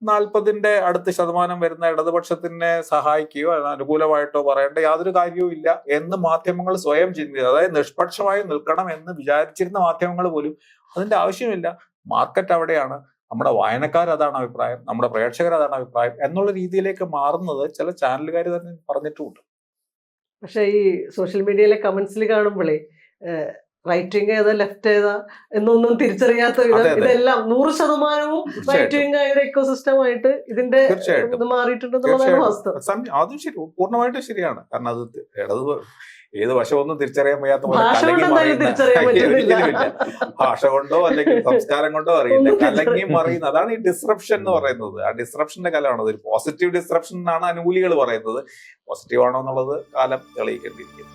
40% അടുത്ത ശതമാനം വരുന്ന ഇടതുപക്ഷത്തിനെ സഹായിക്കുകയോ അനുകൂലമായിട്ടോ പറയേണ്ട യാതൊരു കാര്യവും ഇല്ല എന്ന് മാധ്യമങ്ങൾ സ്വയം ചിന്തിക്കുക. അതായത് നിഷ്പക്ഷമായി നിൽക്കണം എന്ന് വിചാരിച്ചിരുന്ന മാധ്യമങ്ങൾ പോലും അതിന്റെ ആവശ്യമില്ല. മാർക്കറ്റ് അവിടെയാണ്, നമ്മുടെ വായനക്കാർ അതാണ് അഭിപ്രായം, നമ്മുടെ പ്രേക്ഷകർ അതാണ് അഭിപ്രായം എന്നുള്ള രീതിയിലേക്ക് മാറുന്നത് ചില ചാനലുകാർ തന്നെ പറഞ്ഞിട്ടുമുണ്ട്. പക്ഷെ ഈ സോഷ്യൽ മീഡിയയിലെ കമന്റ്സിൽ കാണുമ്പോഴേ റൈറ്റ് വിങ് ഏതാ ലെഫ്റ്റ് ഏതാ എന്നൊന്നും തിരിച്ചറിയാത്ത വിധം ഇതെല്ലാം 100% റൈറ്റ് വിങ് ആയ എക്കോസിസ്റ്റമായിട്ട് ഇതിന്റെ ഇത് മാറിയിട്ടുണ്ടെന്നുള്ളതാണ് വാസ്തവം. അതും ശരി, പൂർണ്ണമായിട്ടും ശരിയാണ്. കാരണം അത് ഏത് വശമൊന്നും തിരിച്ചറിയാൻ വയ്യാത്ത ഭാഷ കൊണ്ടോ അല്ലെങ്കിൽ സംസ്കാരം കൊണ്ടോ അറിയില്ല, കലങ്ങിയും അറിയുന്നത്. അതാണ് ഈ ഡിസ്റപ്ഷൻ എന്ന് പറയുന്നത്. ആ ഡിസ്റപ്ഷന്റെ കാലമാണ്. അതൊരു പോസിറ്റീവ് ഡിസ്റപ്ഷൻ എന്നാണ് അനുകൂലികൾ പറയുന്നത്. പോസിറ്റീവ് ആണോ എന്നുള്ളത് കാലം തെളിയിക്കേണ്ടിയിരിക്കുന്നു.